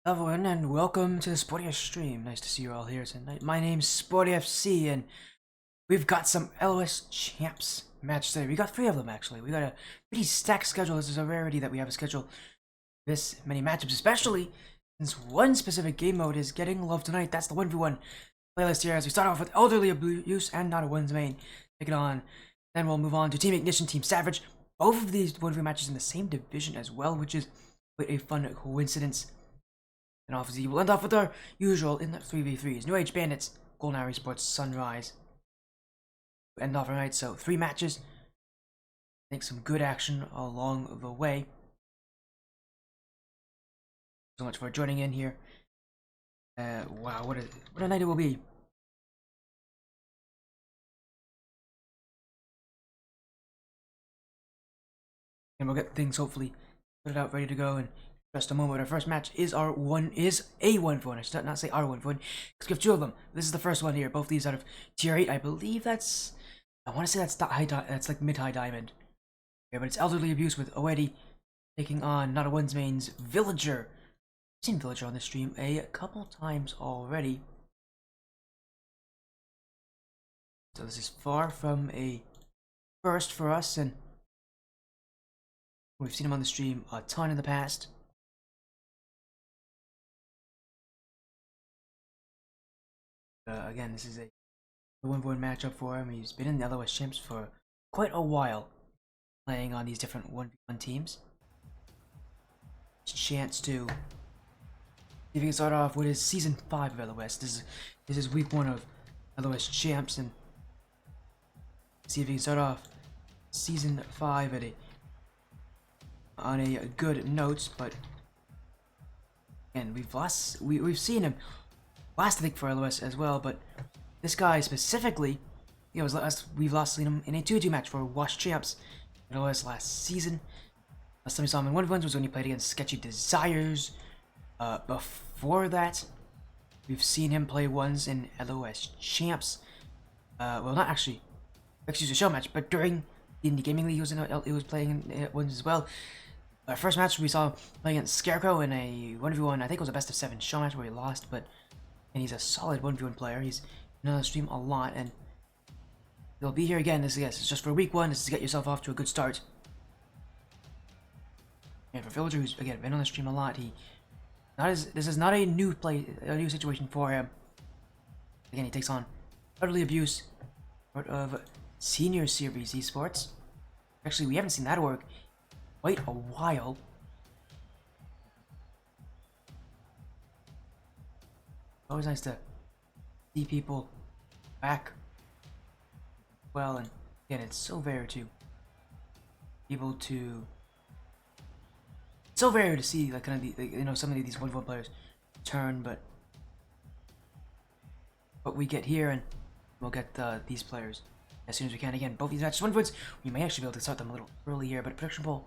Everyone, and welcome to the Sporty stream. Nice to see you all here tonight. My name's Sporty FC, and we've got some LOS champs match today. We got 3 of them actually. We got a pretty stacked schedule. This is a rarity that we have a schedule this many matchups, especially since one specific game mode is getting love tonight. That's the 1v1 playlist here. As we start off with Elderly Abuse and Not a One's Main. Take it on. Then we'll move on to Team Ignition, Team Savage. Both of these 1v1 matches in the same division as well, which is quite a fun coincidence. And obviously, we'll end off with our usual in the 3v3s. New Age Bandits, Golden Hour Esports, Sunrise. We'll end off our night, so 3 matches. I think some good action along the way. So much for joining in here. Wow, what a night it will be. And we'll get things hopefully put it out ready to go in just a moment. Our first match is a 1v1. I should not say our 1v1 because we have 2 of them. This is the first one here. Both these out of tier 8. I believe that's, I want to say that's that's like mid-high diamond. Yeah, but it's Elderly Abuse with Oedi taking on Not a One's Main's Villager. I've seen Villager on the stream a couple times already. So this is far from a first for us, and we've seen him on the stream a ton in the past. Again, this is a 1v1 matchup for him. He's been in the LOS champs for quite a while, playing on these different 1v1 teams. Chance to see if he can start off with his season 5 of LOS. This is week 1 of LOS champs, and see if he can start off season 5 at on a good note. But again, we've seen him last, I think, for LOS as well, but this guy specifically, you know, we've last seen him in a 2-2 match for Wash Champs in LOS last season. Last time we saw him in 1v1s was when he played against Sketchy Desires. Before that, we've seen him play ones in LOS Champs. Well, not actually, excuse the show match, but during the Indie Gaming League, he was playing in ones as well. Our first match we saw him playing against Scarecrow in a 1v1. I think it was a best of 7 show match where he lost, but and he's a solid 1v1 player. He's been on the stream a lot, and he'll be here again. This is just for week 1. This is to get yourself off to a good start. And for Villager, who's again been on the stream a lot, this is not a new situation for him. Again, he takes on Elderly Abuse, part of Senior Series Esports. Actually, we haven't seen that org quite a while. Always nice to see people back well, and again, it's so rare to so rare to see like kind of the some of these 1v1 players turn, but what we get here, and we'll get these players as soon as we can. Again, both these matches 1v1s, we may actually be able to start them a little early here, but Prediction Poll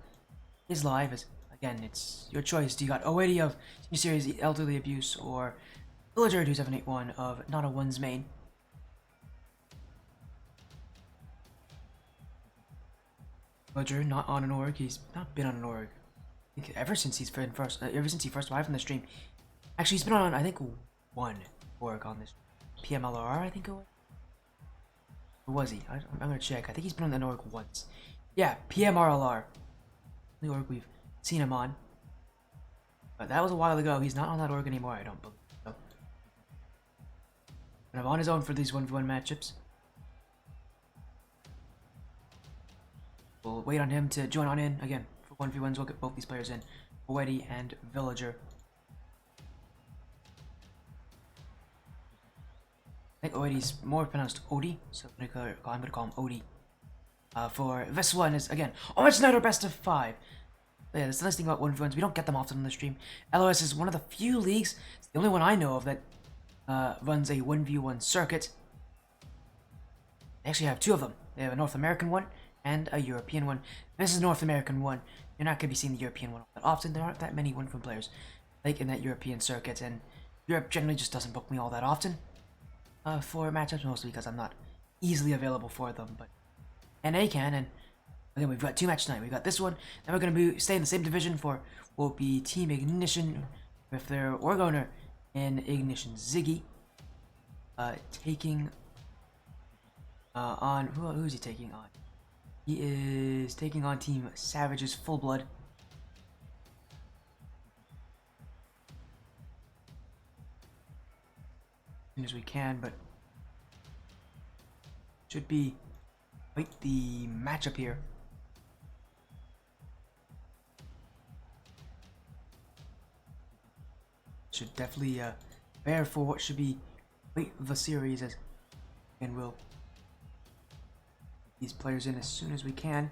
is live. As again, it's your choice. Do you got Oedi of Senior Series Elderly Abuse or Villager 2781 of Not a One's Main? Villager not on an org. He's not been on an org I think ever since he first arrived on the stream. Actually, he's been on, I think, 1 org on this PMLR. I think it was. Or was he? I'm gonna check. I think he's been on an org once. Yeah, PMRLR. The org we've seen him on. But that was a while ago. He's not on that org anymore, I don't believe so. But I'm on his own for these 1v1 matchups. We'll wait on him to join on in. Again, for 1v1s, we'll get both these players in. Oedi and Villager. I think Oedi's more pronounced Odi, so I'm gonna call him Odi. For this one is, again, it's not our best of 5. But yeah, that's the nice thing about 1v1s. We don't get them often on the stream. LOS is one of the few leagues, it's the only one I know of, that runs a 1v1 circuit. They actually have 2 of them. They have a North American one and a European one. This is North American one. You're not going to be seeing the European one that often. There aren't that many 1v1 players like in that European circuit, and Europe generally just doesn't book me all that often for matchups, mostly because I'm not easily available for them. But NA can, and again, we've got 2 matches tonight. We've got this one, then we're going to stay in the same division for will be Team Ignition with their org owner and Ignition Ziggy taking on who is he taking on? He is taking on Team Savage's Full Blood. As soon as we can, but should be quite the matchup here. Should definitely bear for what should be quite the series, as and we'll these players in as soon as we can.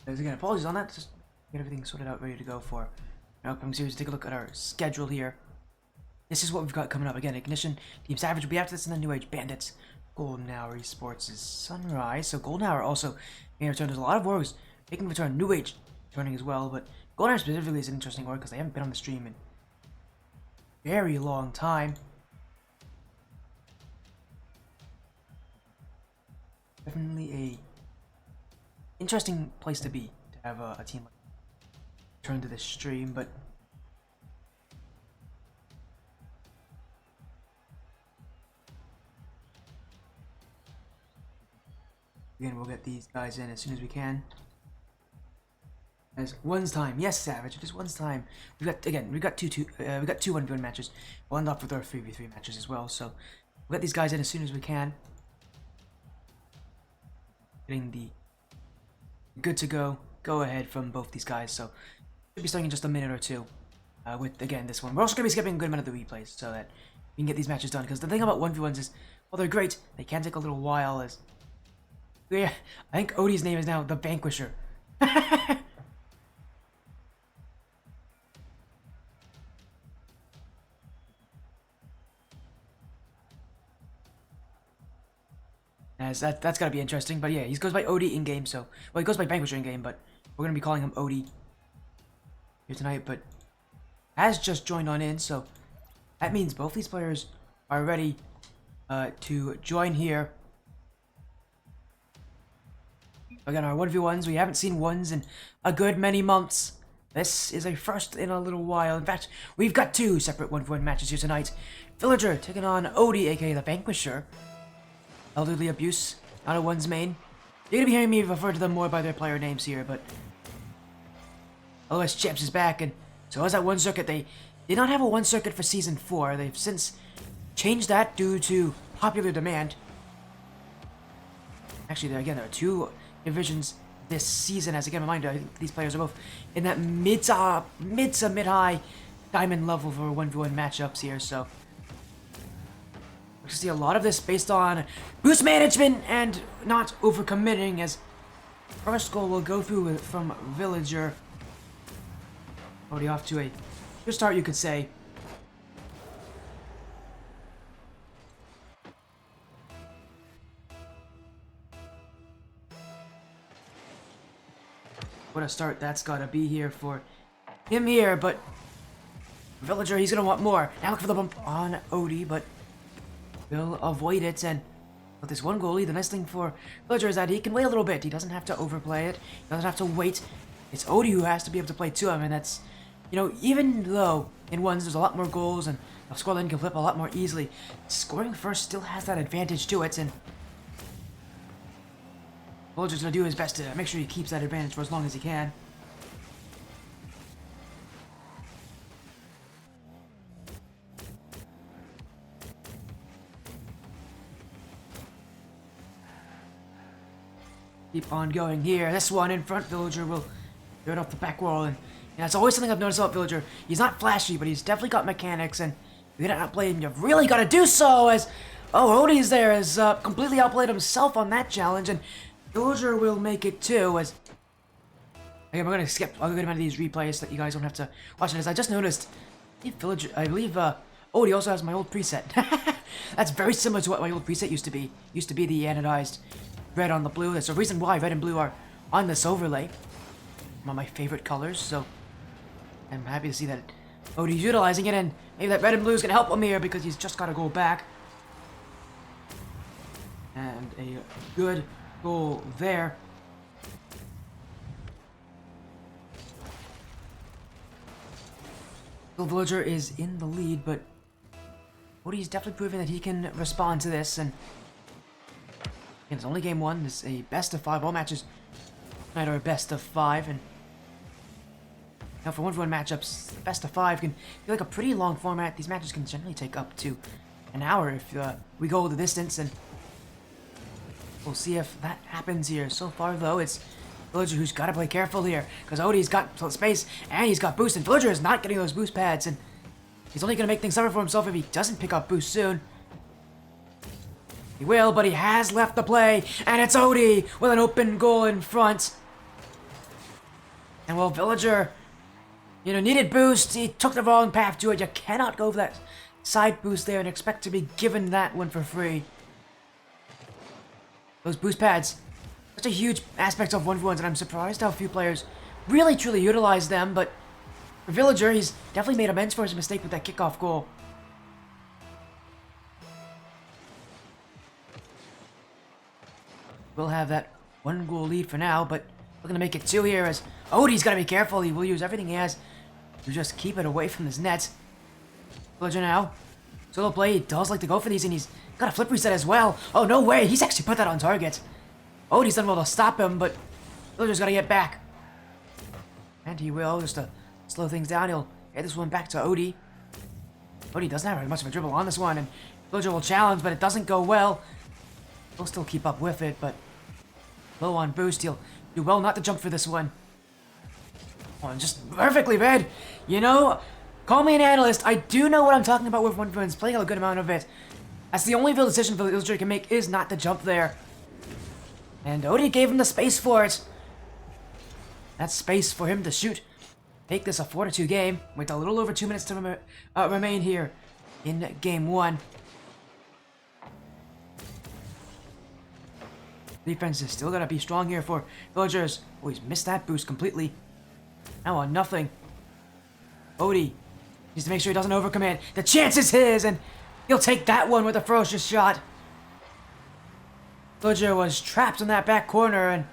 As again, apologies on that. Just get everything sorted out, ready to go for an upcoming series. Take a look at our schedule here. This is what we've got coming up. Again, Ignition, Team Savage will be after this, and then New Age Bandits. Golden Hour Esports is Sunrise. So Golden Hour also may return. There's a lot of orgs making a return. New Age returning as well, but Golden Hour specifically is an interesting org because they haven't been on the stream in a very long time. Definitely a interesting place to be, to have a team like return to the stream, but again, we'll get these guys in as soon as we can. As one's time, yes, Savage, it is one's time. We got two 1v1 matches. We'll end up with our 3v3 matches as well. So we'll get these guys in as soon as we can. Getting the good to go ahead from both these guys. So should be starting in just a minute or two. With again this one, we're also gonna be skipping a good amount of the replays so that we can get these matches done. Because the thing about 1v1s is, well, they're great. They can take a little while. As yeah, I think Odie's name is now the Vanquisher. As that's gotta be interesting, but yeah, he goes by Odie in game, so well, he goes by Vanquisher in game, but we're gonna be calling him Odie here tonight. But has just joined on in, so that means both these players are ready to join here. Again, our 1v1s, we haven't seen ones in a good many months. This is a first in a little while. In fact, we've got two separate 1v1 matches here tonight. Villager taking on Odie, aka the Vanquisher. Elderly Abuse, not a one's main. You're gonna be hearing me refer to them more by their player names here, but LOS Champs is back, and so as that one circuit, they did not have a one circuit for Season 4. They've since changed that due to popular demand. Actually, there are two divisions this season, as again, a reminder, I think these players are both in that mid to mid-high diamond level for 1v1 matchups here, so we see a lot of this based on boost management and not overcommitting, as first goal will go through from Villager. Already off to a good start, you could say. What a start that's gotta be here for him here, but Villager, he's gonna want more. Now look for the bump on Odie, but will avoid it. And with this one goalie, the nice thing for Villager is that he can wait a little bit. He doesn't have to overplay it. He doesn't have to wait. It's Odie who has to be able to play to him, and that's, you know, even though in ones there's a lot more goals and the scoreline can flip a lot more easily, scoring first still has that advantage to it, and Villager's gonna do his best to make sure he keeps that advantage for as long as he can. Keep on going here. This one in front, Villager will do it off the back wall, and that's always something I've noticed about Villager. He's not flashy, but he's definitely got mechanics, and if you're gonna outplay him, you've really got to do so. As Odie's there has completely outplayed himself on that challenge, and Villager will make it too. As again, we're gonna skip a good amount of these replays so that you guys don't have to watch it. As I just noticed, I believe Odie also has my old preset. That's very similar to what my old preset used to be. Used to be the anodized red on the blue. That's the reason why red and blue are on this overlay. One of my favorite colors, so I'm happy to see that Odie's utilizing it, and maybe that red and blue is gonna help him here because he's just gotta go back. And a good goal there. The Villager is in the lead, but Odie's definitely proving that he can respond to this. And again, it's only game one. This is a best of 5. All matches tonight are a best of 5. And now for 1v1 matchups, best of 5 can be like a pretty long format. These matches can generally take up to an hour if we go the distance. And we'll see if that happens here. So far, though, it's Villager who's got to play careful here, because Odie's got space and he's got boost, and Villager is not getting those boost pads, and he's only going to make things tougher for himself if he doesn't pick up boost soon. He will, but he has left the play, and it's Odie with an open goal in front. And while Villager, needed boost, he took the wrong path to it. You cannot go for that side boost there and expect to be given that one for free. Those boost pads, such a huge aspect of 1v1s, and I'm surprised how few players really truly utilize them, but for Villager, he's definitely made amends for his mistake with that kickoff goal. We'll have that 1-goal lead for now, but we're going to make it 2 here, as Odie's got to be careful. He will use everything he has to just keep it away from his net. Villager now, solo play, he does like to go for these, and he's got a flip reset as well. Oh, no way, he's actually put that on target. Odie's done well to stop him, but Villager's got to get back. And he will, just to slow things down. He'll get this one back to Odie. Odie doesn't have much of a dribble on this one, and Villager will challenge, but it doesn't go well. He'll still keep up with it, but low on boost. He'll do well not to jump for this one. Oh, and just perfectly read. Call me an analyst. I do know what I'm talking about with 1v1s, playing a good amount of it. That's the only real decision Villager can make, is not to jump there. And Odie gave him the space for it. That's space for him to shoot. Make this a 4-2 game with a little over 2 minutes to remain here in game 1. Defense is still gonna be strong here for Villagers. Oh, he's missed that boost completely. Now on nothing. Odie needs to make sure he doesn't overcommit. The chance is his, and he'll take that one with a ferocious shot. Villager was trapped in that back corner, and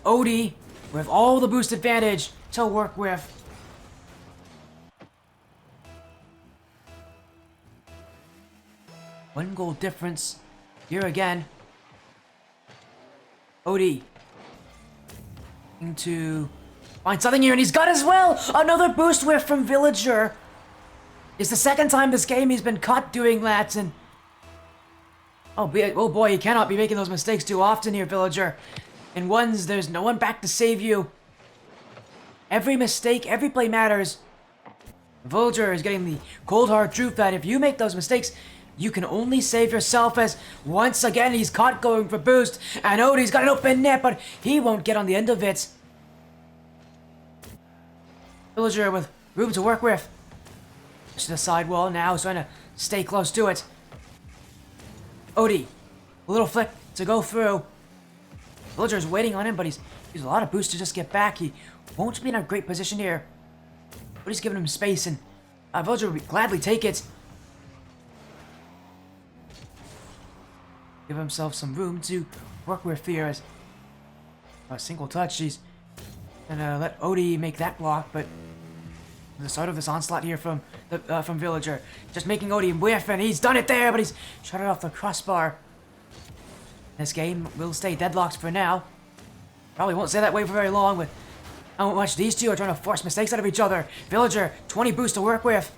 Odie with all the boost advantage to work with. One goal difference here again. Odie looking to find something here, and he's got as well. Another boost whiff from Villager. It's the second time this game he's been caught doing that, and oh boy, you cannot be making those mistakes too often here, Villager. In ones, there's no one back to save you. Every mistake, every play matters. Villager is getting the cold hard truth that if you make those mistakes, you can only save yourself, as once again he's caught going for boost, and Odie's got an open net, but he won't get on the end of it. Villager with room to work with. To the sidewall now, he's trying to stay close to it. Odie, a little flick to go through. Villager's waiting on him, but he's used a lot of boost to just get back. He won't be in a great position here. But he's giving him space, and Villager would gladly take it. Give himself some room to work with here, as a single touch. He's gonna let Odie make that block, but the start of this onslaught here from Villager, just making Odie whiff, and he's done it there, but he's shot it off the crossbar. This game will stay deadlocked for now. Probably won't stay that way for very long, with how much these two are trying to force mistakes out of each other. Villager, 20 boost to work with.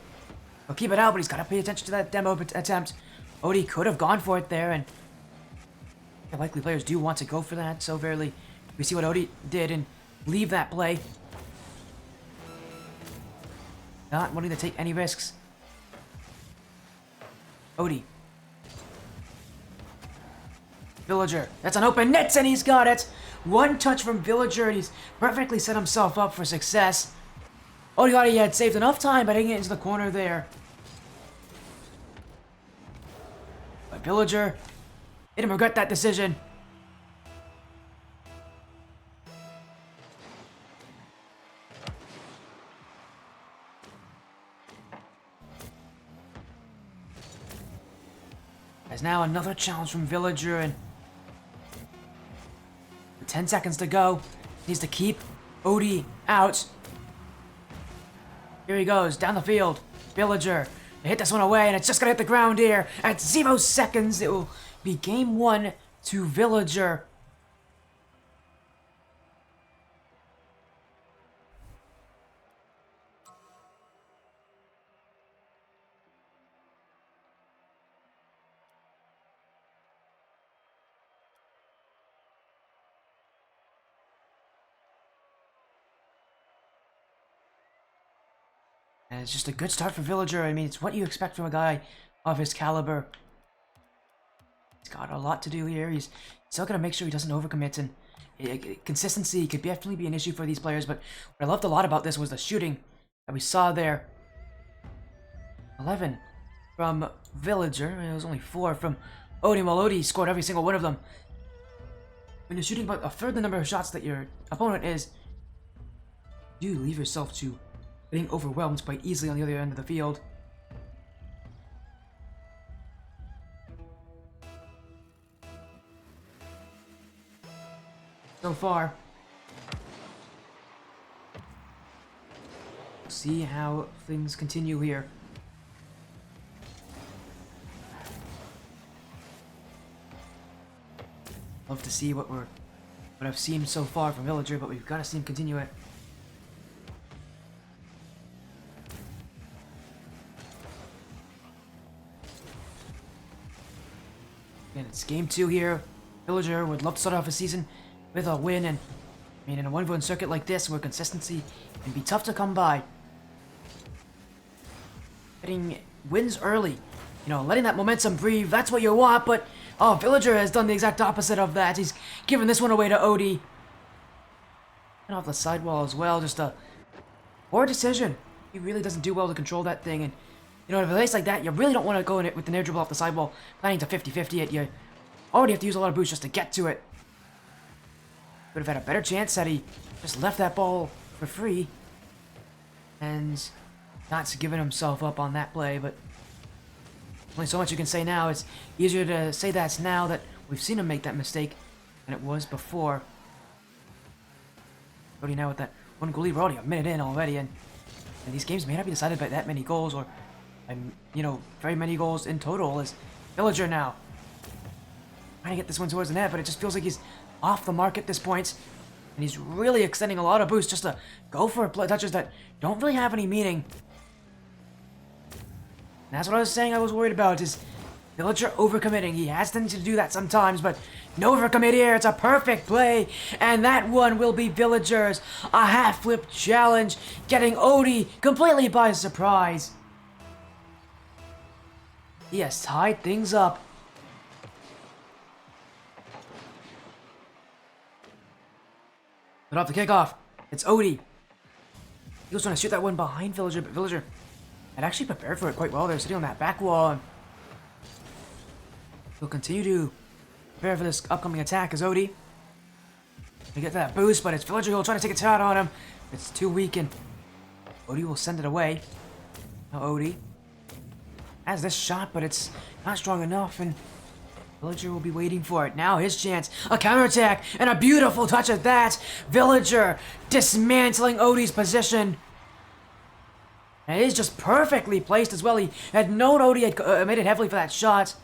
He'll keep it out, but he's got to pay attention to that demo attempt. Odie could have gone for it there, and likely players do want to go for that so rarely. We see what Odie did and leave that play. Not wanting to take any risks. Odie. Villager. That's an open net, and he's got it. One touch from Villager, and he's perfectly set himself up for success. Odie thought he had saved enough time by hitting it into the corner there. But Villager didn't regret that decision. There's now another challenge from Villager, and 10 seconds to go. Needs to keep Odie out. Here he goes, down the field. Villager, they hit this one away, and it's just gonna hit the ground here. At 0 seconds, it will be game 1 to Villager. And it's just a good start for Villager. I mean, it's what you expect from a guy of his caliber. He's got a lot to do here. He's still got to make sure he doesn't overcommit, and consistency could definitely be an issue for these players, but what I loved a lot about this was the shooting that we saw there. 11 from Villager. It was only 4 from Odie, while Odie scored every single one of them. When you're shooting about a third the number of shots that your opponent is, you leave yourself to getting overwhelmed quite easily on the other end of the field. So far, we'll see how things continue here. Love to see what I've seen so far from Villager, but we've got to see him continue it. And it's game 2 here. Villager would love to start off a season with a win, and I mean, in a 1v1 circuit like this where consistency can be tough to come by, getting wins early, you know, letting that momentum breathe, that's what you want, but oh, Villager has done the exact opposite of that. He's given this one away to Odie. And off the sidewall as well, just a poor decision. He really doesn't do well to control that thing, and you know, in a place like that, you really don't want to go in it with the air dribble off the sidewall, planning to 50-50 it. You already have to use a lot of boost just to get to it. Could have had a better chance had he just left that ball for free and not given himself up on that play, but only so much you can say now. It's easier to say that now that we've seen him make that mistake than it was before. Odie now with that one goal lead. We're already a minute in already, and these games may not be decided by that many goals, or you know, very many goals in total. As Villager now trying to get this one towards the net, but it just feels like he's off the mark at this point, and he's really extending a lot of boost just to go for touches that don't really have any meaning. And that's what I was saying I was worried about, is Villager overcommitting. He has tendency to do that sometimes, but no overcommit here. It's a perfect play, and that one will be Villager's. A half flip challenge, getting Odie completely by surprise. He has tied things up. But off the kickoff, it's Odie. He was trying to shoot that one behind Villager, but Villager had actually prepared for it quite well there, sitting on that back wall. And he'll continue to prepare for this upcoming attack as Odie. They get that boost, but it's Villager who'll try to take a shot on him. It's too weak, and Odie will send it away. Now Odie has this shot, but it's not strong enough, and Villager will be waiting for it. Now his chance, a counterattack, and a beautiful touch at that. Villager dismantling Odie's position. And it is just perfectly placed as well. He had known Odie had made it heavily for that shot.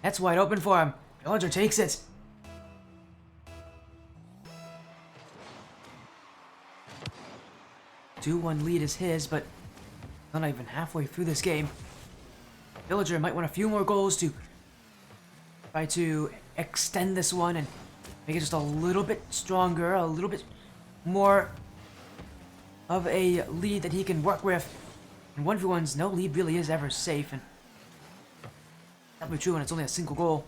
That's wide open for him. Villager takes it. The 2-1 lead is his, but not even halfway through this game. Villager might want a few more goals to try to extend this one and make it just a little bit stronger, a little bit more of a lead that he can work with. In 1v1s, no lead really is ever safe, and that'll be true when it's only a single goal.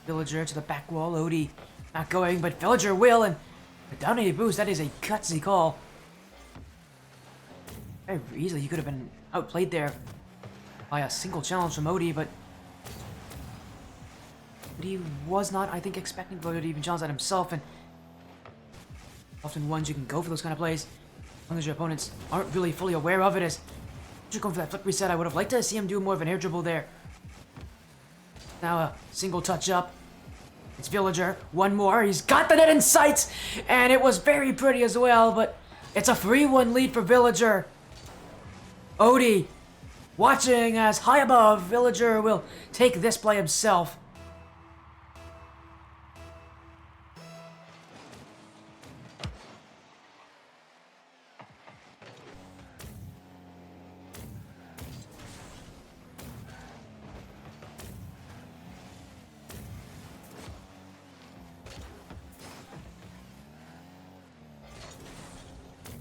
Villager to the back wall, Odie not going, but Villager will, and without any boost, that is a gutsy call. Very easily, he could have been outplayed there by a single challenge from Odie, but he was not, I think, expecting Villager to even challenge that himself, and often ones you can go for those kind of plays as long as your opponents aren't really fully aware of it. As you're going for that flip reset, I would have liked to see him do more of an air dribble there. Now a single touch up. It's Villager. One more. He's got the net in sight. And it was very pretty as well, but it's a 3-1 lead for Villager. Odie watching as high above. Villager will take this play himself.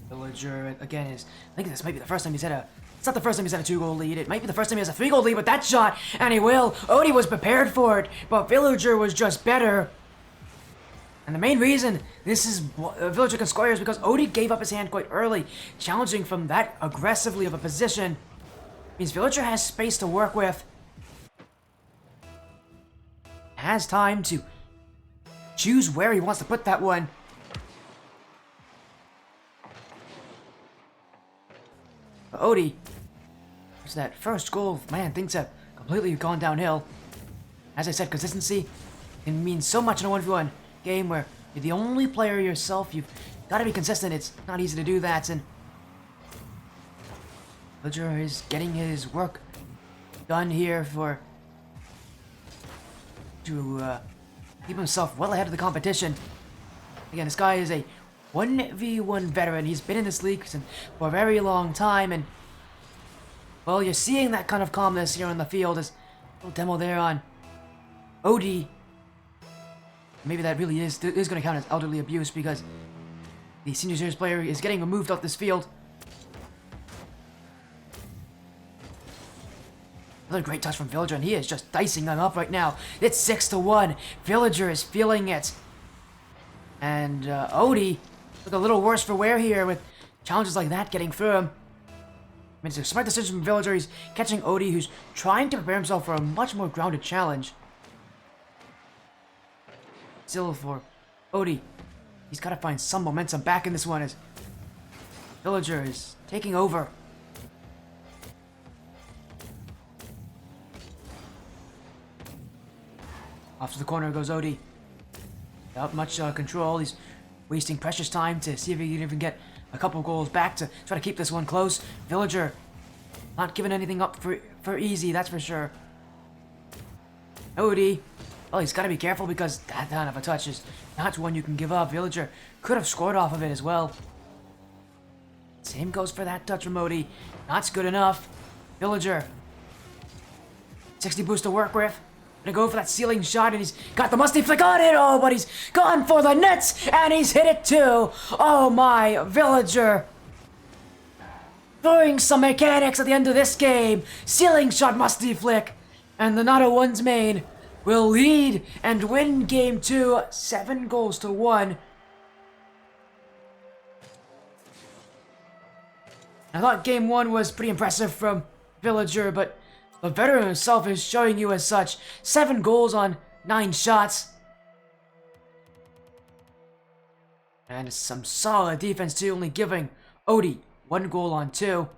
Villager again is. I think this might be the first time he's had a. It's not the first time he's had a 2-goal lead. It might be the first time he has a 3-goal lead with that shot, and he will. Odie was prepared for it, but Villager was just better. And the main reason this is Villager can score here is because Odie gave up his hand quite early, challenging from that aggressively of a position. Means Villager has space to work with, has time to choose where he wants to put that one. Odie, it's that first goal, man, things have completely gone downhill. As I said, consistency can mean so much in a 1v1 game where you're the only player yourself. You've got to be consistent. It's not easy to do that, and Villager is getting his work done here to keep himself well ahead of the competition. Again, this guy is a 1v1 veteran. He's been in this league for a very long time, and well, you're seeing that kind of calmness here on the field. As a little demo there on Odie. Maybe that really is going to count as elderly abuse because the senior series player is getting removed off this field. Another great touch from Villager, and he is just dicing them up right now. It's 6-1. Villager is feeling it. And Odie look a little worse for wear here with challenges like that getting through him. I mean, it's a smart decision from Villager. He's catching Odie, who's trying to prepare himself for a much more grounded challenge. Still for Odie, he's got to find some momentum back in this one as Villager is taking over. Off to the corner goes Odie. Without much control, he's wasting precious time to see if he can even get a couple goals back to try to keep this one close. Villager not giving anything up for easy, that's for sure. Odie, well, he's got to be careful because that kind of a touch is not one you can give up. Villager could have scored off of it as well. Same goes for that touch from Odie. Not good enough. Villager, 60 boost to work with. Gonna go for that ceiling shot, and he's got the musty flick on it. Oh, but he's gone for the nets, and he's hit it too. Oh my, Villager throwing some mechanics at the end of this game. Ceiling shot, musty flick, and the Nada One's main will lead and win game 2, 7-1. I thought game 1 was pretty impressive from Villager, but the veteran himself is showing you as such. 7 goals on 9 shots. And some solid defense too, only giving Odie 1 goal on 2.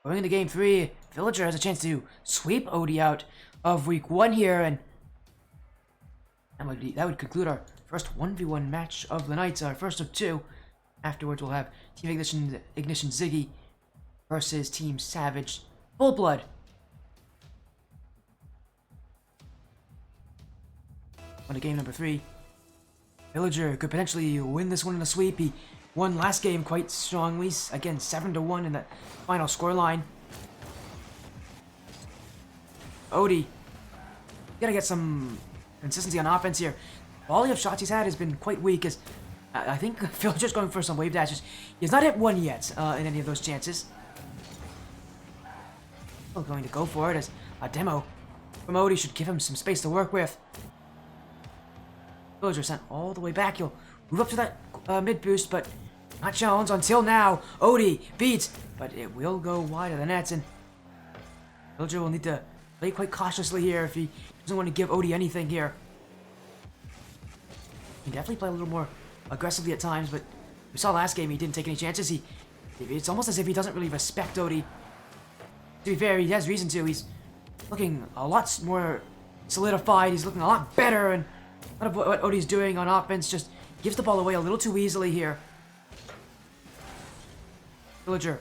Going into game 3, Villager has a chance to sweep Odie out of week 1 here, and that would conclude our first 1v1 match of the night, our first of 2. Afterwards, we'll have Team Ignition Ziggy versus Team Savage Full Blood. On to game number 3. Villager could potentially win this one in a sweep. He won last game quite strongly. Again, 7-1 in the final scoreline. Odie, you gotta get some consistency on offense here. The volley of shots he's had has been quite weak, as I think Villager's going for some wave dashes. He's not hit one yet in any of those chances. Still going to go for it as a demo from Odie should give him some space to work with. Villager sent all the way back. He'll move up to that mid boost, but not challenged until now. Odie beats, but it will go wide of the nets, and Villager will need to play quite cautiously here if he doesn't want to give Odie anything here. He can definitely play a little more aggressively at times, but we saw last game he didn't take any chances. He It's almost as if he doesn't really respect Odie. To be fair, he has reason to. He's looking a lot more solidified. He's looking a lot better, and a lot of what Odie's doing on offense just gives the ball away a little too easily here. Villager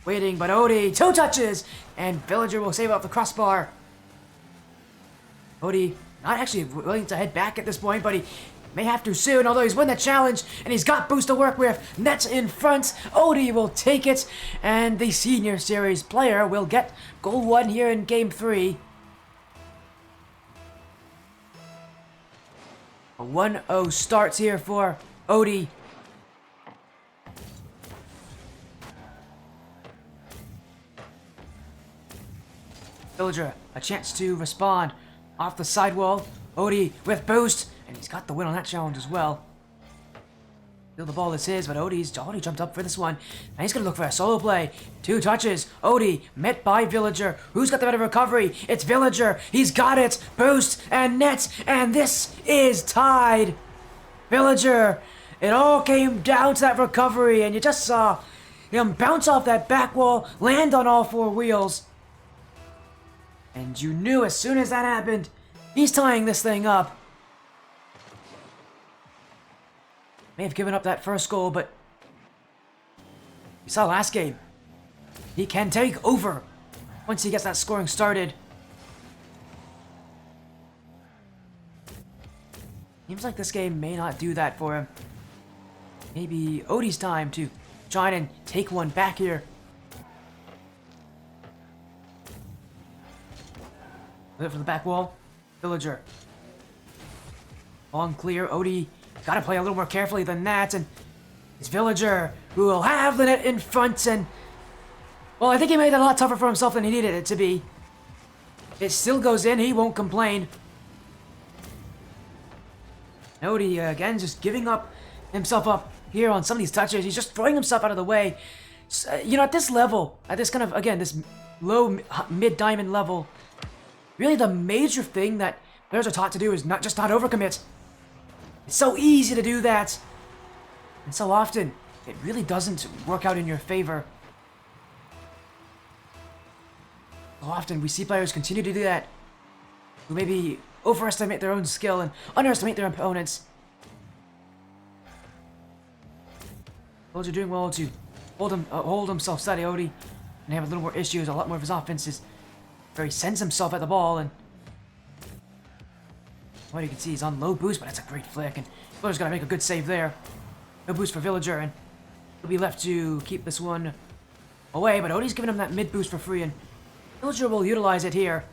waiting, but Odie, 2 touches, and Villager will save up the crossbar. Odie not actually willing to head back at this point, but he may have to soon, although he's won the challenge, and he's got boost to work with. Nets in front. Odie will take it, and the Senior Series player will get goal 1 here in Game 3. A 1-0 starts here for Odie. Villager, a chance to respond off the sidewall. Odie with boost, and he's got the win on that challenge as well. Still the ball is his, but Odie's already jumped up for this one. And he's going to look for a solo play. 2 touches. Odie met by Villager. Who's got the better recovery? It's Villager. He's got it. Boost and net. And this is tied. Villager. It all came down to that recovery, and you just saw him bounce off that back wall, land on all 4 wheels. And you knew as soon as that happened, he's tying this thing up. May have given up that first goal, but you saw last game. He can take over once he gets that scoring started. Seems like this game may not do that for him. Maybe Odie's time to try and take one back here. Live from the back wall. Villager. Long clear. Odie gotta play a little more carefully than that, and it's Villager who will have the net in front, and well, I think he made it a lot tougher for himself than he needed it to be. It still goes in. He won't complain. Odie again just giving up himself up here on some of these touches. He's just throwing himself out of the way. So, you know, at this level, at this kind of, again, this low mid diamond level, really the major thing that players are taught to do is not overcommit. It's so easy to do that, and so often it really doesn't work out in your favor. So often we see players continue to do that, who maybe overestimate their own skill and underestimate their opponents. Those are doing well to hold himself steady, Odie, and have a little more issues. A lot more of his offenses where he sends himself at the ball, and what you can see he's on low boost, but that's a great flick, and Villager's gotta make a good save there. No boost for Villager, and he'll be left to keep this one away, but Odie's giving him that mid boost for free, and Villager will utilize it here.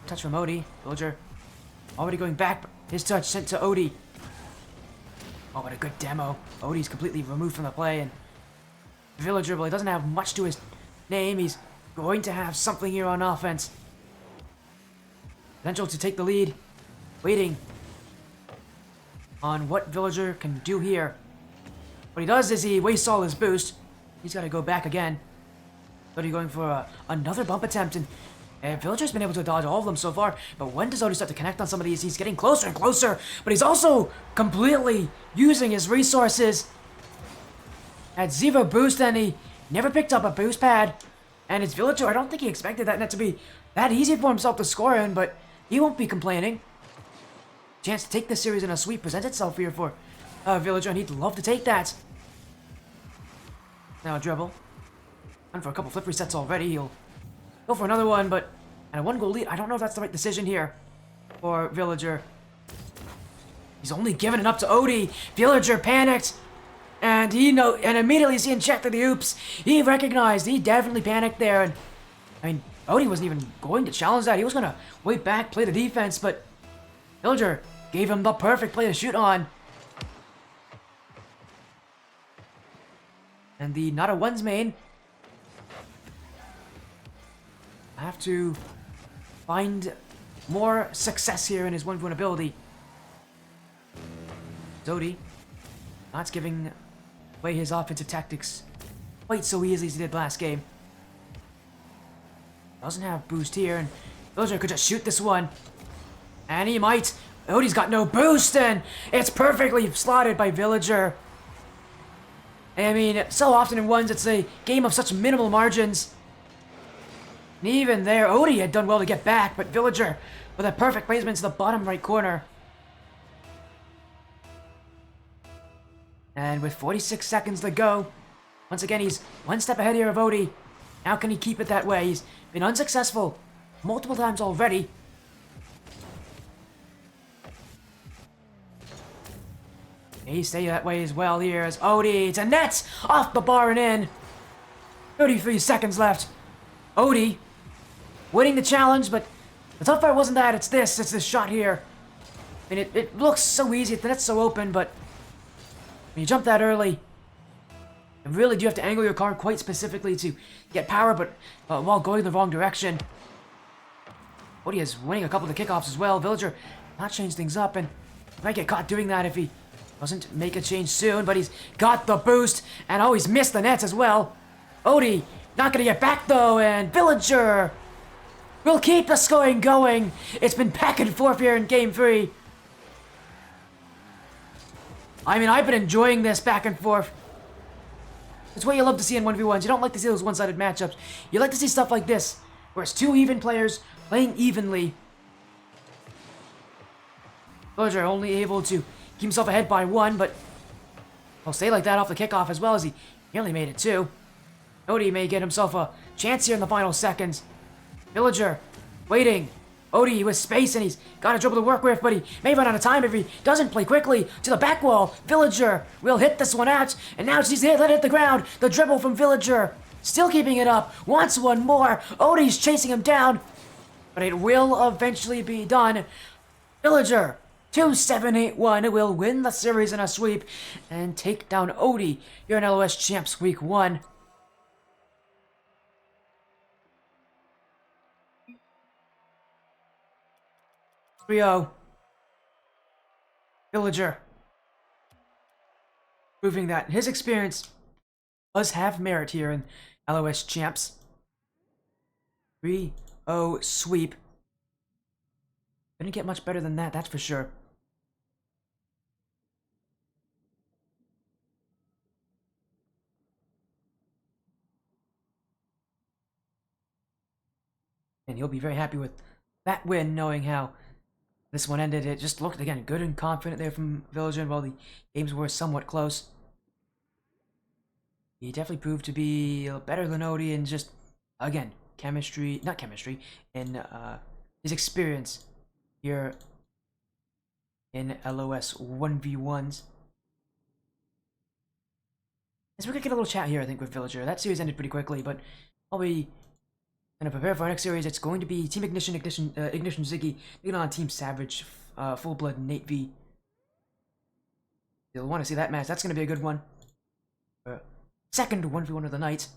Touch from Odie. Villager already going back, but his touch sent to Odie. Oh, what a good demo. Odie's completely removed from the play, and Villager, well, he doesn't have much to his name. He's going to have something here on offense. Potential to take the lead. Waiting on what Villager can do here. What he does is he wastes all his boost. He's got to go back again. Odie going for another bump attempt, and Villager's been able to dodge all of them so far. But when does Odie start to connect on some of these? He's getting closer and closer, but he's also completely using his resources. Had 0 boost, and he never picked up a boost pad. And it's Villager. I don't think he expected that net to be that easy for himself to score in, but he won't be complaining. Chance to take this series in a sweep presents itself here for Villager, and he'd love to take that. Now a dribble. And for a couple flip resets already. He'll go for another one, but and a 1-goal lead. I don't know if that's the right decision here for Villager. He's only giving it up to Odie. Villager panicked, and and immediately seeing check to the oops. He recognized. He definitely panicked there, and I mean, Odie wasn't even going to challenge that. He was going to wait back, play the defense, but Villager gave him the perfect play to shoot on. And the not a ones main have to find more success here in his 1v1 ability. Odie not giving away his offensive tactics quite so easily as he did last game. Doesn't have boost here, and Villager could just shoot this one. And he might. Odie's got no boost, and it's perfectly slotted by Villager. I mean, so often in ones, it's a game of such minimal margins. And even there, Odie had done well to get back, but Villager with a perfect placement to the bottom right corner. And with 46 seconds to go, once again, he's one step ahead here of Odie. How can he keep it that way? He's been unsuccessful multiple times already. He stay that way as well here as Odie to nets off the bar and in. 33 seconds left. Odie winning the challenge, but the tough part wasn't that, it's this shot here. I mean, it looks so easy, the net's so open, but when you jump that early, you really do have to angle your car quite specifically to get power, but while going the wrong direction. Odie is winning a couple of the kickoffs as well. Villager not change things up, and he might get caught doing that if he doesn't make a change soon, but he's got the boost, and oh, he's missed the nets as well. Odie not gonna get back though, and Villager will keep the scoring going. It's been back and forth here in Game 3. I mean, I've been enjoying this back and forth. It's what you love to see in 1v1s. You don't like to see those one-sided matchups. You like to see stuff like this, where it's two even players playing evenly. Villager only able to keep himself ahead by one, but he'll stay like that off the kickoff as well as he nearly made it too. Odie may get himself a chance here in the final seconds. Villager waiting. Odie with space, and he's got a dribble to work with, but he may run out of time if he doesn't play quickly to the back wall. Villager will hit this one out, and now she's let it hit the ground. The dribble from Villager, still keeping it up, wants one more. Odie's chasing him down, but it will eventually be done. Villager, 2-7-8-1, will win the series in a sweep and take down Odie here in LOS Champs Week 1. Villager proving that his experience does have merit here in LOS Champs. 3-0 sweep. Couldn't get much better than that, that's for sure. And he'll be very happy with that win, knowing how this one ended. It just looked, again, good and confident there from Villager while the games were somewhat close. He definitely proved to be better than Odie in just, again, not chemistry, in his experience here in LOS 1v1s. As we're gonna get a little chat here, I think, with Villager. That series ended pretty quickly, but I'll be gonna prepare for our next series. It's going to be Team Ignition Ziggy taking on Team Savage, Full Blood Nate V. You'll want to see that match. That's gonna be a good one. Second 1v1 of the night.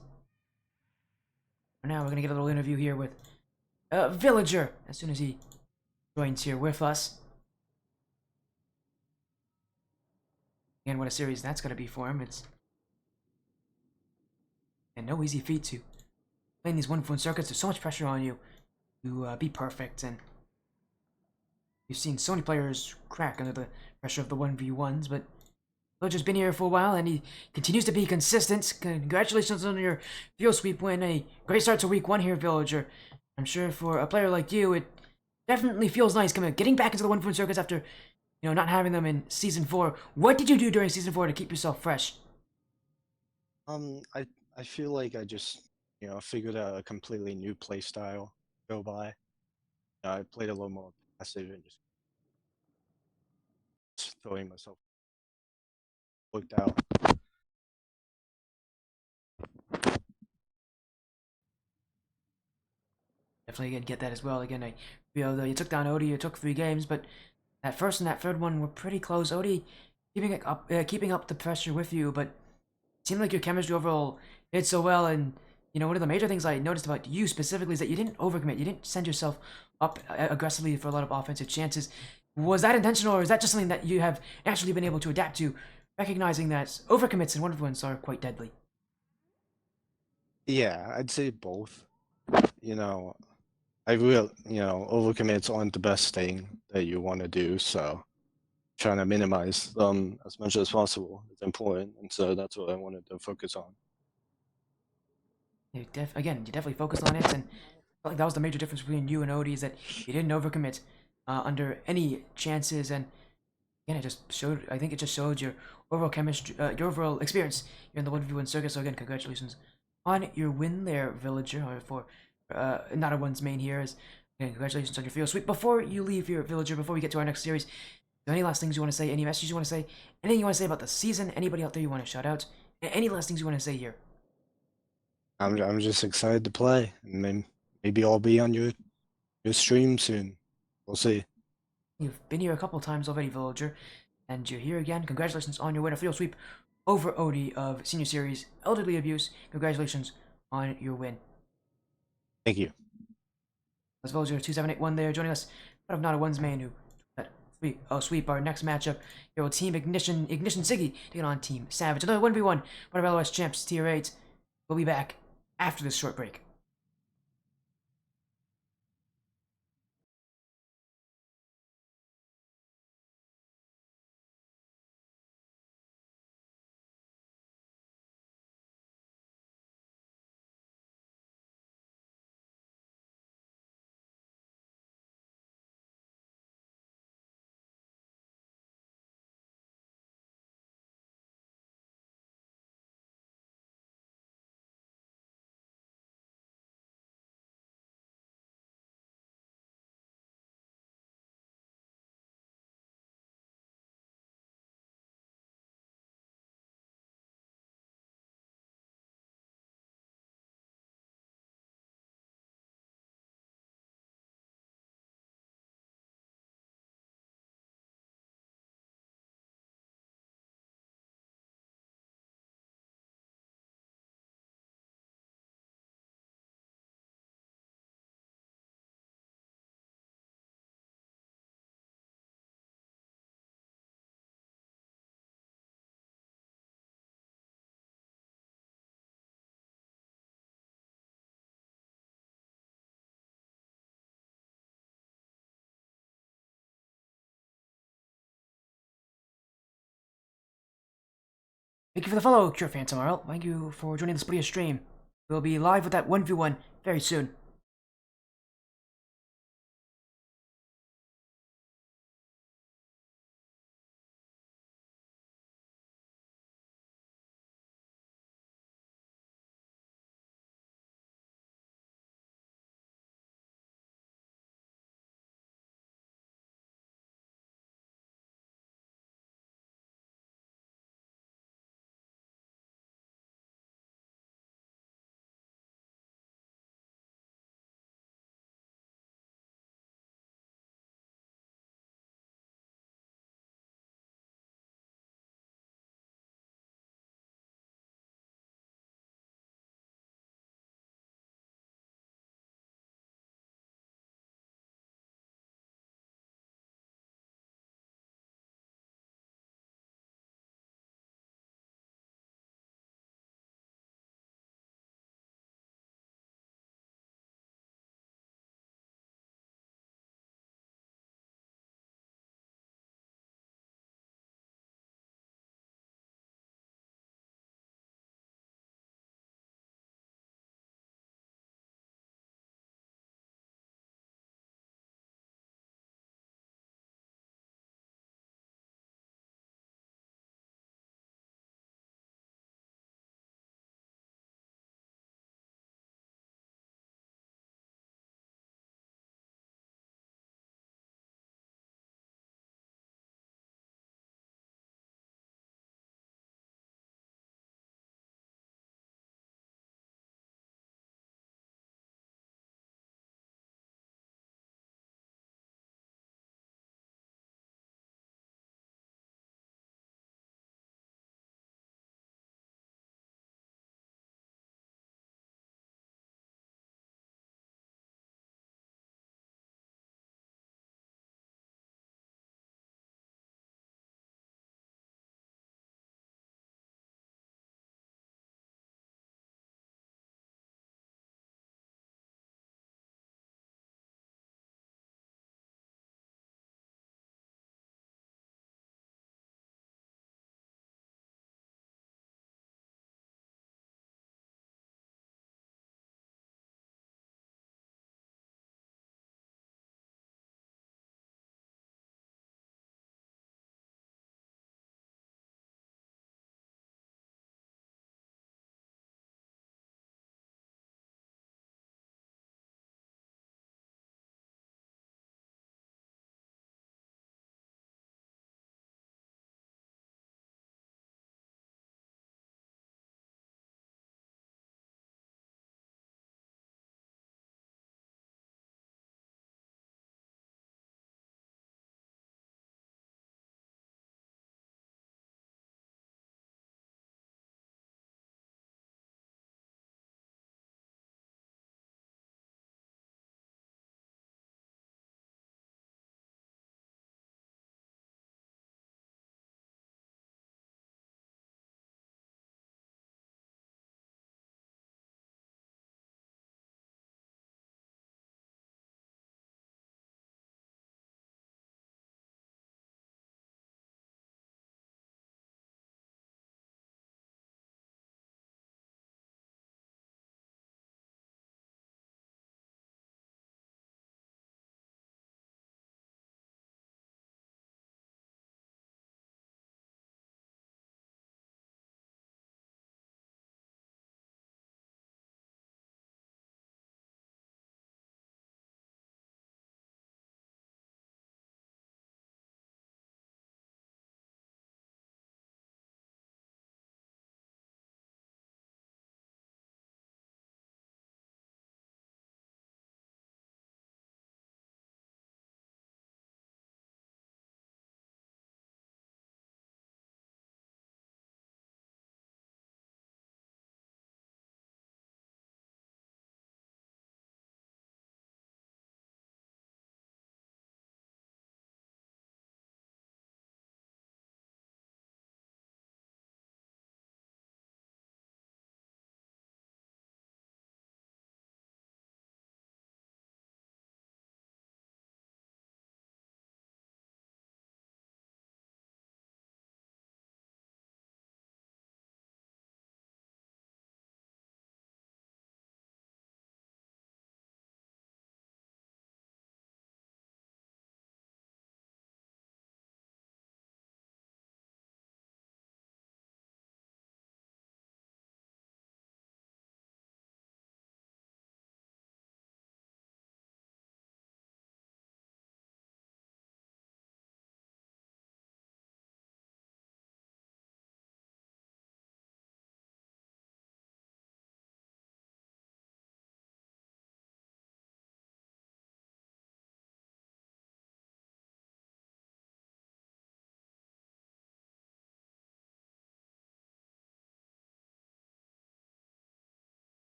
For now, we're gonna get a little interview here with Villager as soon as he joins here with us. Again, what a series that's gonna be for him. It's no easy feat to playing these 1v1 circuits. There's so much pressure on you to be perfect, and you've seen so many players crack under the pressure of the 1v1s, but Villager's been here for a while, and he continues to be consistent. Congratulations on your field sweep win. A great start to week 1 here, Villager. I'm sure for a player like you, it definitely feels nice getting back into the 1v1 circuits after, not having them in Season 4. What did you do during Season 4 to keep yourself fresh? I feel like I just, figured out a completely new play style to go by. I played a little more passive and just throwing myself worked out. Definitely gonna get that as well. Again, you took down Odie, you took 3 games, but that first and that third one were pretty close. Odie keeping up the pressure with you, but it seemed like your chemistry overall did so well. And one of the major things I noticed about you specifically is that you didn't overcommit. You didn't send yourself up aggressively for a lot of offensive chances. Was that intentional, or is that just something that you have naturally been able to adapt to, recognizing that overcommits in 1v1s are quite deadly? Yeah, I'd say both. I will, overcommits aren't the best thing that you want to do, so trying to minimize as much as possible. It's important, and so that's what I wanted to focus on. Again, you definitely focused on it, and I felt like that was the major difference between you and Odie is that you didn't overcommit under any chances, and again, it just showed. I think it just showed your overall chemistry, your overall experience here in the 1v1 circuit. So again, congratulations on your win there, Villager, for not a one's main here. Again, congratulations on your field sweep. Before you leave here, Villager, before we get to our next series, is there any last things you want to say? Any messages you want to say? Anything you want to say about the season? Anybody out there you want to shout out? Any last things you want to say here? I'm just excited to play, and then maybe I'll be on your stream soon. We'll see. You've been here a couple times already, Villager, and you're here again. Congratulations on your win, a field sweep over Odie of Senior Series Elderly Abuse. Congratulations on your win. Thank you. As well as your 2781 there, joining us out of Not a One's Main, who sweep our next matchup. Here will Team Ignition Siggy taking on Team Savage. Another 1v1, one of LOS champs, Tier 8. We'll be back after this short break. Thank you for the follow, Cure Phantom RL. Thank you for joining the Splitty stream. We'll be live with that 1v1 very soon.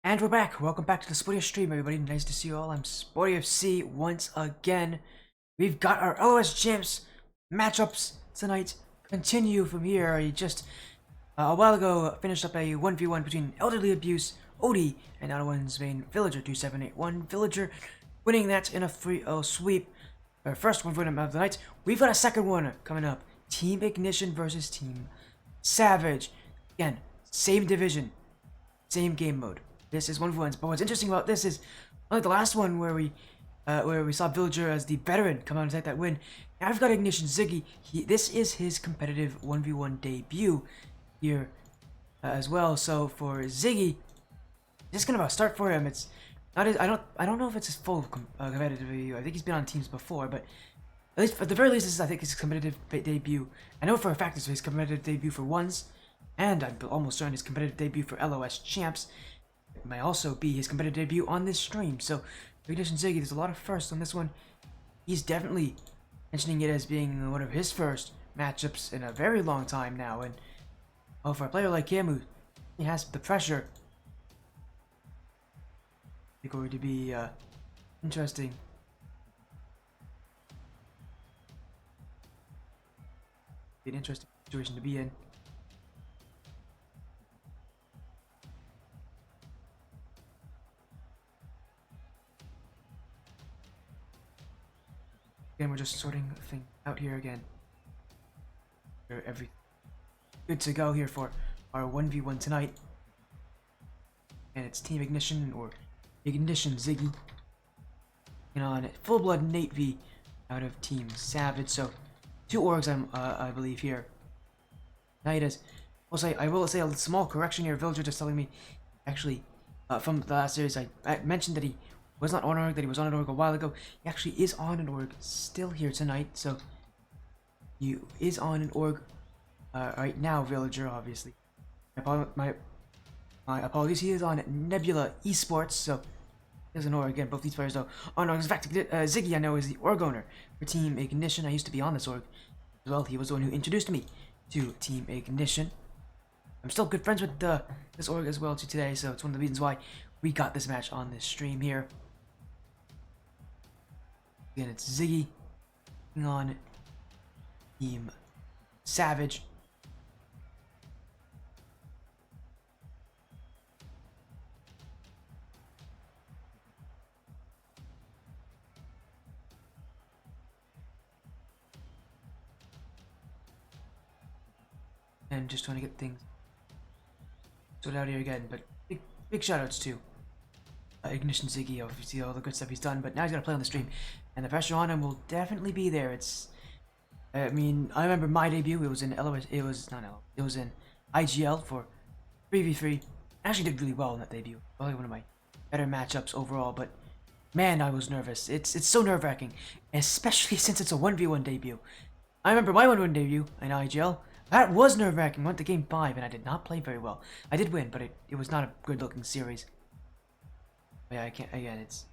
And we're back. Welcome back to the Sporty stream, everybody. Nice to see you all. I'm Sporty FC once again. We've got our LOS champs matchups tonight. Continue from here. I just a while ago finished up a 1v1 between Elderly Abuse, Odie, and Ottawa's main Villager 2781. Villager winning that in a 3-0 sweep. Our first one for them of the night. We've got a second one coming up. Team Ignition versus Team Savage. Again, same division, same game mode. This is 1v1s, but what's interesting about this is, unlike the last one where we saw Villager as the veteran come out and take that win, now I've got Ignition Ziggy. This is his competitive 1v1 debut here as well. So for Ziggy, just kind of a start for him. It's not his, I don't know if it's his full competitive debut. I think he's been on teams before, but at the very least, this is, I think, his competitive debut. I know for a fact this is his competitive debut for ones, and I'm almost certain his competitive debut for LOS champs. It may also be his competitive debut on this stream. So, Ignition Ziggy, there's a lot of firsts on this one. He's definitely mentioning it as being one of his first matchups in a very long time now. And for a player like him who he has the pressure, it's going to be interesting. Be an interesting situation to be in. Again, we're just sorting things out here again. Everything good to go here for our 1v1 tonight. And it's Team Ignition or Ignition Ziggy. And on Full Blood Nate V out of Team Savage. So 2 orgs I believe here. Tonight is I will say a small correction here. Villager just telling me actually from the last series I mentioned that he was not on org, that he was on an org a while ago. He actually is on an org still here tonight, so he is on an org right now, Villager, obviously. My apologies, he is on Nebula Esports, so he has an org again. Both these players though on orgs. In fact, Ziggy I know is the org owner for Team Ignition. I used to be on this org as well. He was the one who introduced me to Team Ignition. I'm still good friends with this org as well today, so it's one of the reasons why we got this match on this stream here. Again, it's Ziggy on Team Savage. And just trying to get things sorted out here again, but big shoutouts to Ignition Ziggy, obviously all the good stuff he's done, but now he's got to play on the stream, and the pressure on him will definitely be there. I mean, I remember my debut, it was in LOS, it was in IGL for 3v3. I actually did really well in that debut, probably one of my better matchups overall, but man, I was nervous. It's so nerve-wracking, especially since it's a 1v1 debut. I remember my 1v1 debut in IGL. That was nerve-wracking. Went to game 5 and I did not play very well. I did win, but it was not a good-looking series. But yeah, I can't. Again, it's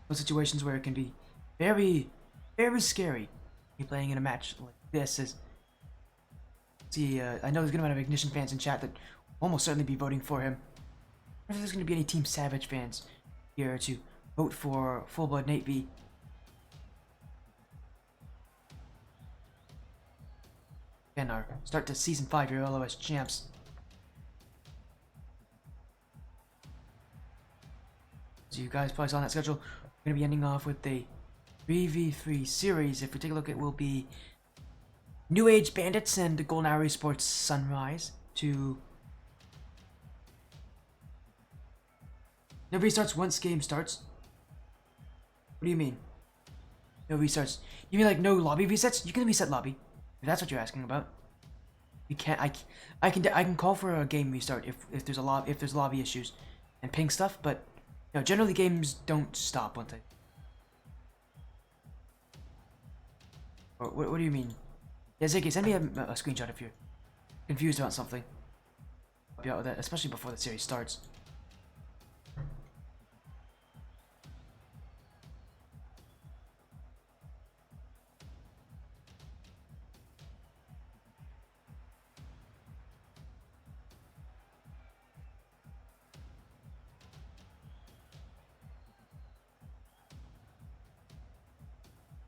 those situations where it can be very, very scary. You playing in a match like this is. See, I know there's gonna be a lot of Ignition fans in chat that will almost certainly be voting for him. I don't think there's gonna be any Team Savage fans here to vote for Full Blood Nate V. Again, our start to Season 5 here, LOS champs. So you guys probably saw on that schedule, we're going to be ending off with a 3v3 series. If we take a look, it will be New Age Bandits and Golden Hour Esports Sunrise to... No restarts once game starts? What do you mean? No restarts. You mean like no lobby resets? You can reset lobby. If that's what you're asking about. You can't. I can call for a game restart if there's lobby issues and ping stuff, but you know, generally games don't stop once Or what do you mean? Yeah, Ziggy, send me a screenshot if you're confused about something. I'll be out with that, especially before the series starts.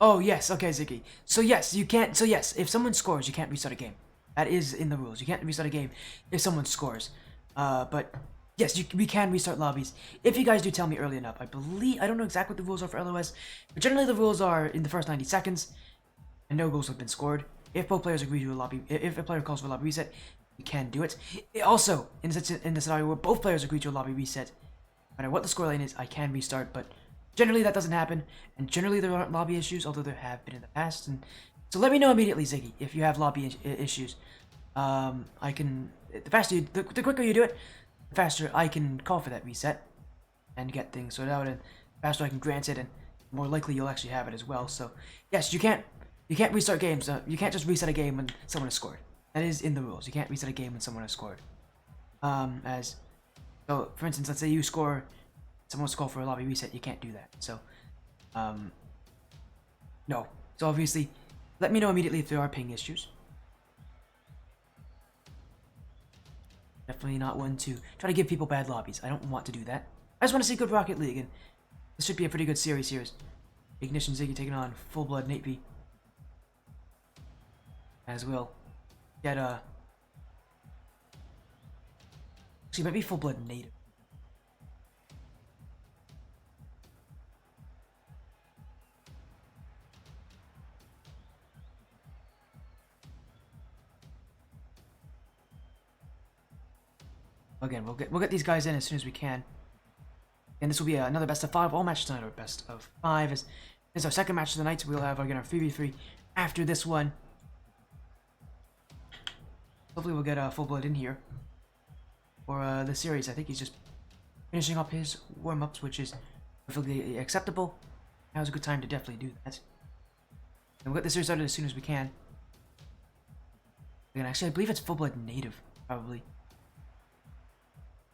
Oh, yes. Okay, Ziggy. So, yes, you can't. So, yes, if someone scores, you can't restart a game. That is in the rules. You can't restart a game if someone scores. But, yes, we can restart lobbies. If you guys do tell me early enough, I don't know exactly what the rules are for LOS, but generally the rules are in the first 90 seconds, and no goals have been scored. If both players agree to a lobby, if a player calls for a lobby reset, you can do it. Also, in the scenario where both players agree to a lobby reset, no matter what the scoreline is, I can restart, but generally that doesn't happen, and generally there aren't lobby issues, although there have been in the past. And so let me know immediately, Ziggy, if you have lobby issues. I can the quicker you do it, the faster I can call for that reset and get things sorted out, and the faster I can grant it, and more likely you'll actually have it as well. So yes, you can't restart games. You can't just reset a game when someone has scored. That is in the rules. You can't reset a game when someone has scored. So, for instance, let's say you score, someone wants to call for a lobby reset, you can't do that. So, no. So obviously, let me know immediately if there are ping issues. Definitely not one to try to give people bad lobbies. I don't want to do that. I just want to see good Rocket League, and this should be a pretty good series here. Ignition Ziggy taking on Full Blood Nate V. As we'll get actually, maybe Full Blood Native. Again, we'll get these guys in as soon as we can. And this will be another best of 5 all matches tonight, or best of 5. This is our second match of the night. So we'll have again our 3v3 after this one. Hopefully we'll get Full Blood in here for the series. I think he's just finishing up his warm-ups, which is perfectly acceptable. Now's a good time to definitely do that. And we'll get the series started as soon as we can. Again, actually, I believe it's Full Blood Native, probably.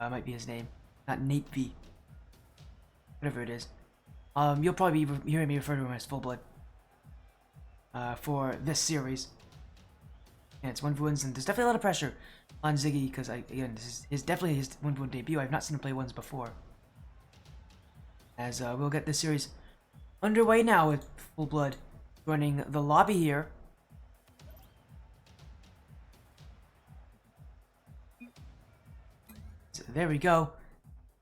Might be his name, not Nate V. Whatever it is. You'll probably be hearing me refer to him as Full Blood for this series. And it's 1v1s, and there's definitely a lot of pressure on Ziggy because this is definitely his 1v1 debut. I've not seen him play ones before. As we'll get this series underway now with Full Blood running the lobby here. So there we go.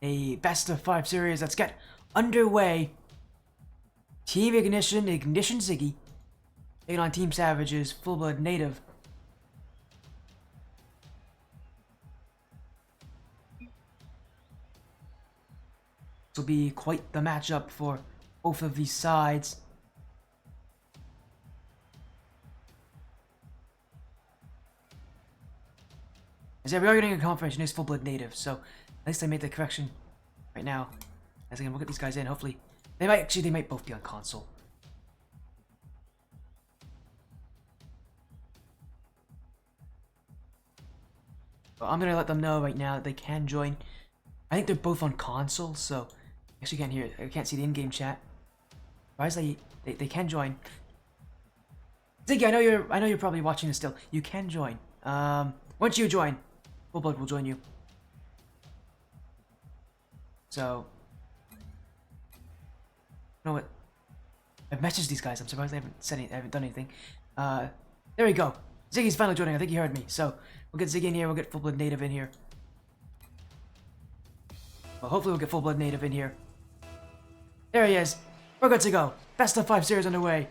A best of 5 series. Let's get underway. Team Ignition Ziggy taking on Team Savage's Full Blood Native. This will be quite the matchup for both of these sides. As we are getting a confirmation, it's Full Blood Native, so at least I made the correction right now. As again, we'll get these guys in. Hopefully, they might both be on console. But I'm gonna let them know right now that they can join. I think they're both on console, so I actually can't hear it. I can't see the in-game chat. Surprised they can join. Ziggy, I know you're probably watching this still. You can join. Once you join, Full Blood will join you. So, you know what? I've messaged these guys. I'm surprised they haven't done anything. There we go. Ziggy's finally joining. I think he heard me. So we'll get Ziggy in here. We'll get Full Blood Native in here. Well, hopefully we'll get Full Blood Native in here. There he is. We're good to go. Best of 5 series underway.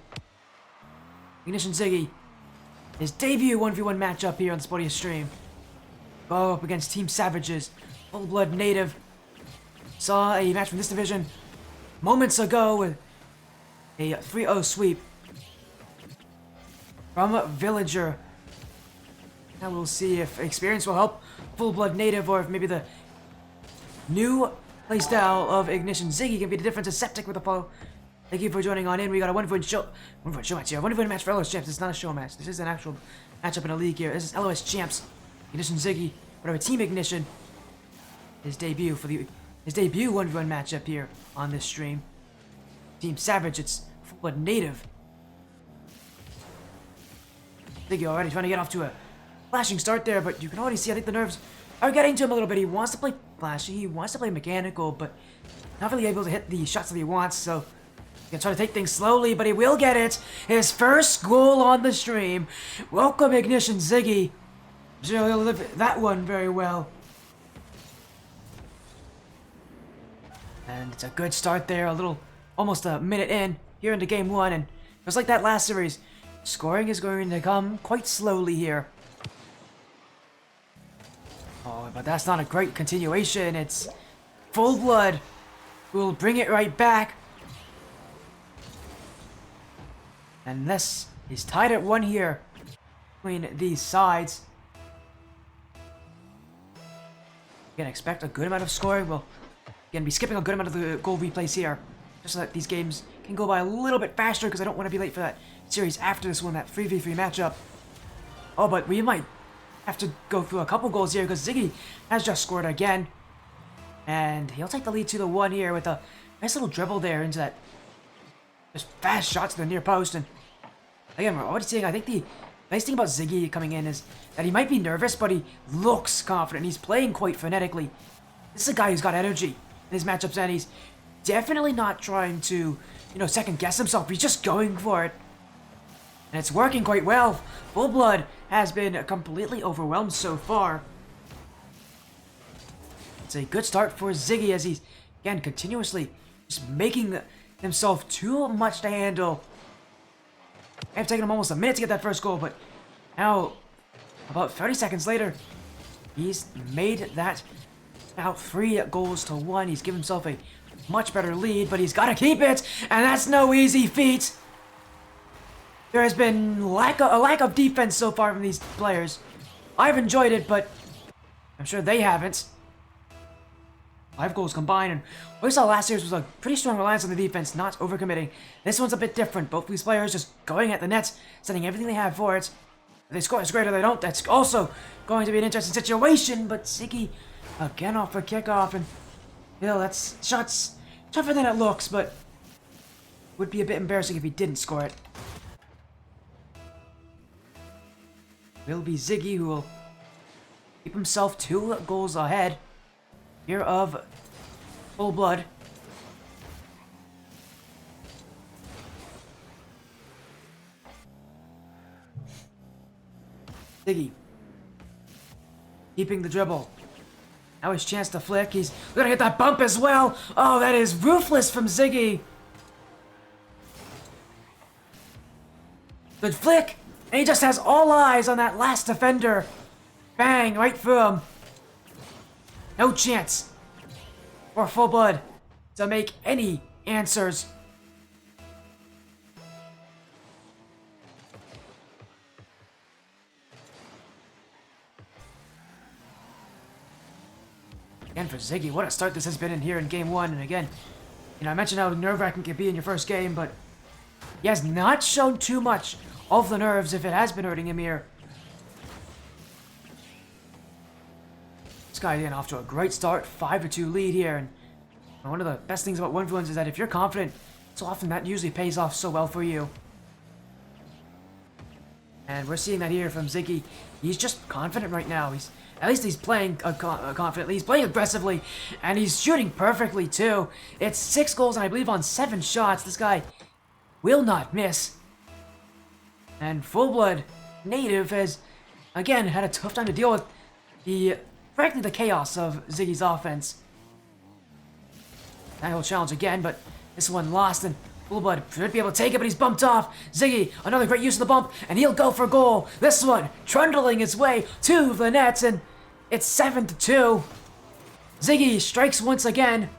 Ignition Ziggy. His debut 1v1 matchup here on the Sportiest stream. Go up against Team Savage's Full Blood Native. Saw a match from this division moments ago with a 3-0 sweep from Villager. Now we'll see if experience will help Full Blood Native, or if maybe the new playstyle of Ignition Ziggy can be the difference. A Septic with a follow. Thank you for joining on in. We got a 1v1 show match here. 1v1 match for LOS Champs. It's not a show match. This is an actual matchup in a league here. This is LOS Champs. Ignition Ziggy, whatever, Team Ignition. His debut 1v1 matchup here on this stream. Team Savage, it's Full Blood Native. Ziggy already trying to get off to a flashing start there, but you can already see, I think the nerves are getting to him a little bit. He wants to play flashy, he wants to play mechanical, but not really able to hit the shots that he wants, so Gonna try to take things slowly, but he will get it. His first goal on the stream. Welcome, Ignition Ziggy. Sure, he'll live that one very well. And it's a good start there. Almost a minute in here into game one, and just like that last series, scoring is going to come quite slowly here. Oh, but that's not a great continuation. It's Full Blood who will bring it right back. And this is tied at 1 here between these sides. Again, expect a good amount of scoring. We'll again be skipping a good amount of the goal replays here, just so that these games can go by a little bit faster, because I don't want to be late for that series after this one, that 3v3 matchup. Oh, but we might have to go through a couple goals here, because Ziggy has just scored again. And he'll take the lead 2-1 here with a nice little dribble there into that just fast shot to the near post. And again, we're already seeing, I think the nice thing about Ziggy coming in is that he might be nervous, but he looks confident. He's playing quite phonetically. This is a guy who's got energy in his matchups, and he's definitely not trying to, second guess himself. He's just going for it. And it's working quite well. Full Blood has been completely overwhelmed so far. It's a good start for Ziggy as he's, again, continuously just making himself too much to handle. It have taken him almost a minute to get that first goal, but now, about 30 seconds later, he's made that now 3-1. He's given himself a much better lead, but he's got to keep it, and that's no easy feat. There has been a lack of defense so far from these players. I've enjoyed it, but I'm sure they haven't. 5 goals combined, and what we saw last year was a pretty strong reliance on the defense, not overcommitting. This one's a bit different. Both these players just going at the nets, sending everything they have for it. If they score, it's great. If they don't, that's also going to be an interesting situation. But Ziggy again off a kickoff, and that's shots tougher than it looks, but would be a bit embarrassing if he didn't score it. Will be Ziggy who will keep himself 2 goals ahead here of Full Blood. Ziggy keeping the dribble. Now his chance to flick. He's gonna hit that bump as well. Oh, that is ruthless from Ziggy. Good flick. And he just has all eyes on that last defender. Bang, right through him. No chance for Full Blood to make any answers. Again for Ziggy, what a start this has been in here in game 1. And again, I mentioned how nerve-wracking it can be in your first game, but he has not shown too much of the nerves if it has been hurting him here. This guy again off to a great start, 5-2 lead here, and one of the best things about 1v1s is that if you're confident, so often that usually pays off so well for you. And we're seeing that here from Ziggy. He's just confident right now. At least he's playing confidently. He's playing aggressively, and he's shooting perfectly too. It's 6 goals, and I believe on 7 shots. This guy will not miss. And Full Blood native has again had a tough time to deal with frankly the chaos of Ziggy's offense. Now he'll challenge again, but this one lost, and Full Blood should be able to take it, but he's bumped off. Ziggy, another great use of the bump, and he'll go for goal. This one trundling its way to the nets, and it's 7-2. Ziggy strikes once again.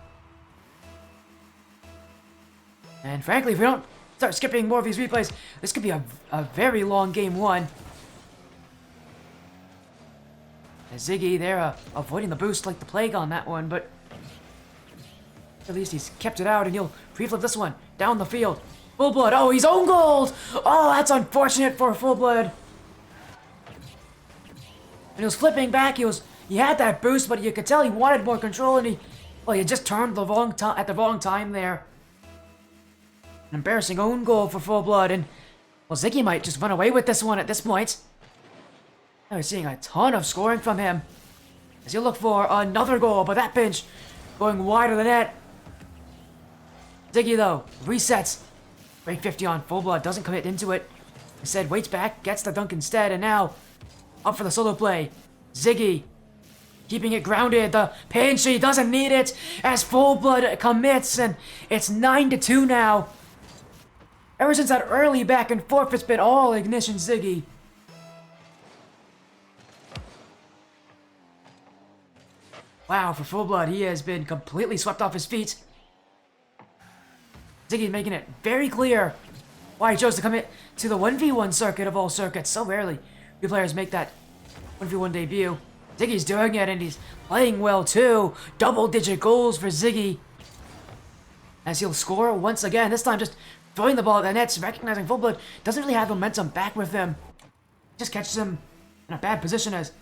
And frankly, if we don't start skipping more of these replays, this could be a very long game 1. And Ziggy there avoiding the boost like the plague on that one, but at least he's kept it out, and he'll pre-flip this one down the field. Full Blood, oh, he's own goal! Oh, that's unfortunate for Full Blood. And he was flipping back, he had that boost, but you could tell he wanted more control, and he just turned at the wrong time there. An embarrassing own goal for Full Blood, and Ziggy might just run away with this one at this point. Now we're seeing a ton of scoring from him as he'll look for another goal, but that pinch going wide of the net. Ziggy, though, resets. Break 50 on Full Blood, doesn't commit into it. Instead, waits back, gets the dunk instead, and now up for the solo play. Ziggy, keeping it grounded. The pinch, he doesn't need it as Full Blood commits, and it's 9-2 now. Ever since that early back and forth, it's been all Ignition Ziggy. Wow, for Full Blood, he has been completely swept off his feet. Ziggy making it very clear why he chose to commit to the 1v1 circuit of all circuits. So rarely do players make that 1v1 debut. Ziggy's doing it, and he's playing well too. Double-digit goals for Ziggy. As he'll score once again, this time just throwing the ball at the nets, recognizing Full Blood doesn't really have momentum back with him. Just catches him in a bad position as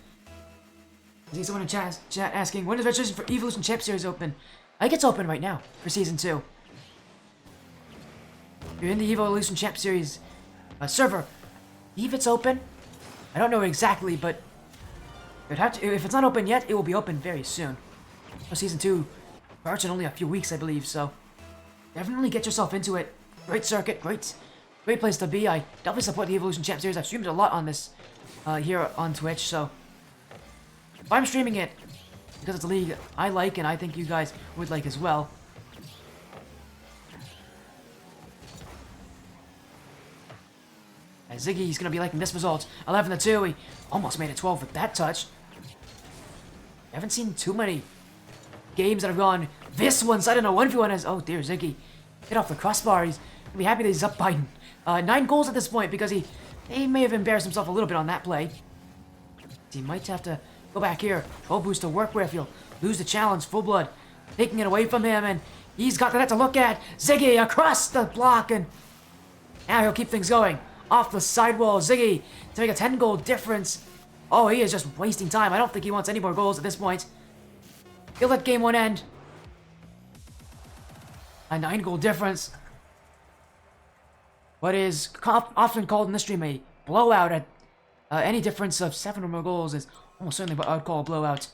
I see someone in chat asking, when is registration for Evolution Champ Series open? I think it's open right now for Season 2. If you're in the Evolution Champ Series server, if it's open, I don't know exactly, but if it's not open yet, it will be open very soon. So Season 2 starts in only a few weeks, I believe, so definitely get yourself into it. Great circuit, great place to be. I definitely support the Evolution Champ Series. I've streamed a lot on this here on Twitch, so if I'm streaming it because it's a league I like and I think you guys would like as well. And Ziggy's going to be liking this result. 11-2. He almost made it 12 with that touch. I haven't seen too many games that have gone this one-sided in a 1v1 as... Oh dear, Ziggy hit off the crossbar. He's going to be happy that he's up by 9 goals at this point because he may have embarrassed himself a little bit on that play. He might have to go back here. 12 boost to work with. He'll lose the challenge. Full Blood taking it away from him, and he's got the net to look at. Ziggy across the block, and now he'll keep things going. Off the sidewall, Ziggy to make a 10-goal difference. Oh, he is just wasting time. I don't think he wants any more goals at this point. He'll let game 1 end. A 9-goal difference. What is often called in this stream a blowout at any difference of 7 or more goals is almost certainly what I would call a blowout.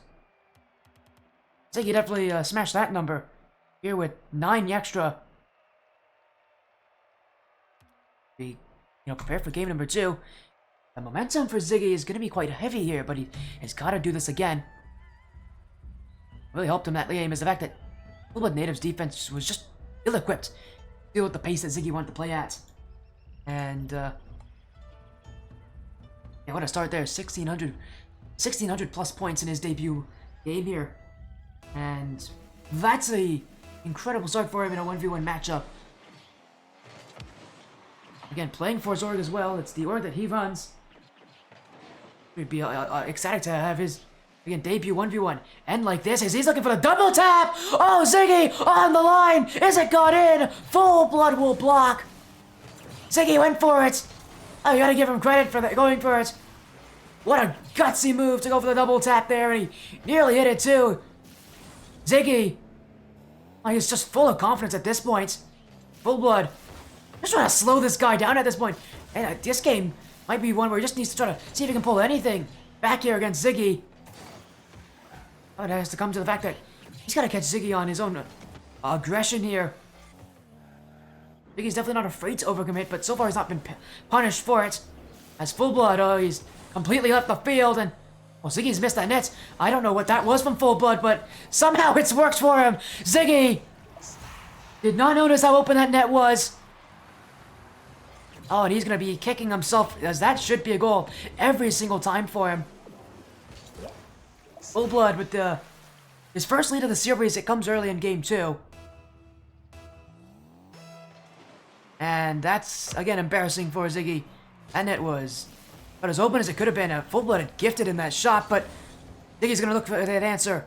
Ziggy definitely smashed that number here with 9 extra. Be prepare for game number 2. The momentum for Ziggy is going to be quite heavy here, but he has got to do this again. What really helped him that game is the fact that Full Blood Native's defense was just ill-equipped to deal with the pace that Ziggy wanted to play at. And, yeah, what a start there. 1,600 plus points in his debut game here. And that's a incredible start for him in a 1v1 matchup. Again, playing for his org as well. It's the org that he runs. We'd be ecstatic to have his, again, debut 1v1 end like this as he's looking for the double tap. Oh, Ziggy on the line. Is it got in? Full Blood will block. Ziggy went for it. Oh, you gotta give him credit for that, going for it. What a gutsy move to go for the double tap there, and he nearly hit it too. Ziggy, he's just full of confidence at this point. Full Blood just trying to slow this guy down at this point. And this game might be one where he just needs to try to see if he can pull anything back here against Ziggy. But it has to come to the fact that he's got to catch Ziggy on his own aggression here. Ziggy's definitely not afraid to overcommit, but so far he's not been punished for it. As Full Blood, he's completely left the field, and Ziggy's missed that net. I don't know what that was from Full Blood, but somehow it's worked for him. Ziggy did not notice how open that net was. Oh, and he's going to be kicking himself, as that should be a goal every single time for him. Full Blood with his first lead of the series. It comes early in game 2. And that's, again, embarrassing for Ziggy. That net was about as open as it could have been. Full Blood had gifted in that shot, but Ziggy's going to look for that answer.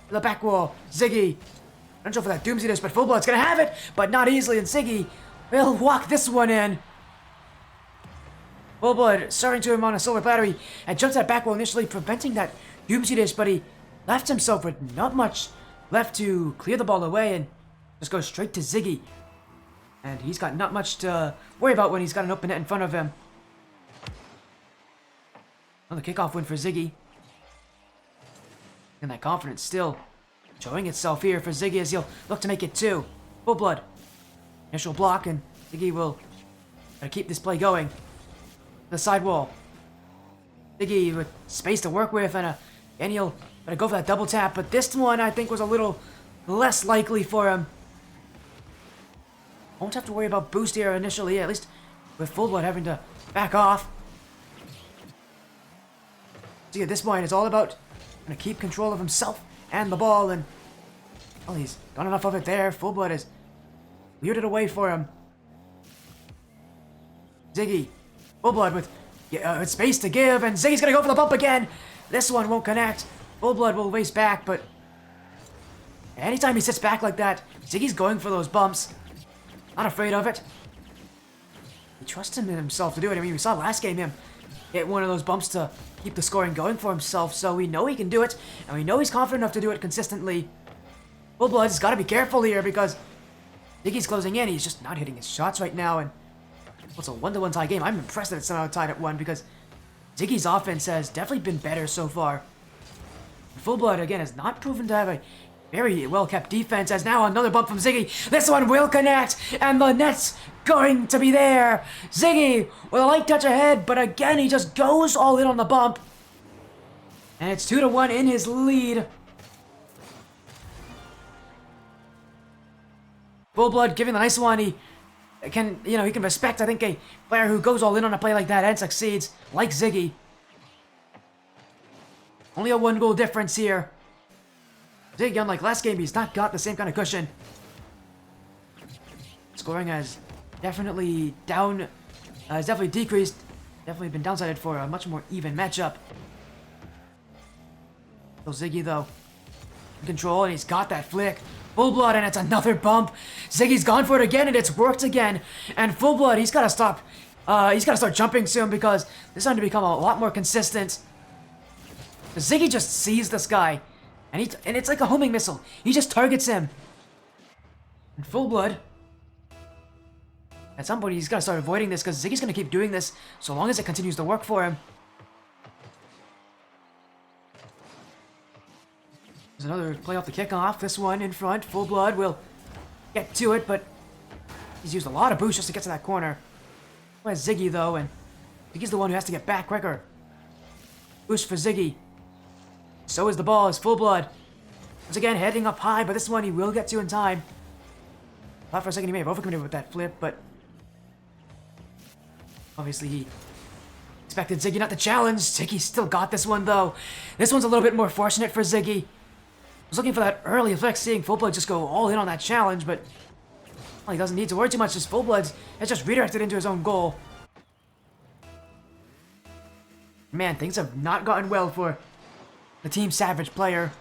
The back wall. Ziggy. Not sure for that Doomsday Dish, but Full Blood's going to have it, but not easily, and Ziggy will walk this one in. Full Blood starting to him on a silver battery and jumps that back wall initially, preventing that Doomsday Dish, but he left himself with not much left to clear the ball away and just goes straight to Ziggy. And he's got not much to worry about when he's got an open net in front of him. Another kickoff win for Ziggy. And that confidence still showing itself here for Ziggy as he'll look to make it 2. Full Blood Initial block, and Ziggy will try to keep this play going. The side wall. Ziggy with space to work with, and he'll try to go for that double tap, but this one I think was a little less likely for him. Won't have to worry about boost here initially, at least with Full Blood having to back off. See, at this point, it's all about trying to keep control of himself and the ball, and well, he's done enough of it there. Full Blood has cleared it away for him. Ziggy, Full Blood with space to give, and Ziggy's gonna go for the bump again. This one won't connect. Full Blood will race back, but anytime he sits back like that, Ziggy's going for those bumps. Not afraid of it. He trusts in himself to do it. I mean, we saw last game him hit one of those bumps to keep the scoring going for himself, so we know he can do it, and we know he's confident enough to do it consistently. Full Blood's got to be careful here because Ziggy's closing in. He's just not hitting his shots right now, and it's a 1-1 tie game. I'm impressed that it's somehow tied at 1 because Ziggy's offense has definitely been better so far. Full Blood, again, has not proven to have a very well-kept defense, as now another bump from Ziggy. This one will connect, and the net's going to be there. Ziggy with a light touch ahead, but again, he just goes all in on the bump. And it's 2-1 in his lead. Full Blood giving the nice one. He can respect, I think, a player who goes all in on a play like that and succeeds, like Ziggy. Only a 1-goal difference here. Ziggy, unlike last game, he's not got the same kind of cushion. Scoring has definitely decreased. Definitely been downsided for a much more even matchup. So Ziggy, though, in control, and he's got that flick. Full Blood, and it's another bump. Ziggy's gone for it again, and it's worked again. And Full Blood, he's got to stop. He's got to start jumping soon because this is starting to become a lot more consistent. Ziggy just sees this guy, and it's like a homing missile. He just targets him. And Full Blood, at some point, he's got to start avoiding this because Ziggy's going to keep doing this so long as it continues to work for him. There's another play off the kickoff. This one in front. Full Blood will get to it, but he's used a lot of boost just to get to that corner. Where's Ziggy, though? And Ziggy's the one who has to get back quicker. Boost for Ziggy. So is the ball, as Full Blood. Once again, heading up high, but this one he will get to in time. Thought for a second he may have overcommitted with that flip, but obviously he expected Ziggy not to challenge. Ziggy still got this one, though. This one's a little bit more fortunate for Ziggy. I was looking for that early effect, seeing Full Blood just go all in on that challenge, but well, he doesn't need to worry too much, as Full Blood has just redirected into his own goal. Man, things have not gotten well for the Team Savage player.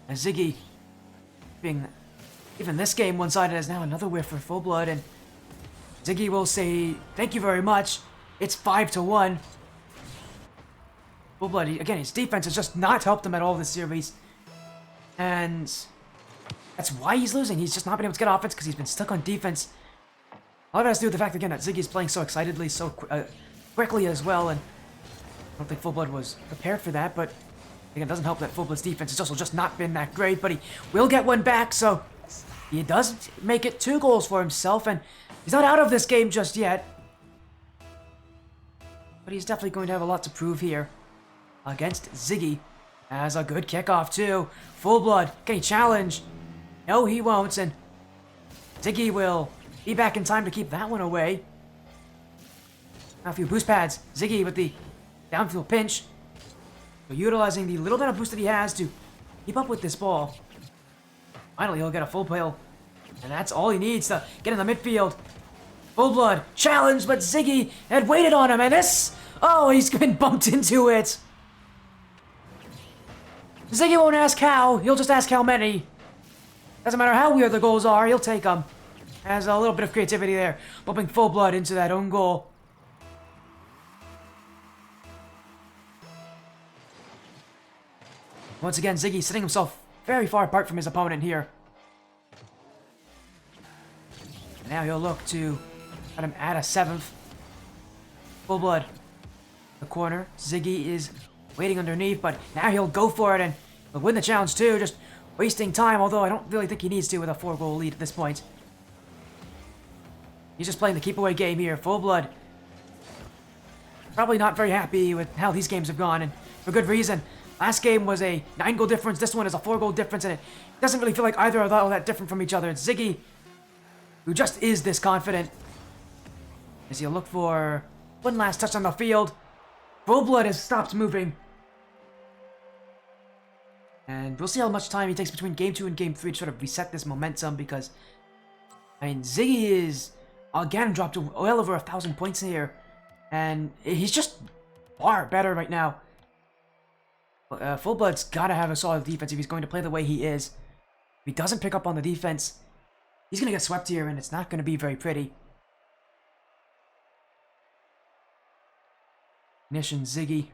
As Ziggy, being even this game one-sided, as now another whiff for Full Blood, and Ziggy will say, thank you very much. It's 5-1. Full Blood, again, his defense has just not helped him at all this series. And that's why he's losing. He's just not been able to get offense because he's been stuck on defense. All of it has to do with the fact, again, that Ziggy's playing so excitedly, so quickly as well, and I don't think Full Blood was prepared for that, but again, it doesn't help that Full Blood's defense has also just not been that great, but he will get one back, so he does make it 2 goals for himself, and he's not out of this game just yet. But he's definitely going to have a lot to prove here against Ziggy. Has a good kickoff, too. Full Blood, can he challenge? No, he won't, and Ziggy will be back in time to keep that one away. Now a few boost pads. Ziggy with the downfield pinch. So utilizing the little bit of boost that he has to keep up with this ball. Finally, he'll get a full pail. And that's all he needs to get in the midfield. Full Blood challenge, but Ziggy had waited on him, and this... Oh, he's been bumped into it. Ziggy won't ask how, he'll just ask how many. Doesn't matter how weird the goals are, he'll take them. Has a little bit of creativity there, bumping Full Blood into that own goal. Once again, Ziggy setting himself very far apart from his opponent here. Now he'll look to let him add a 7th. Full Blood. The corner. Ziggy is waiting underneath, but now he'll go for it and he'll win the challenge too. Just wasting time, although I don't really think he needs to with a 4-goal lead at this point. He's just playing the keep-away game here, full blood. Probably not very happy with how these games have gone, and for good reason. Last game was a 9-goal difference, this one is a 4-goal difference, and it doesn't really feel like either are all that different from each other. It's Ziggy, who just is this confident, as he'll look for one last touch on the field. Full blood has stopped moving. And we'll see how much time he takes between Game 2 and Game 3 to sort of reset this momentum, because, I mean, Ziggy is, again, dropped well over 1,000 points here, and he's just far better right now. Full Blood's gotta have a solid defense if he's going to play the way he is. If he doesn't pick up on the defense, he's gonna get swept here, and it's not gonna be very pretty. Ignition, Ziggy.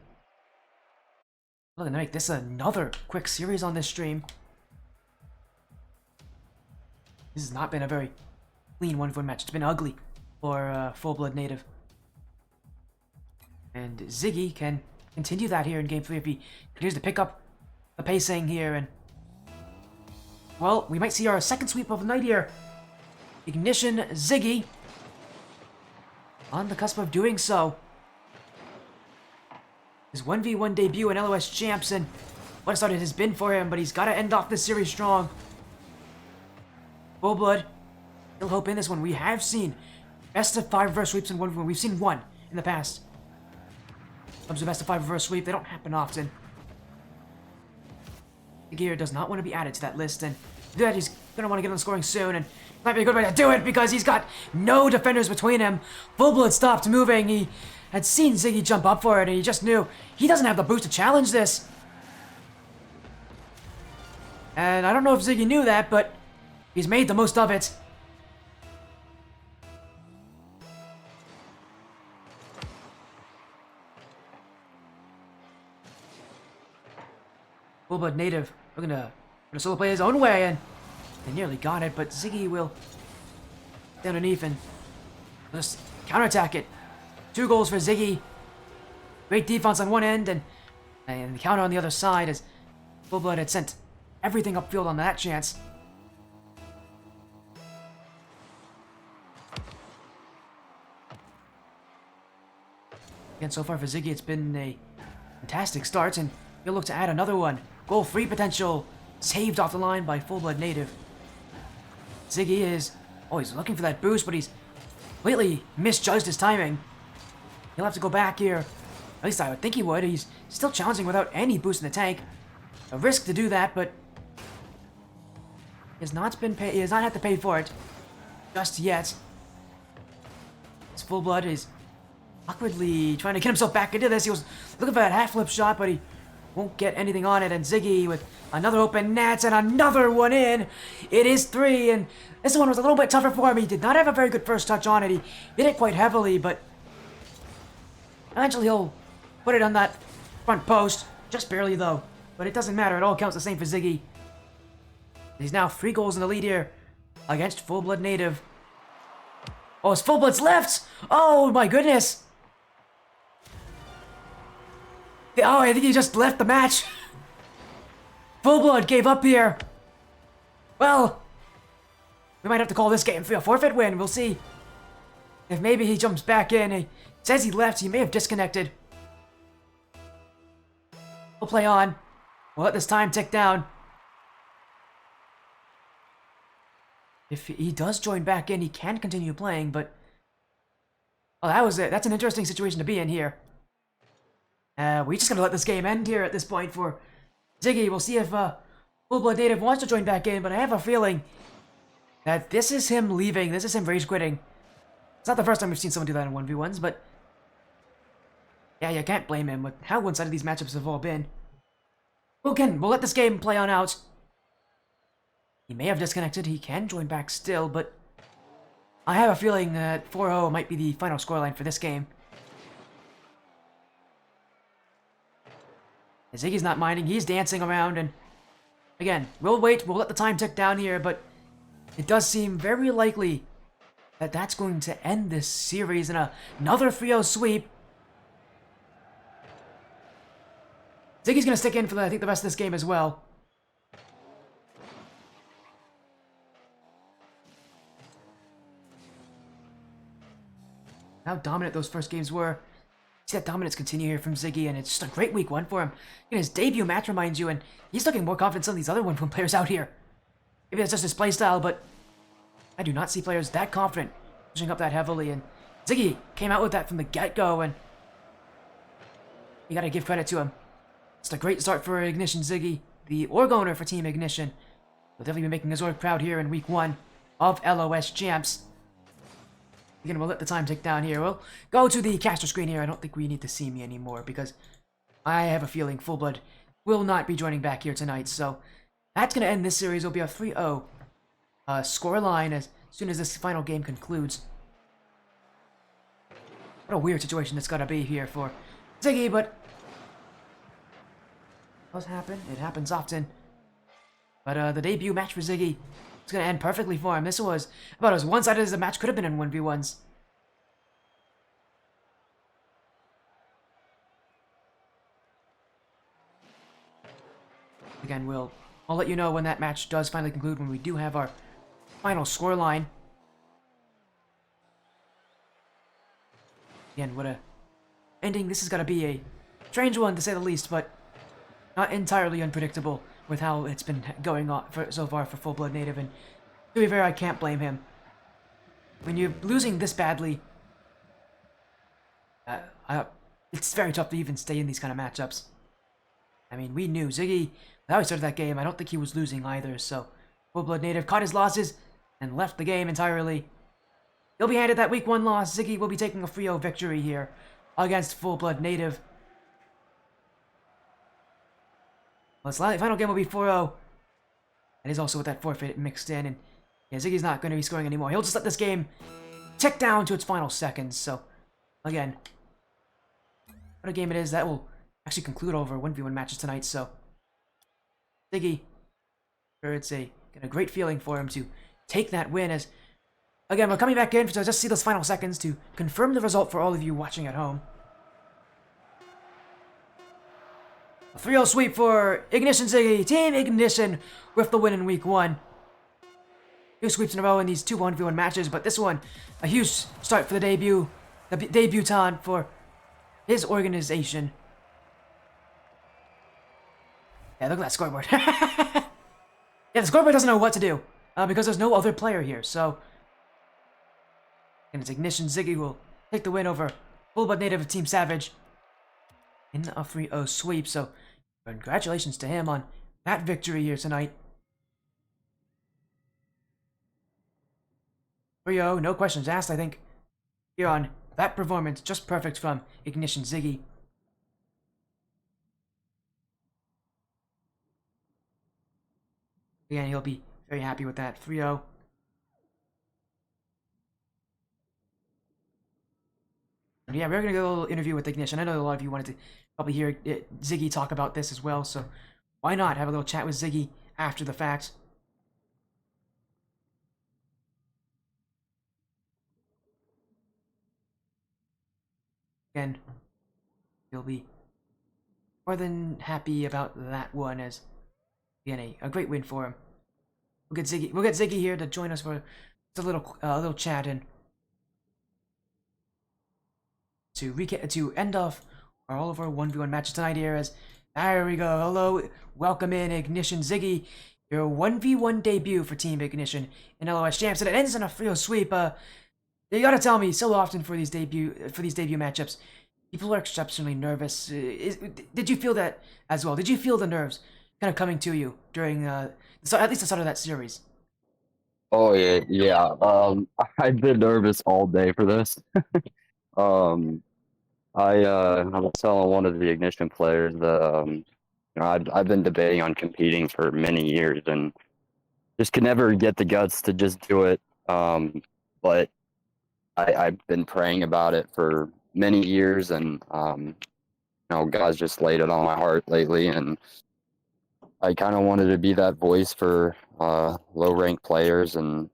Looking to make this another quick series on this stream. This has not been a very clean 1v1 match. It's been ugly for Full Blood Native. And Ziggy can continue that here in Game 3 if he continues to pick up the pacing here. And well, we might see our second sweep of the night here. Ignition, Ziggy. On the cusp of doing so. His 1v1 debut in LOS Champs, and what a start it has been for him, but he's got to end off this series strong. Full Blood, still hope in this one. We have seen best of 5 reverse sweeps in 1v1. We've seen one in the past. Comes to best of 5 reverse sweep, they don't happen often. The gear does not want to be added to that list, and to do that, he's going to want to get on the scoring soon, and it might be a good way to do it because he's got no defenders between him. Full Blood stopped moving. He had seen Ziggy jump up for it, and he just knew he doesn't have the boost to challenge this. And I don't know if Ziggy knew that, but he's made the most of it. Full Blood Native, we're gonna solo play his own way, and they nearly got it, but Ziggy will stay underneath and just counterattack it. 2 goals for Ziggy. Great defense on one end, and the counter on the other side, as Full Blood had sent everything upfield on that chance. Again, so far for Ziggy, it's been a fantastic start, and he'll look to add another one. Goal-free potential, saved off the line by Full Blood Native. Ziggy is, he's looking for that boost, but he's completely misjudged his timing. He'll have to go back here. At least I would think he would. He's still challenging without any boost in the tank. A risk to do that, but he has not had to pay for it just yet. His Full Blood is awkwardly trying to get himself back into this. He was looking for that half-flip shot, but he won't get anything on it. And Ziggy with another open net and another one in. It is 3, and this one was a little bit tougher for him. He did not have a very good first touch on it. He hit it quite heavily, but eventually he'll put it on that front post. Just barely, though. But it doesn't matter. It all counts the same for Ziggy. He's now 3 goals in the lead here against Full Blood Native. Oh, it's Full Blood's left! Oh, my goodness! Oh, I think he just left the match. Full Blood gave up here. Well, we might have to call this game a forfeit win. We'll see if maybe he jumps back in. He says he left. He may have disconnected. We'll play on. We'll let this time tick down. If he does join back in, he can continue playing, but oh, that's an interesting situation to be in here. We're just gonna let this game end here at this point for Ziggy. We'll see if Full Blood Native wants to join back in, but I have a feeling that this is him leaving. This is him rage quitting. It's not the first time we've seen someone do that in 1v1s, but yeah, you can't blame him with how one-sided these matchups have all been. Well, again, we'll let this game play on out. He may have disconnected. He can join back still, but I have a feeling that 4-0 might be the final scoreline for this game. Ziggy's not minding. He's dancing around, and again, we'll wait. We'll let the time tick down here, but it does seem very likely that that's going to end this series in another 3-0 sweep. Ziggy's going to stick in for, I think, the rest of this game as well. how dominant those first games were. See that dominance continue here from Ziggy, and it's just a great week one for him. His debut match reminds you, and he's looking more confident than some of these other 1v1 players out here. Maybe that's just his playstyle, but I do not see players that confident pushing up that heavily, and Ziggy came out with that from the get-go, and you gotta give credit to him. It's a great start for Ignition Ziggy, the org owner for Team Ignition. He'll definitely be making his org proud here in week one of LOS Champs. Again, we'll let the time tick down here. We'll go to the caster screen here. I don't think we need to see me anymore because I have a feeling Fullblood will not be joining back here tonight. So that's going to end this series. It'll be a 3-0 score line as soon as this final game concludes. What a weird situation it's got to be here for Ziggy, but it does happen. It happens often. But the debut match for Ziggy is going to end perfectly for him. This was about as one-sided as the match could have been in 1v1s. Again, I'll let you know when that match does finally conclude, when we do have our final scoreline. Again, what a ending. This is going to be a strange one, to say the least, but not entirely unpredictable with how it's been going on so far for Full-Blood Native, and to be fair, I can't blame him. When you're losing this badly, it's very tough to even stay in these kind of matchups. I mean, we knew Ziggy, how he started that game, I don't think he was losing either, so Full-Blood Native caught his losses and left the game entirely. He'll be handed that week one loss. Ziggy will be taking a 3-0 victory here against Full-Blood Native. Well, this final game will be 4-0. And he's also with that forfeit mixed in. And yeah, Ziggy's not going to be scoring anymore. He'll just let this game tick down to its final seconds. So, again, what a game it is. That will actually conclude over 1v1 matches tonight. So, Ziggy, sure, it's a great feeling for him to take that win. As, again, we're coming back in to just see those final seconds to confirm the result for all of you watching at home. 3-0 sweep for Ignition Ziggy. Team Ignition with the win in week one. 2 sweeps in a row in these 2 1v1 matches, but this one, a huge start for the debutant for his organization. Yeah, look at that scoreboard. Yeah, the scoreboard doesn't know what to do because there's no other player here, so. And it's Ignition Ziggy will take the win over Full-Blood Native of Team Savage in a 3-0 sweep, so congratulations to him on that victory here tonight. 3-0, no questions asked, I think, here on that performance. Just perfect from Ignition Ziggy. Again, he'll be very happy with that 3-0. Yeah, we're going to go a little interview with Ignition. I know a lot of you wanted to probably hear Ziggy talk about this as well, so why not have a little chat with Ziggy after the fact? Again, he'll be more than happy about that one, as again, a great win for him. We'll get Ziggy here to join us for just a little chat and to end off all of our 1v1 matches tonight here. As there we go. Hello, welcome in Ignition Ziggy, your 1v1 debut for Team Ignition in LOS Champs, and it ends in a 3-0 sweep. You gotta tell me, so often for these debut matchups, people are exceptionally nervous. Did you feel that as well? Did you feel the nerves kind of coming to you during at least the start of that series? Oh yeah. I've been nervous all day for this. I was telling one of the Ignition players that I've been debating on competing for many years and just could never get the guts to just do it. But I've been praying about it for many years, and God's just laid it on my heart lately, and I kind of wanted to be that voice for low-ranked players and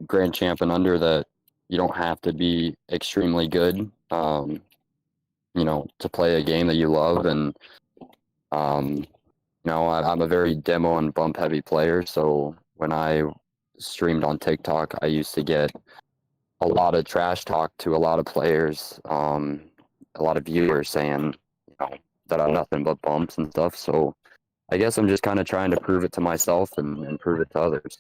grand champ and under, that you don't have to be extremely good to play a game that you love. And I'm a very demo and bump heavy player, so when I streamed on TikTok, I used to get a lot of trash talk to a lot of players, a lot of viewers saying, that I'm nothing but bumps and stuff. So I guess I'm just kind of trying to prove it to myself and prove it to others.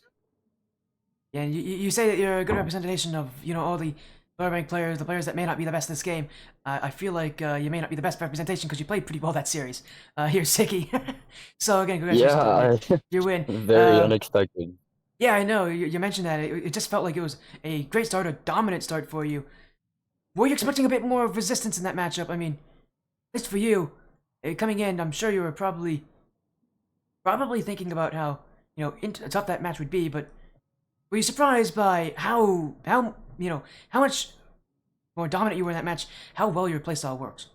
Yeah, and you say that you're a good representation of all the lower ranked players, the players that may not be the best in this game. I feel like you may not be the best representation because you played pretty well that series. Here's Siki. So again, congratulations on Yeah, your win. very unexpected. Yeah, I know. You mentioned that it just felt like it was a great start, a dominant start for you. Were you expecting a bit more of resistance in that matchup? I mean, at least for you, coming in, I'm sure you were probably thinking about how tough that match would be, but were you surprised by how much more dominant you were in that match? How well your playstyle works?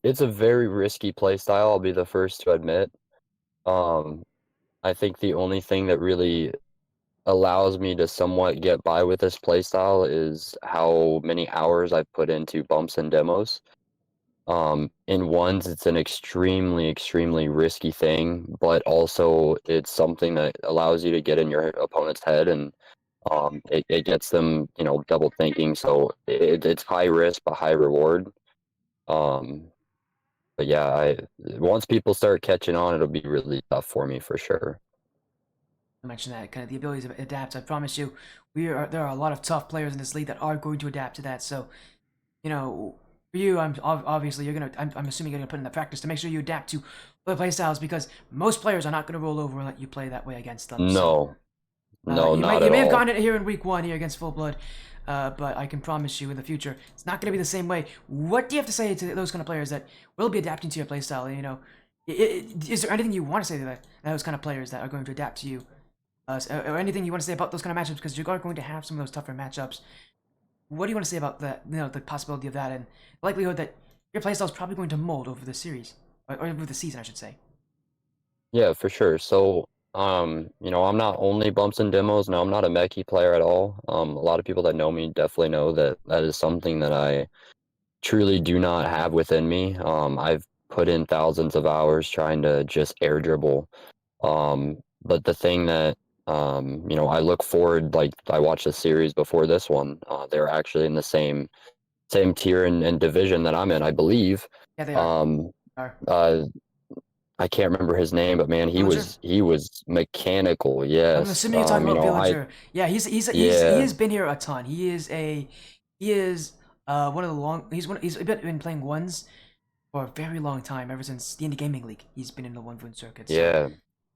It's a very risky play style, I'll be the first to admit. Um, I think the only thing that really allows me to somewhat get by with this play style is how many hours I've put into bumps and demos. In ones, it's an extremely, extremely risky thing, but also it's something that allows you to get in your opponent's head and it gets them, double thinking. So it's high risk but high reward. Um, but yeah, once people start catching on, it'll be really tough for me for sure. I mentioned that kind of the ability to adapt. I promise you, there are a lot of tough players in this league that are going to adapt to that. So, for you, obviously I'm assuming you're gonna put in the practice to make sure you adapt to other playstyles because most players are not gonna roll over and let you play that way against them. So, No, no, not you at may have all. gotten it here in week one here against Full Blood, but I can promise you in the future it's not gonna be the same way. What do you have to say to those kind of players that will be adapting to your playstyle? Is there anything you want to say to those kind of players that are going to adapt to you? Or anything you want to say about those kind of matchups because you're going to have some of those tougher matchups. What do you want to say about that? The possibility of that and the likelihood that your playstyle is probably going to mold over the series or over the season, I should say. Yeah, for sure. So, I'm not only bumps and demos. No, I'm not a mechie player at all. A lot of people that know me definitely know that that is something that I truly do not have within me. I've put in thousands of hours trying to just air dribble. But the thing that, I look forward, like I watched a series before this one. They're actually in the same tier and division that I'm in, I believe. Yeah, they are. Um, Are. uh, I can't remember his name, but man, he Villager? was he was mechanical. I'm Yes. assuming you're talking about Villager. Yeah, he Yeah, has been here a ton. He is one of the he's been playing ones for a very long time, ever since the Indie Gaming League. He's been in the one circuit, so yeah.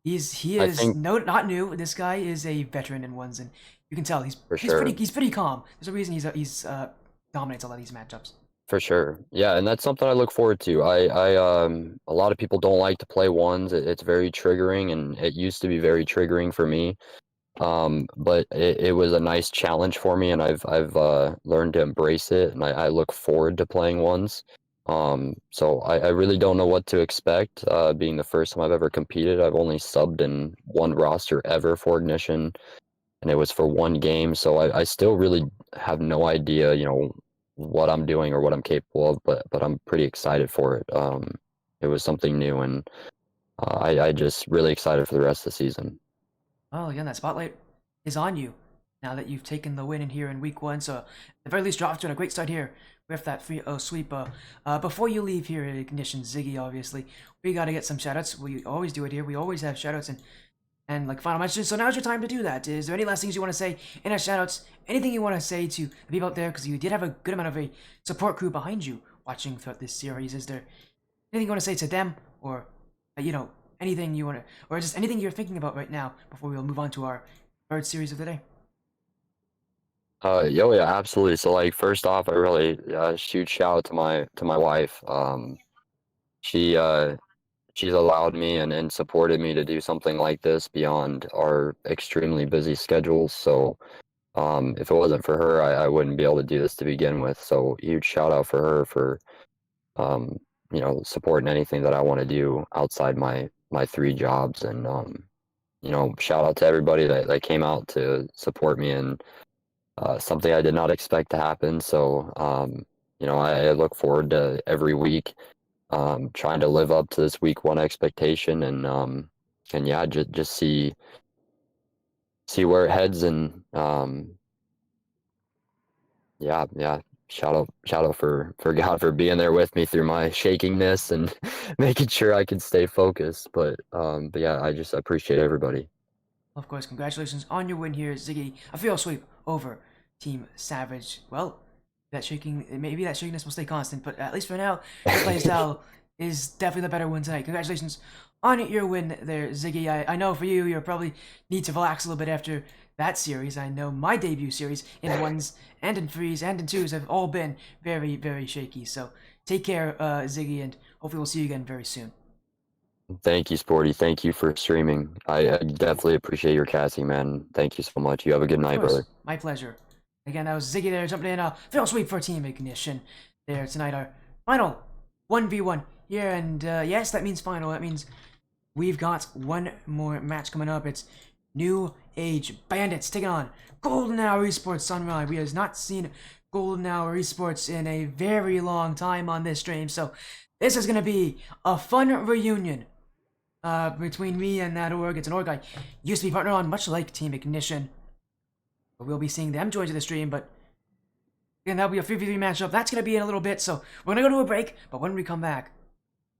he I is think not new. This guy is a veteran in ones, and you can tell for sure. he's pretty calm. There's a reason he's dominates a lot of these matchups. For sure. Yeah, and that's something I look forward to. A lot of people don't like to play ones. It's very triggering, and it used to be very triggering for me. But it was a nice challenge for me, and I've learned to embrace it, and I look forward to playing ones. So I really don't know what to expect. Being the first time I've ever competed, I've only subbed in one roster ever for Ignition, and it was for one game. So I still really have no idea, what I'm doing or what I'm capable of, but I'm pretty excited for it. It was something new, and I just really excited for the rest of the season. Well, again, that spotlight is on you now that you've taken the win in here in week one. So, at the very least, you're off to a great start here with that free sweep. Before you leave here at Ignition, Ziggy, obviously, we got to get some shoutouts. We always do it here. We always have shoutouts and like final mentions. So now's your time to do that. Is there any last things you want to say in our shoutouts? Anything you want to say to the people out there? Because you did have a good amount of a support crew behind you watching throughout this series. Is there anything you want to say to them, or anything you want to, or just anything you're thinking about right now before we'll move on to our third series of the day? Yeah, absolutely. So like first off, I really huge shout out to my wife. She she's allowed me and supported me to do something like this beyond our extremely busy schedules. So if it wasn't for her, I wouldn't be able to do this to begin with. So huge shout out for her for um, supporting anything that I want to do outside my three jobs. And shout out to everybody that came out to support me and something I did not expect to happen. So I look forward to every week trying to live up to this week one expectation and yeah, just see where it heads and Yeah. Shout out for God for being there with me through my shakiness and making sure I can stay focused. But yeah, I just appreciate everybody. Of course, congratulations on your win here, Ziggy. A field sweep over Team Savage. Well, maybe that shakiness will stay constant, but at least for now, your playstyle is definitely the better one tonight. Congratulations on your win there, Ziggy. I know for you, you'll probably need to relax a little bit after that series. I know my debut series in ones and in threes and in twos have all been very, very shaky. So take care, Ziggy, and hopefully we'll see you again very soon. Thank you, Sporty. Thank you for streaming. I definitely appreciate your casting, man. Thank you so much. You have a good Of night, course, brother. my pleasure. Again, that was Ziggy there jumping in. Field sweep for Team Ignition there tonight. Our final 1v1 here, and yes, that means final. That means we've got one more match coming up. It's New Age Bandits taking on Golden Hour Esports Sunrise. We have not seen Golden Hour Esports in a very long time on this stream, so this is going to be a fun reunion between me and that org. It's an org I used to be partnered on, much like Team Ignition. But we'll be seeing them join to the stream, but again, that'll be a 3v3 matchup. That's going to be in a little bit, so we're going to go to a break, but when we come back,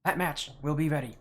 that match will be ready.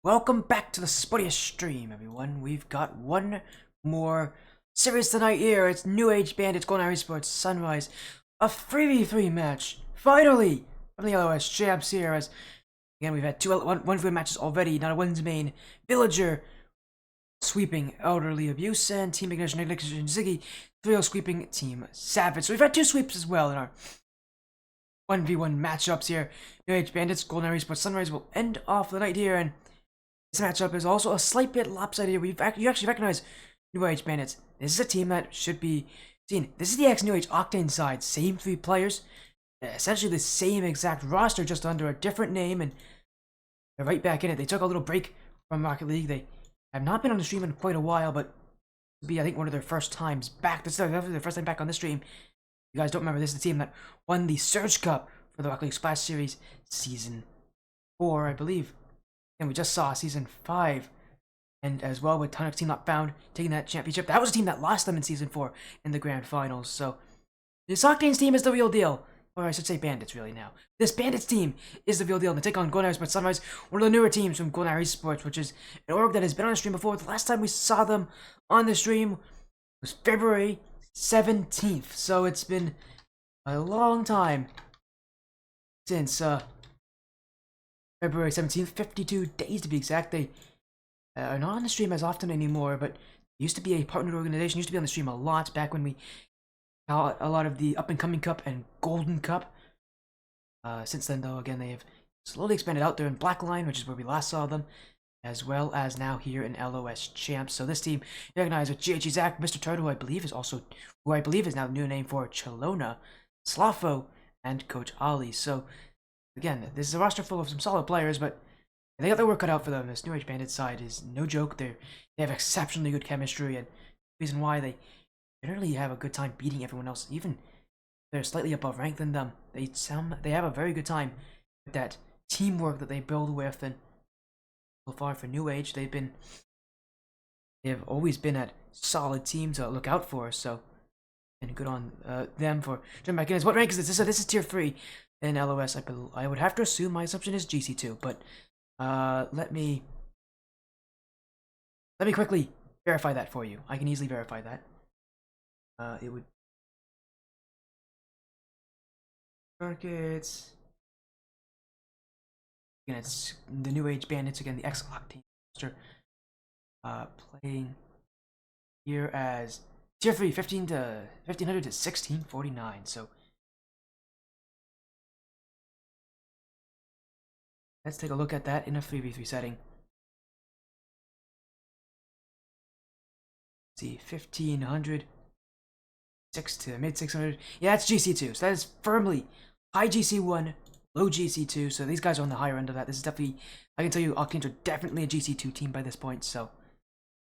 Welcome back to the sportiest stream, everyone. We've got one more series tonight here. It's New Age Bandits going on Esports Sunrise. A 3v3 match, finally, from the LOS champs here. As again, we've had one good matches already. Not a one's main Villager sweeping Elderly Abuse and Team Ignition and Ziggy 3-0 sweeping Team Savage. So we've had two sweeps as well in our 1v1 matchups here. New Age Bandits, Golden Hour Esports Sunrise will end off the night here, and this matchup is also a slight bit lopsided here. You actually recognize New Age Bandits. This is a team that should be seen. This is the ex-New Age Octane side. Same three players. Essentially the same exact roster, just under a different name, and they're right back in it. They took a little break from Rocket League. They have not been on the stream in quite a while, but this will be, I think, one of their first times back. This is their first time back on the stream. You guys don't remember, this is the team that won the Surge Cup for the Rocket League Splash Series Season 4, I believe. And we just saw Season 5. And as well with Tunnoc's team not found taking that championship. That was a team that lost them in Season 4 in the Grand Finals. So this Octane's team is the real deal. Or I should say Bandits really now. This Bandits team is the real deal. And they take on Golden Hour Esports Sunrise, one of the newer teams from Golden Hour Esports, which is an org that has been on the stream before. The last time we saw them on the stream was February 17th. So it's been a long time since February 17th, 52 days to be exact. They are not on the stream as often anymore, but used to be a partnered organization, used to be on the stream a lot back when we got a lot of the Up-and-Coming Cup and Golden Cup. Since then, though, again, they have slowly expanded out there in Blackline, which is where we last saw them, as well as now here in LOS Champs. So this team, you recognize with GHG Zach, Mr. Turtle, who I believe is now the new name for Chelona, Slafo, and Coach Ali. So again, this is a roster full of some solid players, but they got their work cut out for them. This New Age Bandit side is no joke. They have exceptionally good chemistry, and the reason why they generally have a good time beating everyone else, even if they're slightly above rank than them. They have a very good time with that teamwork that they build with, and so far for New Age, they have always been a solid team to look out for. So, and good on them for jumping back in. What rank is this? So this is tier 3 in LOS. I would have to assume, my assumption is GC2, but let me quickly verify that for you. I can easily verify that. It would markets. Again, it's the New Age Bandits again, the X-Octane roster, playing here as tier 3, 1500 to 1649. So let's take a look at that in a 3v3 setting. Let's see, 1500, 6 to mid 600. Yeah, that's GC2. So that is firmly high GC1, low GC2. So these guys are on the higher end of that. This is definitely, I can tell you, Octanes are definitely a GC2 team by this point. So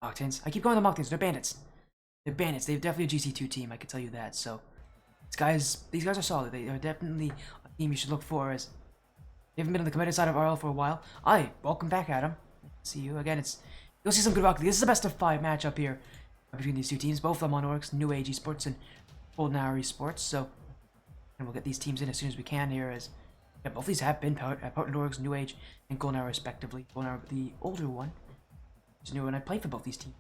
Octanes, I keep calling them Octanes. They're Bandits. They're Bandits. They're definitely a GC2 team. I can tell you that. So these guys are solid. They are definitely a team you should look for, as they haven't been on the competitive side of RL for a while. Welcome back, Adam. See you again. You'll see some good Rocket League. This is a best of 5 matchup here between these two teams. Both of them on orgs, New Age Esports and Golden Hour Esports. So, and we'll get these teams in as soon as we can here, as yeah, both of these have been partnered orgs, New Age and Golden Hour respectively. Golden Hour, the older one, is new, and I play for both these teams.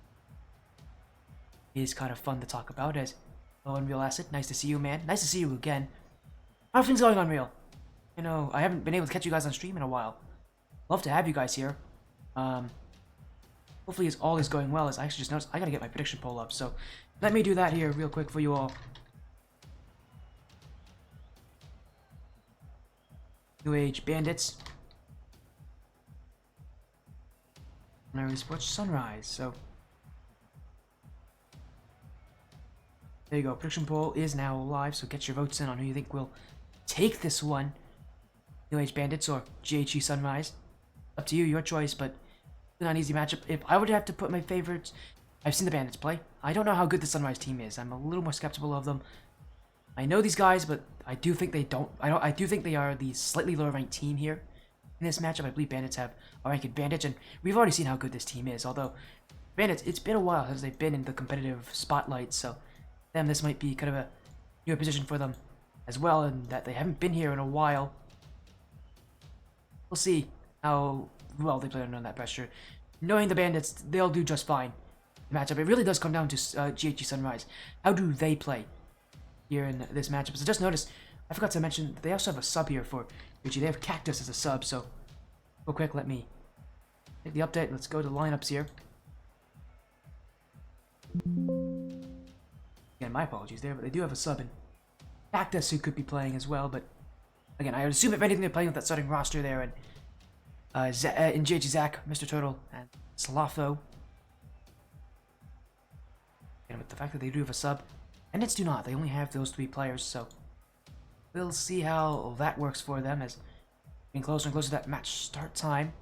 It is kind of fun to talk about. As hello, Unreal Acid. Nice to see you, man. Nice to see you again. How are things going on, Real? You know, I haven't been able to catch you guys on stream in a while. Love to have you guys here. Hopefully all is going well, as I actually just noticed I gotta get my prediction poll up, so let me do that here real quick for you all. New Age Bandits. Esports Sunrise, so there you go. Prediction poll is now live, so get your votes in on who you think will take this one. New Age Bandits or GHG Sunrise. Up to you, your choice, but it's not an easy matchup. If I would have to put my favorites, I've seen the Bandits play. I don't know how good the Sunrise team is. I'm a little more skeptical of them. I know these guys, but I do think they don't. I do think they are the slightly lower ranked team here in this matchup. I believe Bandits have a rank advantage, and we've already seen how good this team is. Although Bandits, it's been a while since they've been in the competitive spotlight, so then this might be kind of a new position for them as well, and that they haven't been here in a while. We'll see how well they play under that pressure. Knowing the Bandits, they'll do just fine. The matchup, it really does come down to GHG Sunrise. How do they play here in this matchup? So just notice, I forgot to mention, they also have a sub here for GHG. They have Cactus as a sub, so real quick, let me take the update. Let's go to lineups here. Again, my apologies there, but they do have a sub in Cactus who could be playing as well, but again, I would assume if anything they're playing with that starting roster there, and in GHG Zach, Mr. Turtle, and Salafo. And with the fact that they do have a sub, and it's do not, they only have those 3 players, so we'll see how that works for them as getting closer and closer to that match start time.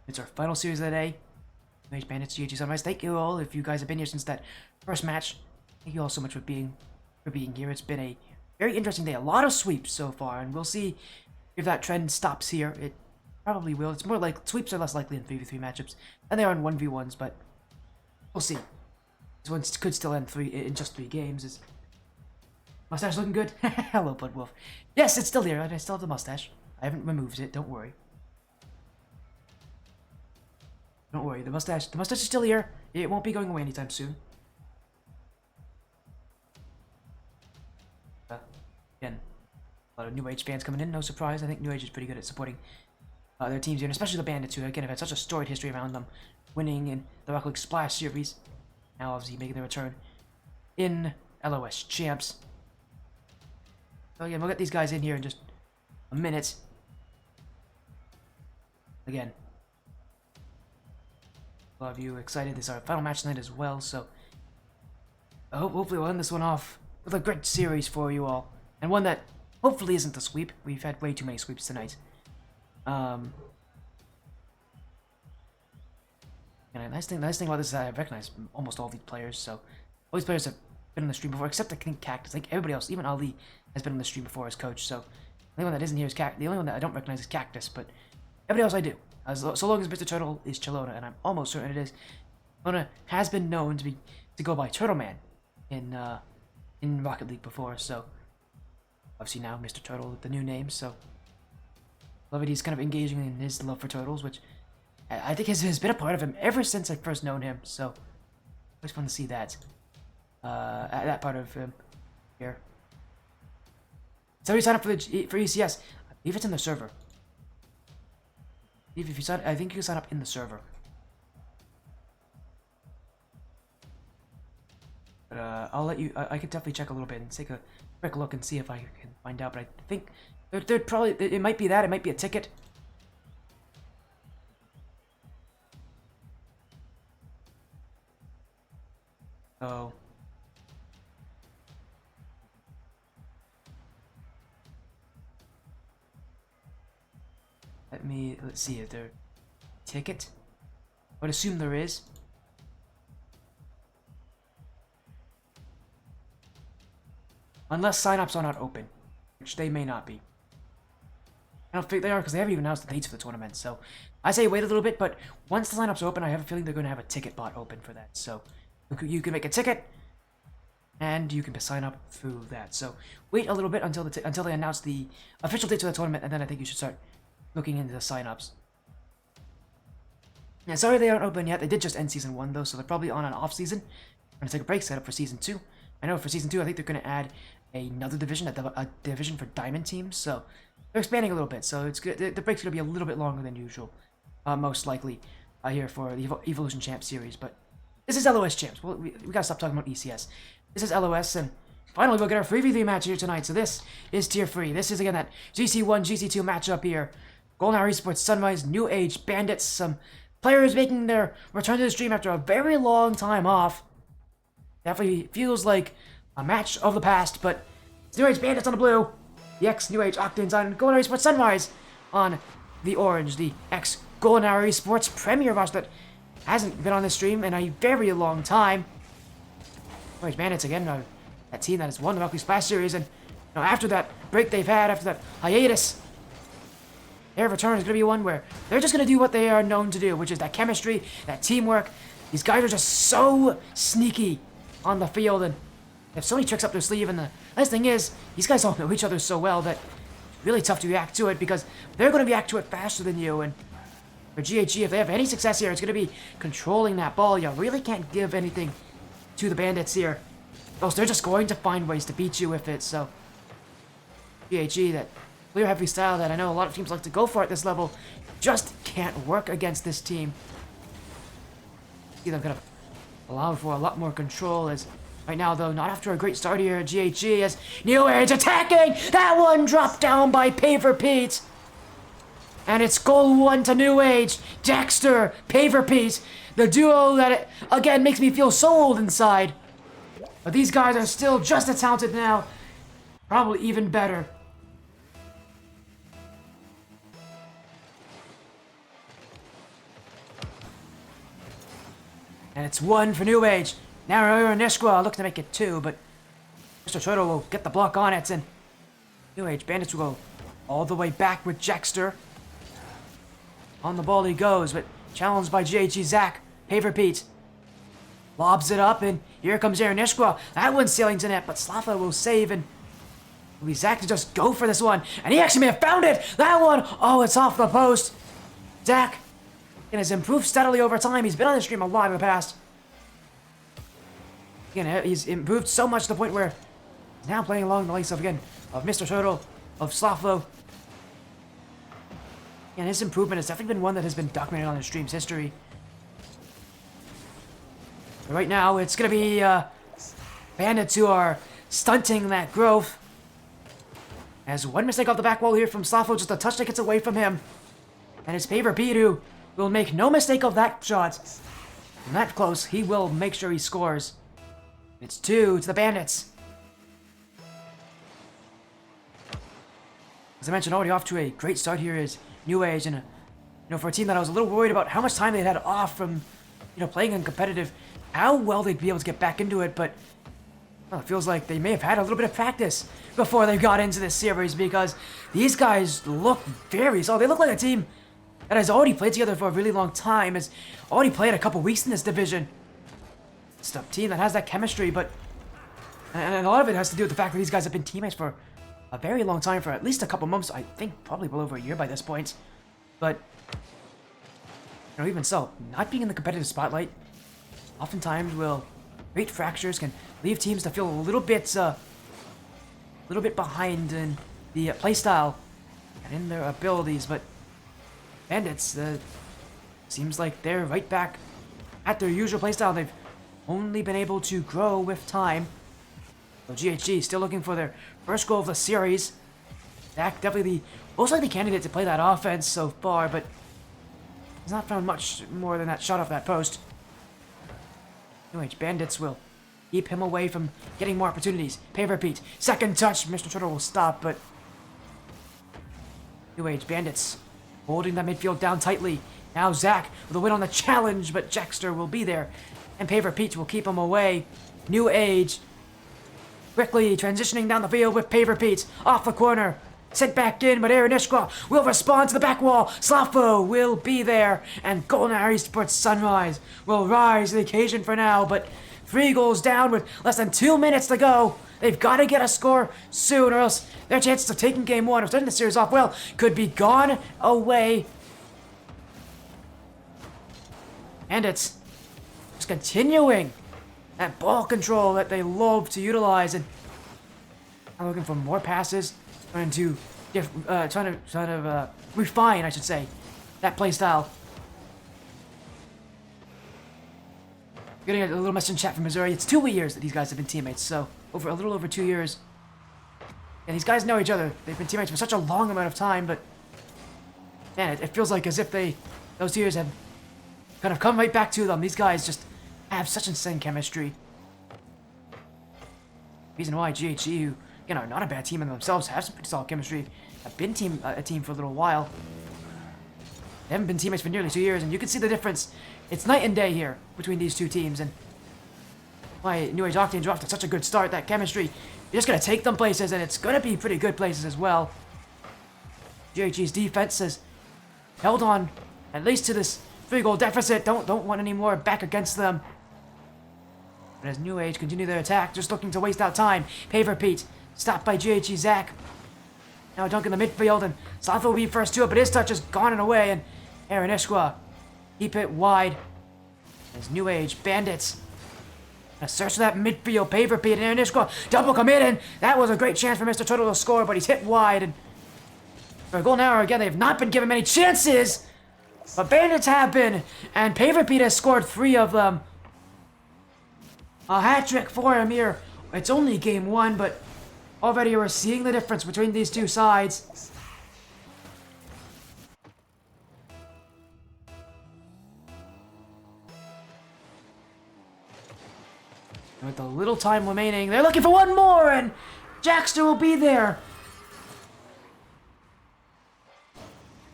It's our final series of the day. Mage Bandits, GHG Sunrise. Thank you all if you guys have been here since that first match. Thank you all so much for being here. It's been a very interesting day. A lot of sweeps so far, and we'll see if that trend stops here. It probably will. It's more like sweeps are less likely in 3v3 matchups than they are in 1v1s, but we'll see. This one could still end in just 3 games. Is mustache looking good? Hello, Blood Wolf. Yes, it's still here. I still have the mustache. I haven't removed it. Don't worry. Don't worry. The mustache is still here. It won't be going away anytime soon. Again, a lot of New Age fans coming in. No surprise. I think New Age is pretty good at supporting their teams here, and especially the Bandits, who again have had such a storied history around them, winning in the Rocket League Splash series. Now, obviously, making their return in LOS Champs. So again, we'll get these guys in here in just a minute. Again, a lot of you excited. This is our final match tonight as well, so hopefully we'll end this one off with a great series for you all, and one that hopefully isn't a sweep. We've had way too many sweeps tonight. And a nice thing about this is that I recognize almost all these players, so all these players have been on the stream before, except I think Cactus. I think everybody else, even Ali, has been on the stream before as coach, so the only one that isn't here is Cactus. The only one that I don't recognize is Cactus, but everybody else I do. So long as Mr. Turtle is Chelona, and I'm almost certain it is. Chelona has been known to go by Turtle Man in Rocket League before, so obviously now Mr. Turtle with the new name, so love it. He's kind of engaging in his love for turtles, which I think has been a part of him ever since I first known him, so always fun to see that. That part of him here. So you sign up for ECS. I believe it's in the server. If you sign, I think you can sign up in the server. But I'll let you. I could definitely check a little bit and take a quick look and see if I can find out. But I think there'd probably, it might be that. It might be a ticket. So let's see if there ticket. I would assume there is. Unless signups are not open, which they may not be. I don't think they are because they haven't even announced the dates for the tournament. So I say wait a little bit, but once the signups open, I have a feeling they're going to have a ticket bot open for that. So you can make a ticket, and you can sign up through that. So wait a little bit until they announce the official dates for the tournament, and then I think you should start looking into the signups. Yeah, sorry they aren't open yet. They did just end Season 1, though, so they're probably on an off-season. I'm going to take a break, set up for Season 2. I know for Season 2, I think they're going to add another division, a division for Diamond teams, so they're expanding a little bit, so it's good. The break's going to be a little bit longer than usual, most likely, here for the Evolution Champs series, but this is LOS Champs. Well, we got to stop talking about ECS. This is LOS, and finally we'll get our 3v3 match here tonight, so this is Tier 3. This is, again, that GC1, GC2 matchup here. Golden Hour Esports, Sunrise, New Age, Bandits, some players making their return to the stream after a very long time off. Definitely feels like a match of the past, but it's New Age Bandits on the blue, the ex-New Age Octans on Golden Hour Esports Sunrise on the orange, the ex-Golden Hour Esports Premier roster that hasn't been on this stream in a very long time. New Age Bandits, again, that team that has won the Rocket League Splash Series, and after that break they've had, after that hiatus, their return is going to be one where they're just going to do what they are known to do, which is that chemistry, that teamwork. These guys are just so sneaky on the field, and they have so many tricks up their sleeve, and the nice thing is, these guys all know each other so well that really tough to react to it because they're going to react to it faster than you. And for GHG, if they have any success here, it's going to be controlling that ball. You really can't give anything to the Bandits here. Else they're just going to find ways to beat you with it. So GHG, that clear heavy style that I know a lot of teams like to go for at this level, just can't work against this team. See them kind of allow for a lot more control as right now, though, not after a great start here at GHG as New Age attacking! That one dropped down by Paver Pete! And it's goal 1 to New Age. Dexter, Paver Pete, the duo that, again, makes me feel so old inside. But these guys are still just as talented now. Probably even better. And it's 1 for New Age. Now Nishqua look to make it 2, but Mr. Turtle will get the block on it, and New Age Bandits will go all the way back with Jexter. On the ball he goes, but challenged by GHG Zach. Paver Pete lobs it up, and here comes Aaron Nishqua. That one's sailing to net, but Slava will save, and it'll be Zach to just go for this one. And he actually may have found it! That one! Oh, it's off the post. Zach has improved steadily over time. He's been on the stream a lot in the past. Again, he's improved so much to the point where he's now playing along the likes of, again, of Mr. Turtle, of Slaflo. And his improvement has definitely been one that has been documented on the stream's history. But right now, it's going to be Bandits who are stunting that growth. As one mistake off the back wall here from Slaflo, just a touch that gets away from him. And it's Paver Pete who will make no mistake of that shot. From that close, he will make sure he scores. It's 2 to the Bandits. As I mentioned, already off to a great start here is New Age, and for a team that I was a little worried about how much time they'd had off from playing in competitive, how well they'd be able to get back into it. But well, it feels like they may have had a little bit of practice before they got into this series, because these guys look very solid. They look like a team that has already played together for a really long time, has already played a couple weeks in this division. It's a team that has that chemistry, but and a lot of it has to do with the fact that these guys have been teammates for a very long time, for at least a couple months. I think probably well over a year by this point. But even so, not being in the competitive spotlight oftentimes will create fractures, can leave teams to feel a little bit behind in the playstyle and in their abilities. But Bandits, seems like they're right back at their usual playstyle. They've only been able to grow with time. So GHG still looking for their first goal of the series. Zach definitely the most likely candidate to play that offense so far, but he's not found much more than that shot off that post. New Age Bandits will keep him away from getting more opportunities. Paver Pete, second touch. Mr. Turtle will stop, but New Age Bandits holding that midfield down tightly. Now Zach with a win on the challenge, but Jexter will be there, and Paver Pete will keep him away. New Age quickly transitioning down the field with Paver Pete off the corner. Sent back in, but Aaron Ishqua will respond to the back wall. Slafo will be there, and Golden Hour Esports Sunrise will rise to the occasion for now, but 3 goals down with less than 2 minutes to go. They've got to get a score soon, or else their chances of taking game 1 or starting the series off well could be gone away. And it's just continuing that ball control that they love to utilize, and I'm looking for more passes, trying to refine, I should say, that play style. Getting a little message in chat from Missouri. It's 2 years that these guys have been teammates, so a little over 2 years. And these guys know each other. They've been teammates for such a long amount of time, but man, it feels like as if those 2 years have kind of come right back to them. These guys just have such insane chemistry. Reason why GHG, who again are not a bad team in themselves, have some pretty solid chemistry, have been a team for a little while. They haven't been teammates for nearly 2 years, and you can see the difference. It's night and day here between these two teams, and why New Age Octane dropped to such a good start. That chemistry, you're just gonna take them places, and it's gonna be pretty good places as well. GHG's defense has held on at least to this 3-goal deficit. Don't want any more back against them. But as New Age continue their attack, just looking to waste out time. Paver Pete stopped by GHG Zach. Now dunk in the midfield, and Slava will be first to it, but his touch is gone and away, and Aaron Ishqua keep it wide. As New Age Bandits search for that midfield pave repeat, and Aaron Ishqua double commit, and that was a great chance for Mr. Turtle to score, but he's hit wide, and for a goal now, again, they've not been given many chances, but Bandits have been, and pave repeat has scored 3 of them. A hat trick for him here. It's only game 1, but already we're seeing the difference between these two sides. And with a little time remaining, they're looking for one more, and Jackster will be there.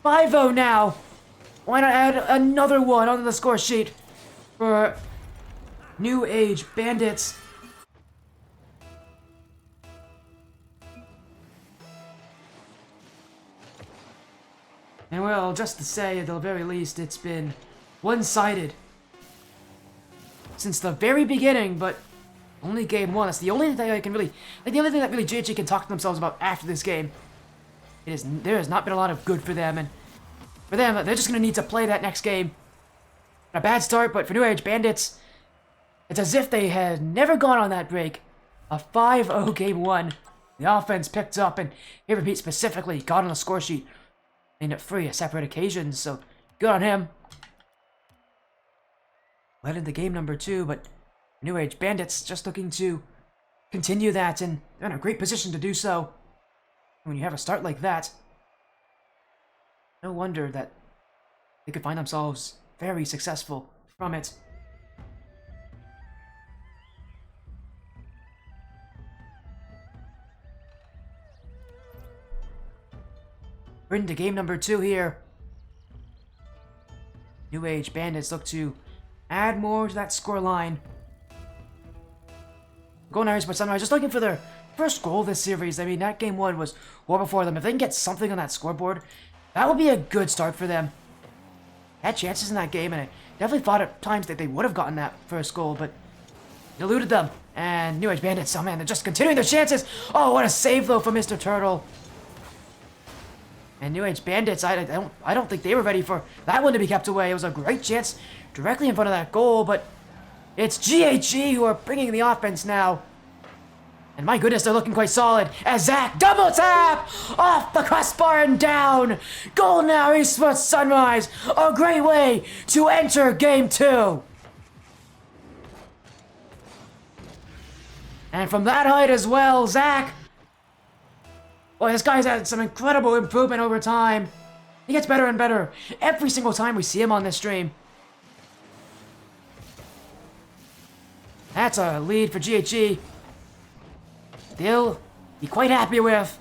5-0 now. Why not add another one onto the score sheet for New Age Bandits? And well, just to say, at the very least, it's been one-sided since the very beginning, but only game 1. That's the only thing I can really, the only thing that really GHG can talk to themselves about after this game. There has not been a lot of good for them, and for them, they're just going to need to play that next game. A bad start, but for New Age Bandits, it's as if they had never gone on that break. A 5-0 game 1. The offense picked up, and Pave Repeat specifically got on the score sheet in 3 separate occasions, so good on him. Led into game number 2, but New Age Bandits just looking to continue that, and they're in a great position to do so. When you have a start like that, no wonder that they could find themselves very successful from it. We're into game number 2 here. New Age Bandits look to add more to that score line. Golden Irish by Sunrise just looking for their first goal this series. I mean, that game 1 was well before them. If they can get something on that scoreboard, that would be a good start for them. Had chances in that game, and I definitely thought at times that they would have gotten that first goal, but eluded them. And New Age Bandits, oh man, they're just continuing their chances. Oh, what a save though for Mr. Turtle. And New Age Bandits, I don't think they were ready for that one to be kept away. It was a great chance directly in front of that goal, but it's GHG who are bringing the offense now. And my goodness, they're looking quite solid as Zach double tap off the crossbar and down. Goal now, Esports Sunrise. A great way to enter game 2. And from that height as well, Zach. Boy, this guy's had some incredible improvement over time. He gets better and better every single time we see him on this stream. That's a lead for GHG. They'll be quite happy with.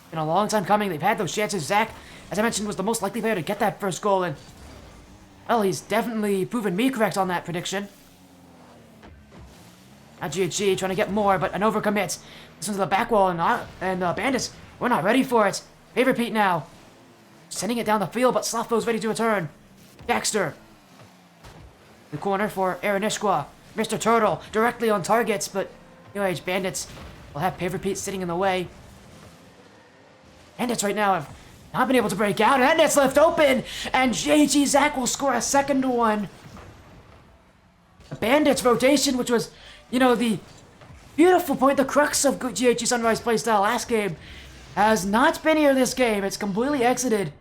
Been a long time coming. They've had those chances. Zach, as I mentioned, was the most likely player to get that first goal, and well, he's definitely proven me correct on that prediction. Now GHG trying to get more, but an overcommit. This one's the back wall, and Bandits, we're not ready for it. Pave Repeat now. Sending it down the field, but Slaffo's ready to return. Baxter. The corner for Aaron Ishqua. Mr. Turtle directly on targets, but New Age Bandits will have Pave Repeat sitting in the way. Bandits right now have not been able to break out, and that net's left open, and GHG Zach will score a second one. The Bandits rotation, which was, you know, the beautiful point, the crux of GHG Sunrise playstyle last game, has not been here this game. It's completely exited.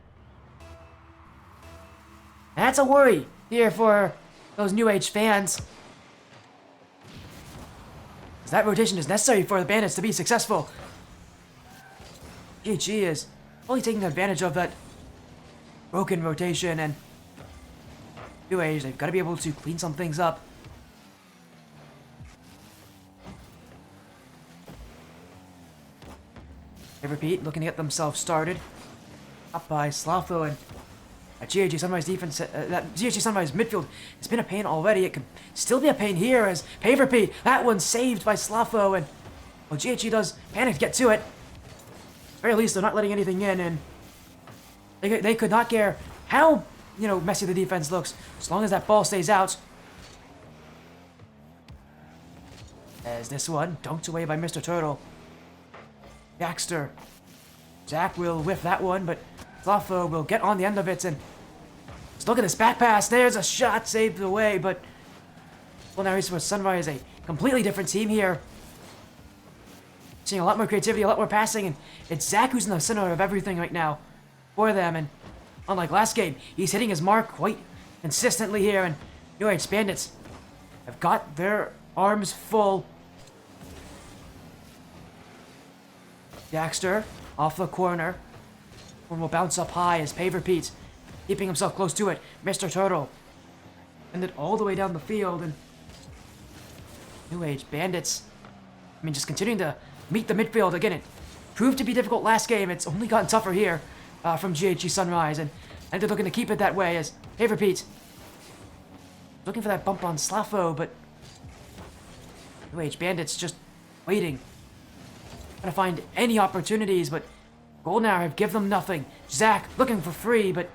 That's a worry here for those New Age fans. That rotation is necessary for the Bandits to be successful. GHG is fully taking advantage of that broken rotation, and New Age, they've got to be able to clean some things up. They repeat, looking to get themselves started. Up by Slafo, and GHG Sunrise defense, that GHG Sunrise midfield has been a pain already. It could still be a pain here as Pave Repeat. That one's saved by Slafo, and well, GHG does panic to get to it. At the very least, they're not letting anything in, and they could not care how, you know, messy the defense looks as long as that ball stays out. As this one dunked away by Mr. Turtle. Jackster. Zach will whiff that one, but Slafo will get on the end of it, and let's look at this back pass. There's a shot saved away, but well, now Esports Sunrise is a completely different team here. Seeing a lot more creativity, a lot more passing, and it's Zach who's in the center of everything right now for them, and unlike last game, he's hitting his mark quite consistently here, and New Age Bandits have got their arms full. Jackster off the corner. One will bounce up high as Pave repeats, keeping himself close to it. Mr. Turtle. And then all the way down the field, and New Age Bandits, I mean, just continuing to meet the midfield. Again, it proved to be difficult last game. It's only gotten tougher here from GHG Sunrise, and they're looking to keep it that way as Pave repeats. Looking for that bump on Slafo, but New Age Bandits just waiting. Trying to find any opportunities, but Golden Hour have given them nothing. Zach looking for free, but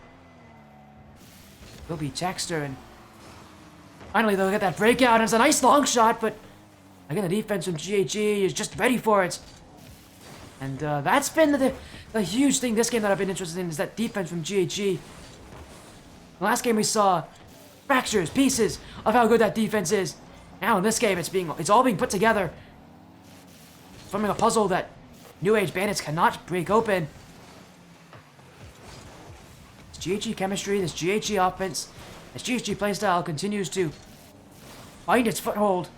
will be Jackster, and finally they'll get that breakout, and it's a nice long shot, but again the defense from GHG is just ready for it. And that's been the huge thing this game that I've been interested in, is that defense from GHG. The last game we saw fractures, pieces of how good that defense is. Now in this game it's all being put together, forming a puzzle that New Age Bandits cannot break open. This GHG chemistry, this GHG offense, this GHG playstyle continues to find its foothold.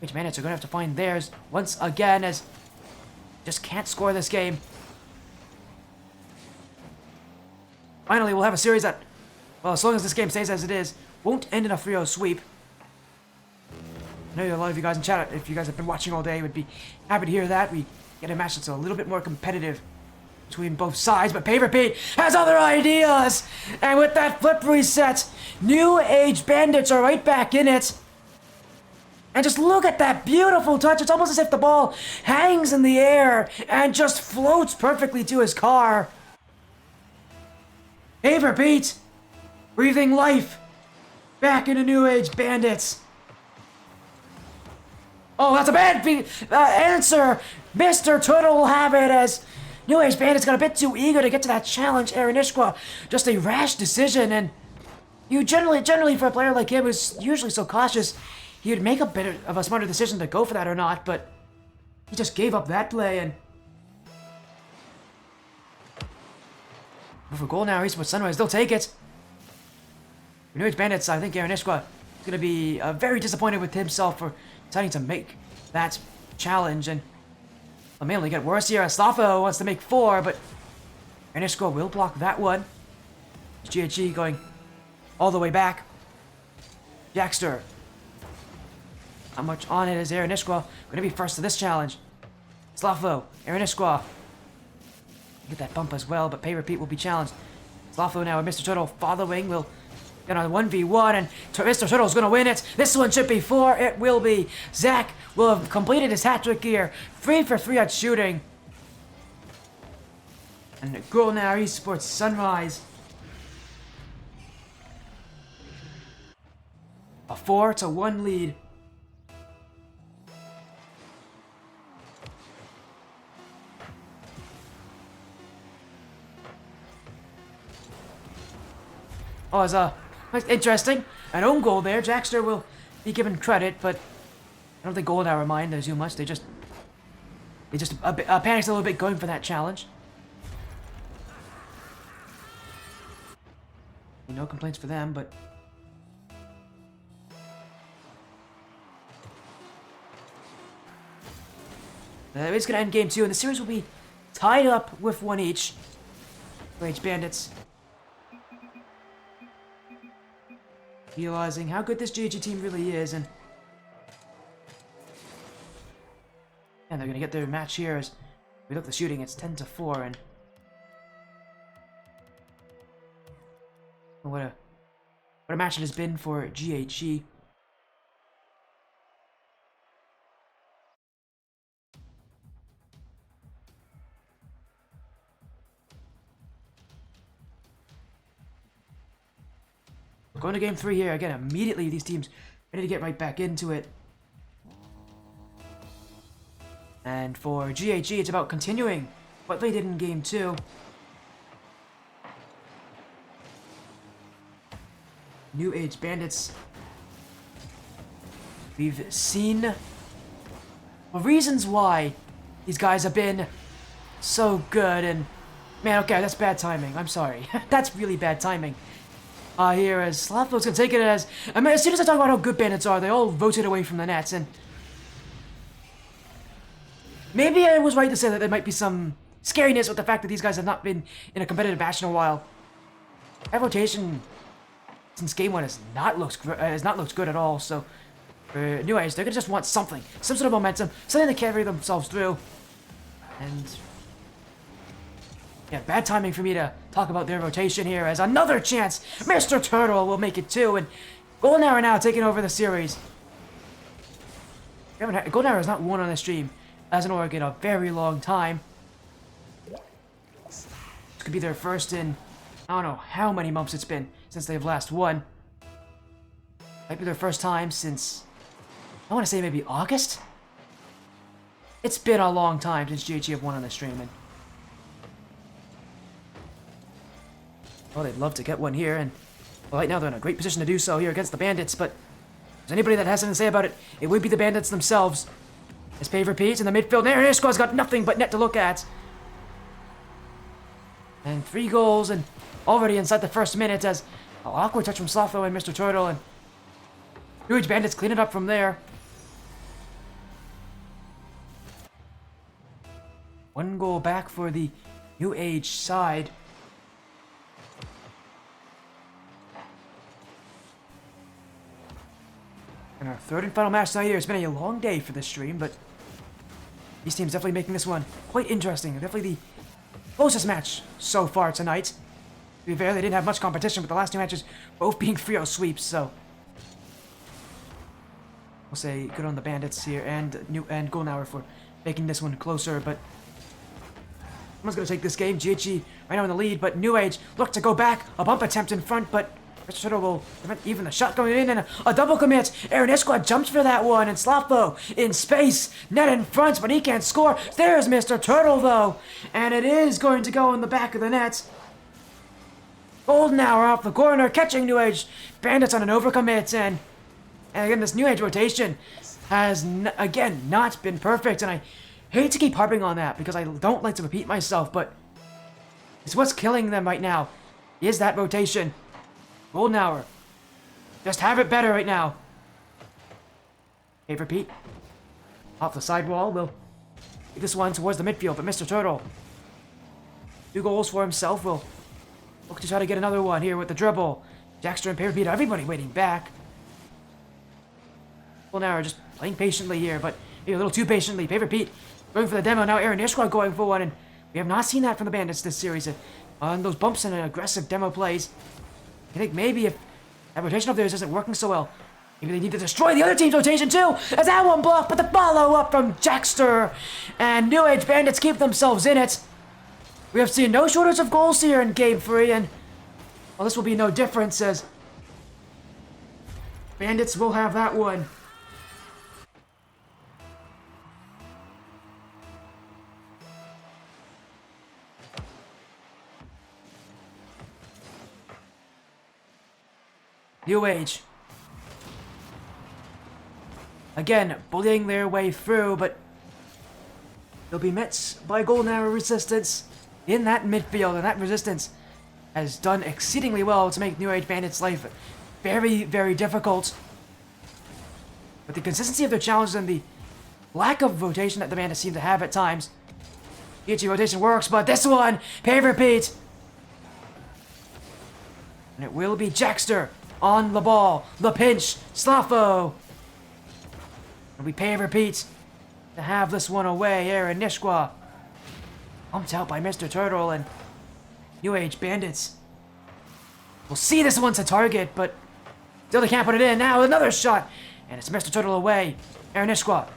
New Age Bandits are going to have to find theirs once again, as just can't score this game. Finally, we'll have a series that, well, as long as this game stays as it is, won't end in a 3-0 sweep. I know a lot of you guys in chat, if you guys have been watching all day, would be happy to hear that. We get a match that's a little bit more competitive between both sides, but Pave Repeat has other ideas! And with that flip reset, New Age Bandits are right back in it. And just look at that beautiful touch. It's almost as if the ball hangs in the air and just floats perfectly to his car. Pave Repeat, breathing life back into New Age Bandits. Oh, that's a bad answer. Mr. Turtle will have it, as New Age Bandits got a bit too eager to get to that challenge. Aaronishqua, just a rash decision, and you generally for a player like him who's usually so cautious, he'd make a bit of a smarter decision to go for that or not, but he just gave up that play, and for goal now, Esports Sunrise, they'll take it. For New Age Bandits, I think Aaronishqua is going to be very disappointed with himself for deciding to make that challenge, and it may only get worse here as Slafo wants to make 4, but Aaronishqua will block that one. GHG going all the way back. Jackster. Not much on it as Aaronishqua going to be first to this challenge. Slafo, Aaronishqua. Get that bump as well, but Pay Repeat will be challenged. Slafo now with Mr. Turtle following will get on 1v1, and Mr. Turtle's going to win it. This one should be 4. It will be. Zach will have completed his hat-trick here. 3 for 3 at shooting. And the goal now, Esports Sunrise. A 4-1 lead. Oh, it's interesting. An own goal there. Jackster will be given credit, but I don't think Golden Hour mind too much. They just panics a little bit going for that challenge. No complaints for them, but it's going to end game 2, and the series will be tied up with 1 each. Rage Bandits realizing how good this GHG team really is, and they're going to get their match here as we look at the shooting. It's 10-4, and what a match it has been for GHG. Going to game 3 here. Again, immediately these teams ready to get right back into it. And for GHE, it's about continuing what they did in Game 2. New Age Bandits. We've seen the reasons why these guys have been so good, and man, okay, that's bad timing. I'm sorry. That's really bad timing. Here, as Slapflow's gonna take it as... I mean, as soon as I talk about how good Bandits are, they all rotate away from the nets, and... Maybe I was right to say that there might be some scariness with the fact that these guys have not been in a competitive match in a while. That rotation since Game 1 has not looked good at all, so... For New Age, they're gonna just want something. Some sort of momentum, something to carry themselves through. And... yeah, bad timing for me to talk about their rotation here, as another chance, Mr. Turtle will make it too, and Golden Arrow now taking over the series. Golden Arrow has not won on the stream as an org in a very long time. This could be their first in, I don't know how many months it's been since they've last won. Might be their first time since, I want to say maybe August? It's been a long time since GHG have won on the stream, and well, they'd love to get one here, and well, right now they're in a great position to do so here against the Bandits, but if there's anybody that has something to say about it, it would be the Bandits themselves. As Pave repeats in the midfield, their squad's got nothing but net to look at. And 3 goals, and already inside the first minute, as an awkward touch from Slotho and Mr. Turtle, and New Age Bandits clean it up from there. 1 goal back for the New Age side. And our third and final match tonight here. It's been a long day for this stream, but these teams definitely making this one quite interesting. Definitely the closest match so far tonight. To be fair, they didn't have much competition, but the last 2 matches both being 3-0 sweeps, so we'll say good on the Bandits here and Golden Hour for making this one closer, but someone's going to take this game. GHG right now in the lead, but New Age look to go back. A bump attempt in front, but Mr. Turtle will prevent even the shot going in, and a double commit. Aaron Isquad jumps for that one, and Sloppo in space, net in front, but he can't score. There's Mr. Turtle, though, and it is going to go in the back of the net. Golden Hour off the corner, catching New Age Bandits on an overcommit, and again, this New Age rotation has, again, not been perfect, and I hate to keep harping on that, because I don't like to repeat myself, but it's what's killing them right now, is that rotation. Golden Hour. Just have it better right now. Okay, repeat. Off the sidewall, will take this one towards the midfield, but Mr. Turtle, 2 goals for himself, will look to try to get another one here with the dribble. Jackster and Repeat, everybody waiting back. Golden Hour just playing patiently here, but maybe a little too patiently. Repeat going for the demo, now Aaron Ishwa going for one, and we have not seen that from the Bandits this series. On those bumps and aggressive demo plays. I think maybe if that rotation of theirs isn't working so well, maybe they need to destroy the other team's rotation too, as that one blocked, but the follow-up from Jackster, and New Age Bandits keep themselves in it. We have seen no shortage of goals here in Game 3, and well, this will be no difference, as Bandits will have that one. New Age. Again, bullying their way through, but they'll be met by Golden Arrow resistance in that midfield, and that resistance has done exceedingly well to make New Age Bandits' life very, very difficult. But the consistency of their challenges and the lack of rotation that the Bandits seem to have at times. EG rotation works, but this one, pay repeat. And it will be Jackster on the ball, the pinch, Slaffo. And we pay repeat to have this one away. Aaron Nishqua bumped out by Mr. Turtle, and New Age Bandits will see this one's a target, but still they can't put it in. Now another shot, and it's Mr. Turtle away. Aaron Nishqua.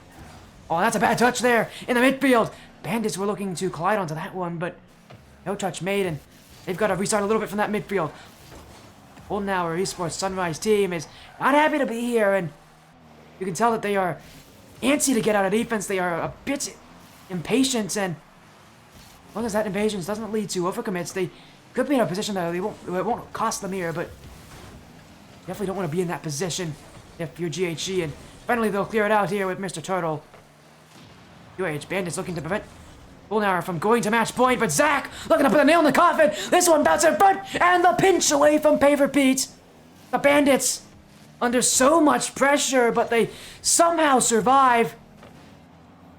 Oh, that's a bad touch there in the midfield. Bandits were looking to collide onto that one, but no touch made, and they've got to restart a little bit from that midfield. Golden Hour Esports Sunrise team is not happy to be here, and you can tell that they are antsy to get out of defense. They are a bit impatience, and as long as that impatience doesn't lead to overcommits, they could be in a position that it won't cost them here, but definitely don't want to be in that position if you're GHG, and finally they'll clear it out here with Mr. Turtle. Bandits looking to prevent Golden from going to match point, but Zach looking to put a nail in the coffin. This one bouncing in front, and the pinch away from Paver Pete. The Bandits under so much pressure, but they somehow survive.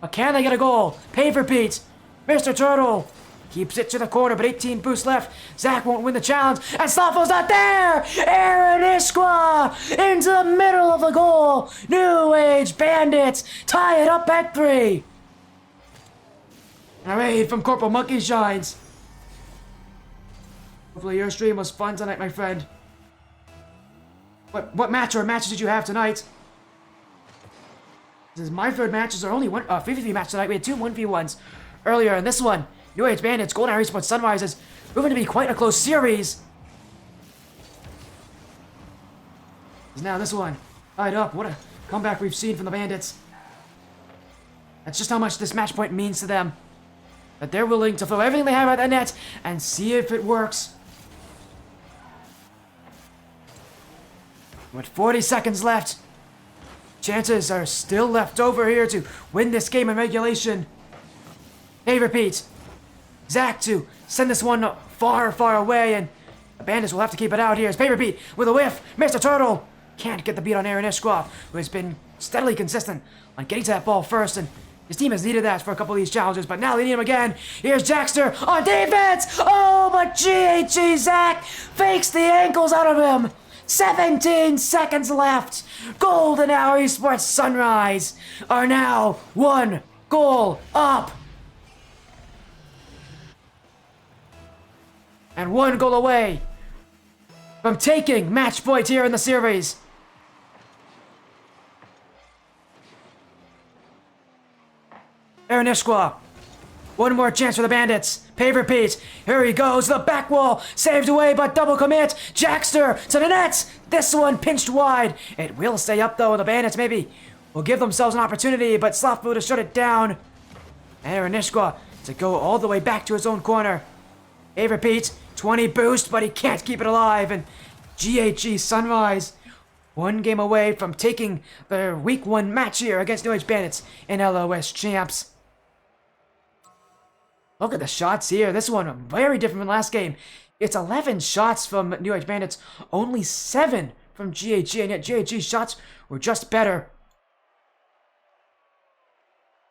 But can they get a goal? Paver Pete, Mr. Turtle keeps it to the corner, but 18 boosts left. Zach won't win the challenge, and Slaffo's not there! Aaron Iskwa into the middle of the goal. New Age Bandits tie it up at 3. A raid from Corporal Monkey Shines. Hopefully your stream was fun tonight, my friend. What match or matches did you have tonight? This is my third matches are only 53 match tonight. We had 2 1v1s earlier, and this one, New Age Bandits, Golden Hour Esports Sunrise, is proving to be quite a close series. Now this one, tied up. What a comeback we've seen from the Bandits. That's just how much this match point means to them. That they're willing to throw everything they have at the net and see if it works. With 40 seconds left, chances are still left over here to win this game in regulation. Hey, repeat. Zach to send this one far, far away, and the Bandits will have to keep it out here. As Paper Pete with a whiff. Mr. Turtle can't get the beat on Aaron Ishkroft, who has been steadily consistent on getting to that ball first, and his team has needed that for a couple of these challenges, but now they need him again. Here's Jackster on defense! Oh, but GHG Zach fakes the ankles out of him! 17 seconds left! Golden Hour Esports Sunrise are now 1 goal up! And 1 goal away from taking match point here in the series. Aaron Ishkwa. 1 more chance for the Bandits. Paver Pete. Here he goes. The back wall. Saved away, but double commit. Jackster to the net. This one pinched wide. It will stay up, though. The Bandits maybe will give themselves an opportunity, but Slothfoot to shut it down. Aaron Ishkwa to go all the way back to his own corner. Paver Pete. 20 boost, but he can't keep it alive. And GHG Sunrise, 1 game away from taking their week 1 match here against New Age Bandits in LOS Champs. Look at the shots here. This one very different from last game. It's 11 shots from New Age Bandits, only 7 from GHG, and yet GHG's shots were just better.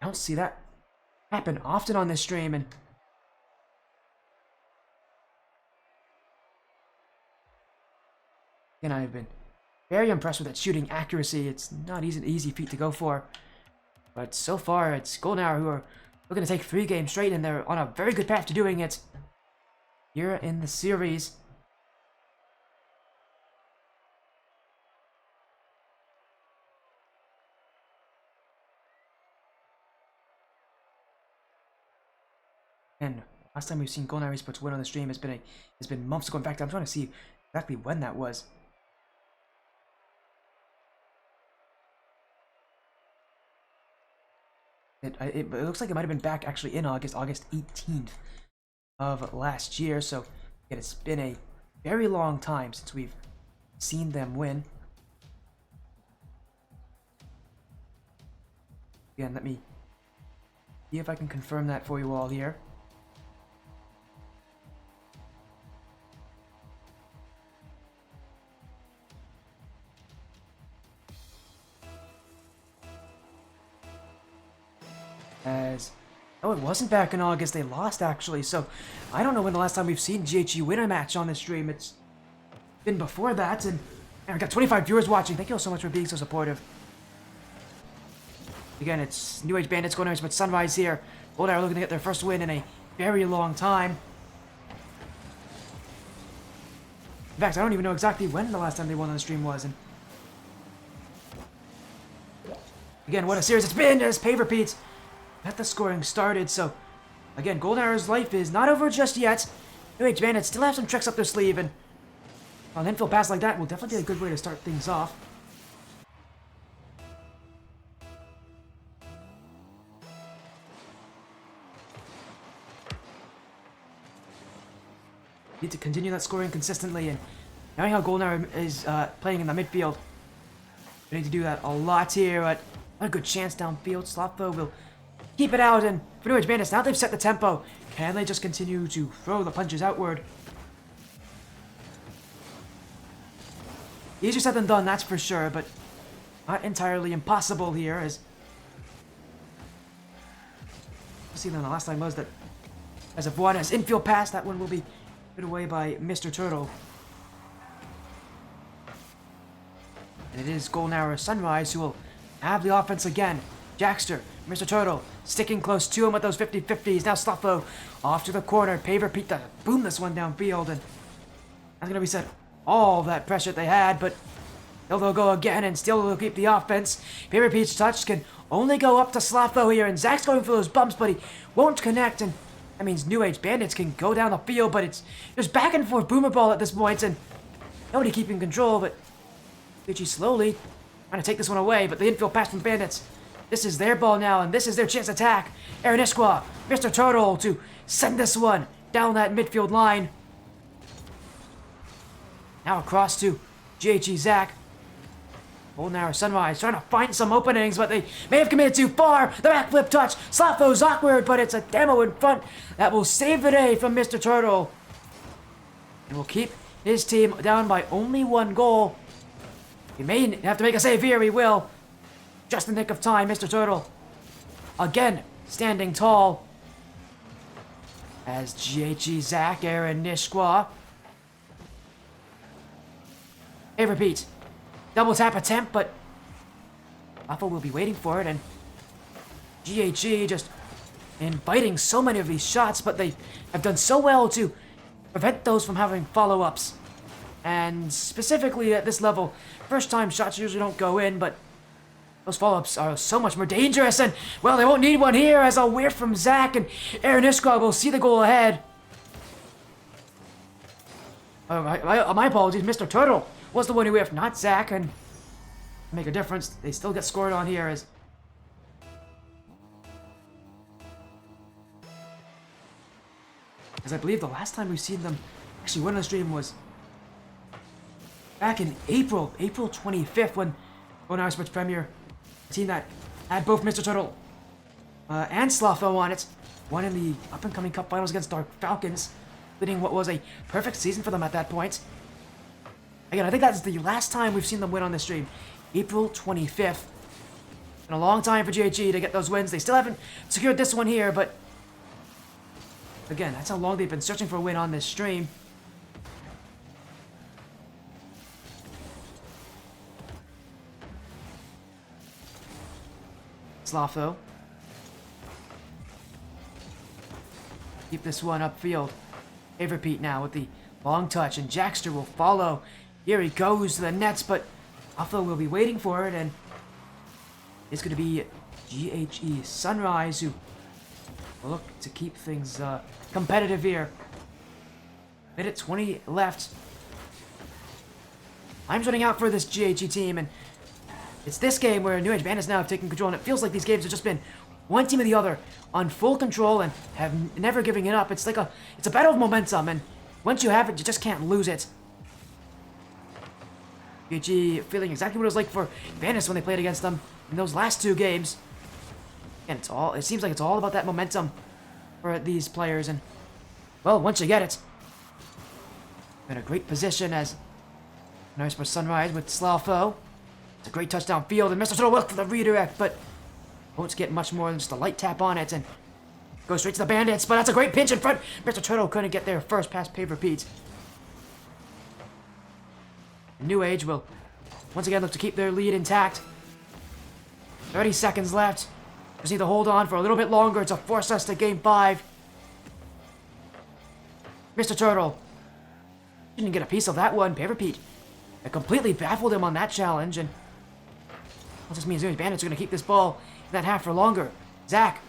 I don't see that happen often on this stream, and again, I've been very impressed with that shooting accuracy. It's not an easy feat to go for, but so far it's Golden Hour who are looking to take 3 games straight, and they're on a very good path to doing it here in the series. And last time we've seen Golden Hour Esports win on the stream has been months ago. In fact, I'm trying to see exactly when that was. It looks like it might have been back actually in August 18th of last year. So it's been a very long time since we've seen them win. Again, let me see if I can confirm that for you all here. Oh, it wasn't back in August. They lost, actually. So, I don't know when the last time we've seen GHG win a match on this stream. It's been before that, and we got 25 viewers watching. Thank you all so much for being so supportive. Again, it's New Age Bandits going on, but Sunrise here. Golden Hour looking to get their first win in a very long time. In fact, I don't even know exactly when the last time they won on the stream was. And again, what a series it's been as Paver Pete got the scoring started. So again, Golden Hour's life is not over just yet. New Age Bandits still have some tricks up their sleeve, and an infield pass like that will definitely be a good way to start things off. Need to continue that scoring consistently, and knowing how Golden Hour is playing in the midfield, we need to do that a lot here, but a good chance downfield. Slotho will keep it out, and for New Age Bandits, now they've set the tempo. Can they just continue to throw the punches outward? Easier said than done, that's for sure, but not entirely impossible here, as see than the last time was that as of one as infield pass, that one will be put away by Mr. Turtle. And it is Golden Hour Sunrise who will have the offense again. Jackster, Mr. Turtle, sticking close to him with those 50-50s. Now Slotho off to the corner. Paver Pete to boom this one downfield, and that's going to reset all that pressure they had, but they'll go again, and still they'll keep the offense. Paver Pete's touch can only go up to Slotho here, and Zach's going for those bumps, but he won't connect, and that means New Age Bandits can go down the field, but it's just back and forth boomer ball at this point, and nobody keeping control, but Gucci slowly trying to take this one away, but the infield pass from Bandits. This is their ball now, and this is their chance to attack. Aaron Ishqua, Mr. Turtle to send this one down that midfield line. Now across to GHE Zach. Golden Hour Sunrise trying to find some openings, but they may have committed too far. The backflip touch. Slotho's awkward, but it's a demo in front that will save the day from Mr. Turtle. And will keep his team down by only one goal. He may have to make a save here, he will. Just in the nick of time, Mr. Turtle. Again, standing tall. As GHE Zach, Aaron Nishqua. Hey, repeat. Double tap attempt, but Alpha will be waiting for it, and GHE just inviting so many of these shots, but they have done so well to prevent those from having follow-ups. And specifically at this level, first-time shots usually don't go in, but those follow-ups are so much more dangerous, and, well, they won't need one here as a whiff from Zach, and Aaron Ishqua will see the goal ahead. Oh, my apologies, Mr. Turtle was the one who whiffed, not Zach, and make a difference. They still get scored on here as I believe the last time we've seen them actually win on the stream was back in April 25th, when Golden Hour Sports Premier, a team that had both Mr. Turtle and Slotho on it, won in the up-and-coming Cup Finals against Dark Falcons, leading what was a perfect season for them at that point. Again, I think that's the last time we've seen them win on this stream. April 25th. Been a long time for GHE to get those wins. They still haven't secured this one here, but again, that's how long they've been searching for a win on this stream. Slotho. Keep this one upfield. Paver Pete now with the long touch, and Jackster will follow. Here he goes to the nets, but Alpha will be waiting for it, and it's going to be GHE Sunrise who will look to keep things competitive here. Minute 20 left. Time's running out for this GHE team, and it's this game where New Age Bandits now have taken control, and it feels like these games have just been one team or the other on full control and have never giving it up. It's like it's a battle of momentum, and once you have it, you just can't lose it. GHE feeling exactly what it was like for Bandits when they played against them in those last two games. And it seems like it's all about that momentum for these players, and well, once you get it, you're in a great position as nice for Sunrise with Slotho. It's a great touchdown field, and Mr. Turtle will look for the redirect, but won't get much more than just a light tap on it, and goes straight to the Bandits, but that's a great pinch in front. Mr. Turtle couldn't get there first past Paver Pete. New Age will once again look to keep their lead intact. 30 seconds left. Just need to hold on for a little bit longer to force us to Game 5. Mr. Turtle didn't get a piece of that one. Paver Pete completely baffled him on that challenge, and well, this means New Age Bandits are going to keep this ball in that half for longer. Zach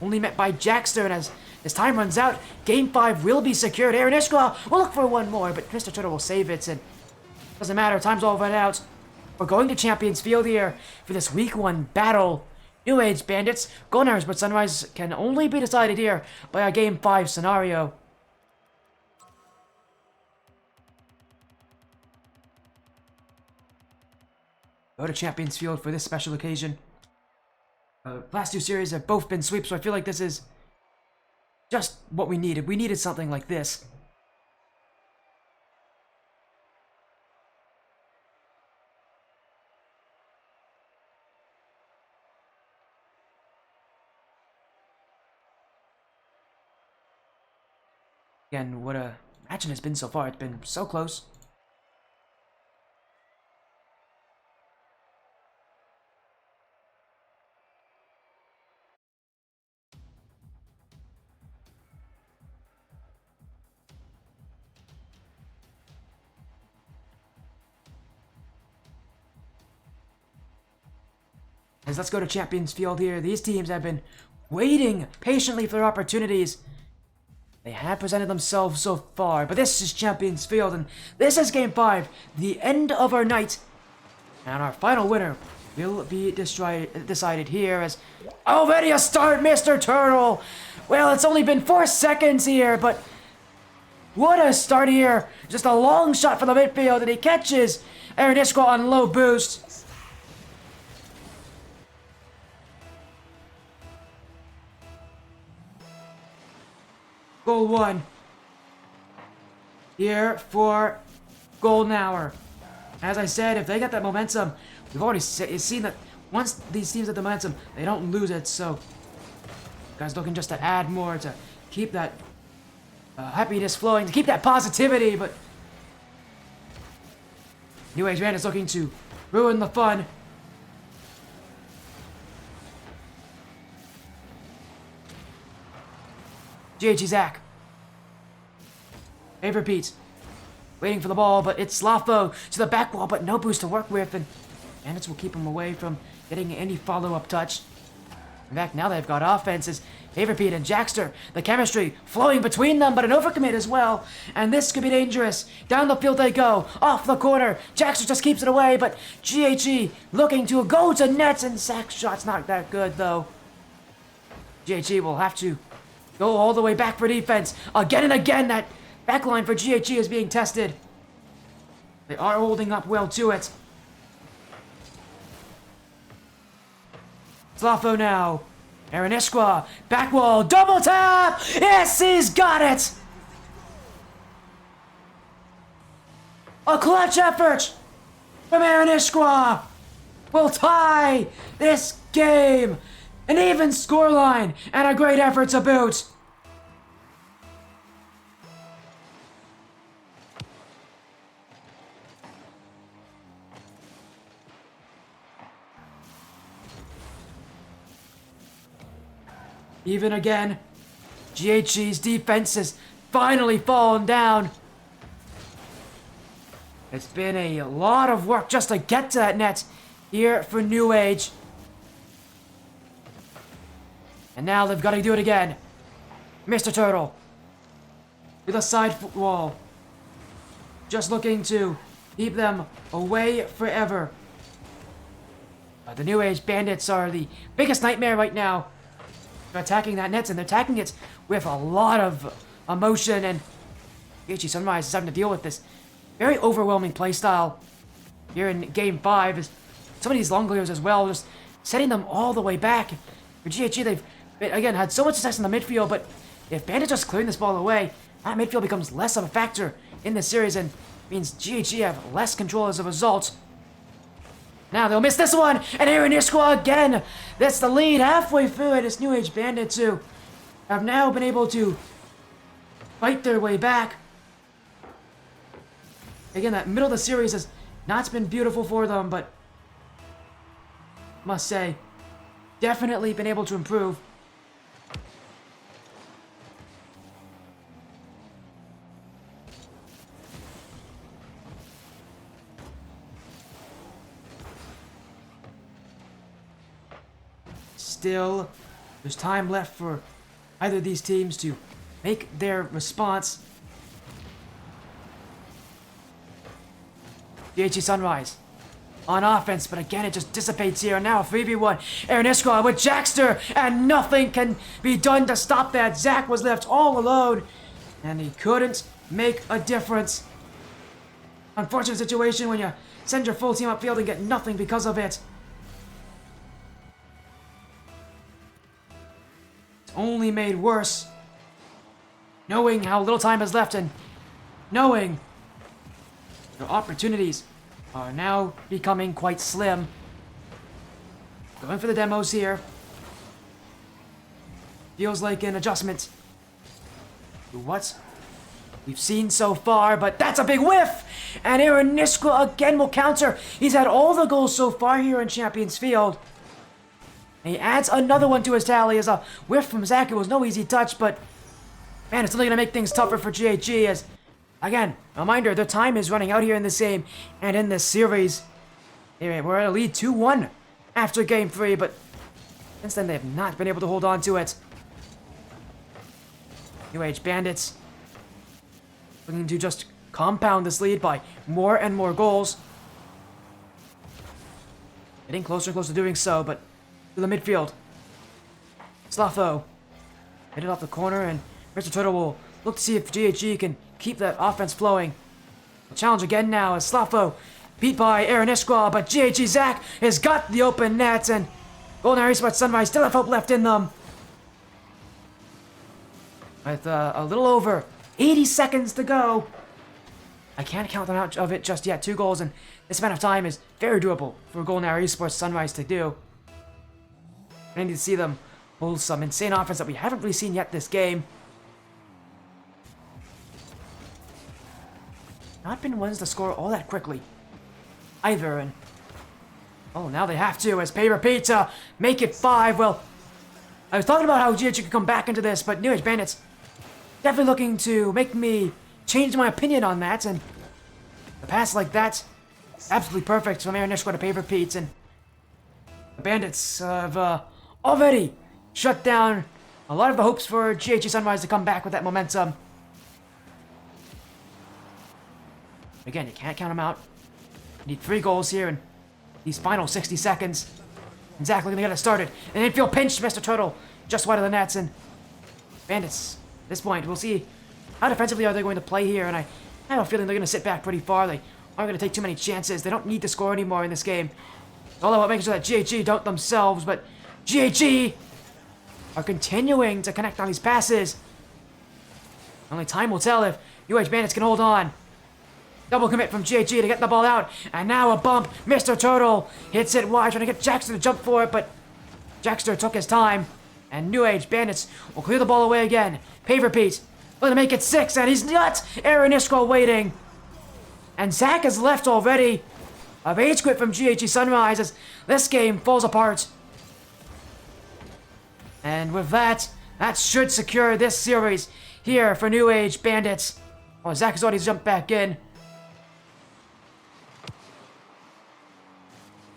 only met by Jackster, and as his time runs out, Game 5 will be secured. Aaron Ishqua will look for one more, but Mr. Turtle will save it, and doesn't matter, time's all run out. We're going to Champions Field here for this Week 1 battle. New Age Bandits, Golden Hour, but Sunrise can only be decided here by a Game 5 scenario. Go to Champions Field for this special occasion. Last two series have both been sweeps, so I feel like this is just what we needed. We needed something like this. Again, what a match it has been so far. It's been so close. As let's go to Champions Field here. These teams have been waiting patiently for their opportunities. They have presented themselves so far, but this is Champions Field, and this is Game 5, the end of our night. And our final winner will be decided here as already a start, Mr. Turtle. Well, it's only been 4 seconds here, but what a start here. Just a long shot from the midfield, and he catches Aaron Iskra on low boost. Goal 1. Here for Golden Hour. As I said, if they get that momentum, we've already seen that once these teams get the momentum, they don't lose it. So, guys looking just to add more, to keep that happiness flowing, to keep that positivity. But New Age Bandits looking to ruin the fun. GHG Zach. Favor Pete. Waiting for the ball, but it's Slafo to the back wall, but no boost to work with, and Bandits will keep him away from getting any follow-up touch. In fact, now they've got offenses. Favor Pete and Jackster, the chemistry flowing between them, but an overcommit as well, and this could be dangerous. Down the field they go, off the corner. Jackster just keeps it away, but GHG looking to go to nets, and Zach's shot's not that good, though. GHG will have to go all the way back for defense. Again and again, that backline for GHG is being tested. They are holding up well to it. Slafo now. Aaron Iskra. Back wall. Double tap. Yes, he's got it. A clutch effort from Aaron Iskra will tie this game. An even scoreline and a great effort to boot. Even again, GHG's defense has finally fallen down. It's been a lot of work just to get to that net here for New Age. And now they've got to do it again. Mr. Turtle. With a side wall. Just looking to keep them away forever. The New Age Bandits are the biggest nightmare right now. They're attacking that net, and they're attacking it with a lot of emotion, and GHG Sunrise is having to deal with this very overwhelming playstyle here in Game 5. Is some of these long clears as well, just setting them all the way back. For GHG, they've again had so much success in the midfield, but if Bandit just clearing this ball away, that midfield becomes less of a factor in this series, and means GHG have less control as a result. Now they'll miss this one, and Aaron Iskra again. That's the lead halfway through it. It's New Age Bandits who have now been able to fight their way back. Again, that middle of the series has not been beautiful for them, but must say, definitely been able to improve. Still, there's time left for either of these teams to make their response. GHG Sunrise on offense, but again it just dissipates here. Now a 3v1. Aaron Iskra with Jackster, and nothing can be done to stop that. Zach was left all alone, and he couldn't make a difference. Unfortunate situation when you send your full team upfield and get nothing because of it. It's only made worse. Knowing how little time is left and knowing your opportunities are now becoming quite slim. Going for the demos here. Feels like an adjustment to what we've seen so far, but that's a big whiff! And Aaron Niskwa again will counter. He's had all the goals so far here in Champions Field. And he adds another one to his tally as a whiff from Zach. It was no easy touch, but man, it's only going to make things tougher for GHG as, again, a reminder, their time is running out here in this game and in this series. Anyway, we're at a lead 2-1 after Game 3, but since then they have not been able to hold on to it. New Age Bandits looking to just compound this lead by more and more goals. Getting closer and closer to doing so, but to the midfield. Slafo hit it off the corner, and Mr. Turtle will look to see if GHG can keep that offense flowing. The challenge again now is Slafo beat by Aaron Iskwa, but GHG Zach has got the open net, and Golden Area Esports Sunrise still have hope left in them. With a little over 80 seconds to go. I can't count them out of it just yet. 2 goals in this amount of time is very doable for Golden Area Esports Sunrise to do. I need to see them hold some insane offense that we haven't really seen yet this game. Not been ones to score all that quickly either, and oh, now they have to as Paper Pizza make it 5. Well, I was talking about how GHG could come back into this, but New Age Bandits definitely looking to make me change my opinion on that, and a pass like that, absolutely perfect from Aaron Nishwa to Paper Pete, and the Bandits have already shut down a lot of the hopes for GHG Sunrise to come back with that momentum. Again, you can't count them out. You need 3 goals here in these final 60 seconds. And Zach looking to get it started. An infield pinch, Mr. Turtle, just wide of the nets, and Bandits, at this point, we'll see how defensively are they going to play here, and I have a feeling they're going to sit back pretty far. They aren't going to take too many chances. They don't need to score anymore in this game. It's all about making sure that GHG don't themselves, but GHG are continuing to connect on these passes. Only time will tell if UH Bandits can hold on. Double commit from GHG to get the ball out, and now a bump. Mr. Turtle hits it wide, trying to get Jackster to jump for it, but Jackster took his time, and New Age Bandits will clear the ball away again. Paver Pete going to make it 6, and he's not. Aaron Iskra waiting, and Zach has left already. A rage quit from GHG Sunrise as this game falls apart. And with that, that should secure this series here for New Age Bandits. Oh, Zach has already jumped back in.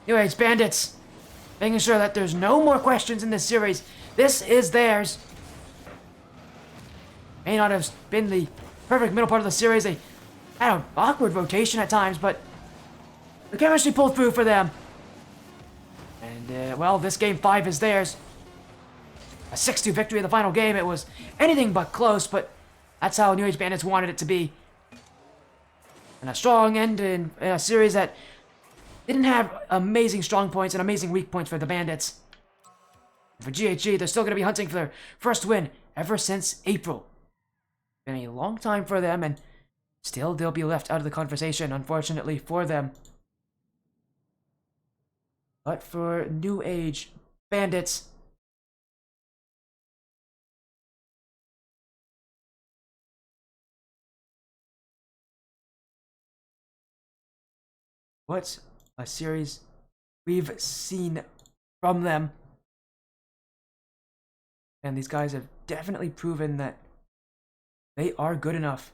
New Age Bandits making sure that there's no more questions in this series. This is theirs. May not have been the perfect middle part of the series. They had an awkward rotation at times, but the chemistry pulled through for them. And, well, this game 5 is theirs. A 6-2 victory in the final game. It was anything but close, but that's how New Age Bandits wanted it to be. And a strong end in a series that didn't have amazing strong points and amazing weak points for the Bandits. For GHG, they're still going to be hunting for their first win ever since April. Been a long time for them, and still they'll be left out of the conversation, unfortunately for them. But for New Age Bandits, what a series we've seen from them. And these guys have definitely proven that they are good enough.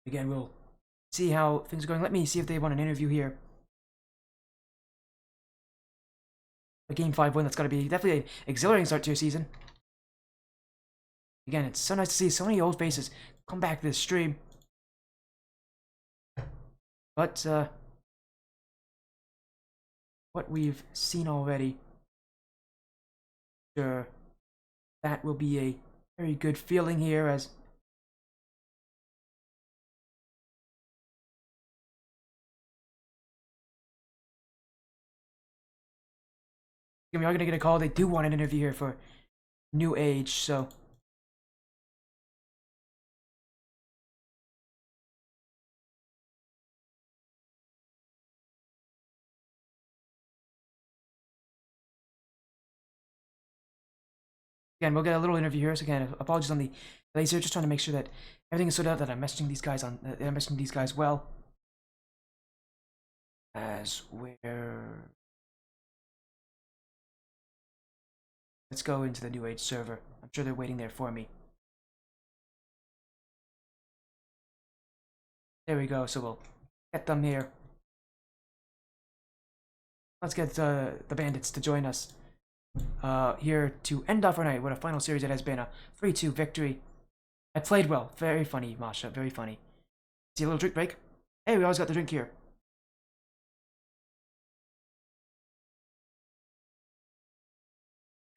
Again, we'll see how things are going. Let me see if they want an interview here. A Game 5 win, that's got to be definitely an exhilarating start to your season. Again, it's so nice to see so many old faces come back to this stream. But, what we've seen already, sure, that will be a very good feeling here as we are gonna get a call. They do want an interview here for New Age, so again, we'll get a little interview here. So again, apologies on the laser. Just trying to make sure that everything is sorted out. That I'm messaging these guys on. I'm messaging these guys well. As where, let's go into the New Age server. I'm sure they're waiting there for me. There we go. So we'll get them here. Let's get the Bandits to join us here to end off our night. What a final series it has been. A 3-2 victory. I played well. Very funny, Masha. Very funny. See a little drink break? Hey, we always got the drink here.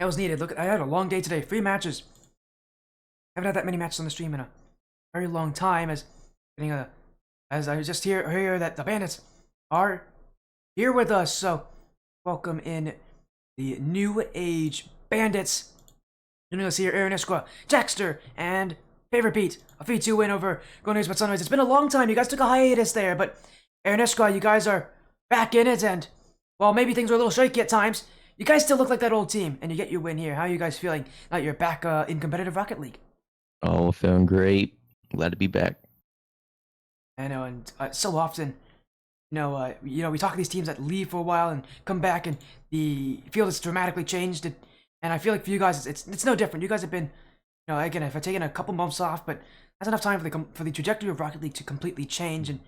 That was needed. Look, I had a long day today. 3 matches. I haven't had that many matches on the stream in a very long time. As I was just hear that the Bandits are here with us. So welcome in the New Age Bandits. Joining us here, Aaron Iskra, Jackster, and Favorite Pete. A 3-2 win over Golden Age, but Sunrise. It's been a long time. You guys took a hiatus there, but Aaron Iskra, you guys are back in it, and while maybe things were a little shaky at times, you guys still look like that old team, and you get your win here. How are you guys feeling now that you're back in competitive Rocket League? Oh, feeling great. Glad to be back. I know, and so often, we talk to these teams that leave for a while and come back, and the field has dramatically changed. And I feel like for you guys, it's no different. You guys have been, again, if I've taken a couple months off, but that's enough time for the trajectory of Rocket League to completely change. And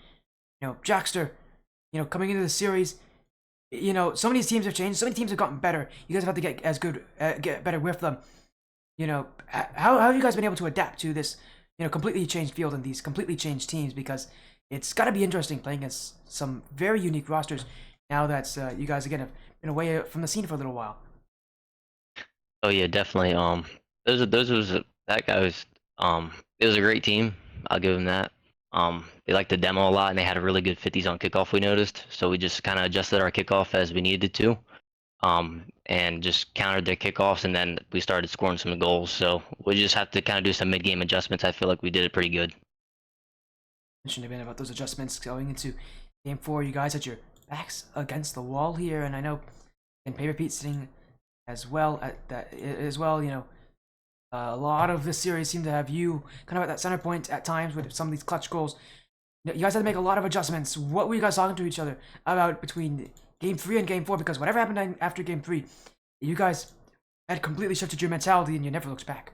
Jackster, coming into the series, so many teams have changed. So many teams have gotten better. You guys have had to get better with them. How have you guys been able to adapt to this, completely changed field and these completely changed teams? Because it's got to be interesting playing against some very unique rosters now that you guys again have been away from the scene for a little while. Oh yeah, definitely. That guy was it was a great team. I'll give him that. They liked the demo a lot, and they had a really good 50s on kickoff. We noticed, so we just kind of adjusted our kickoff as we needed to, and just countered their kickoffs, and then we started scoring some goals. So we just have to kind of do some mid-game adjustments. I feel like we did it pretty good. Mentioned a bit about those adjustments going into Game 4. You guys had your backs against the wall here, and I know, and Paper Pete sitting as well at that as well. A lot of this series seemed to have you kind of at that center point at times with some of these clutch goals. You guys had to make a lot of adjustments. What were you guys talking to each other about between Game 3 and Game 4? Because whatever happened after Game 3, you guys had completely shifted your mentality and you never looked back.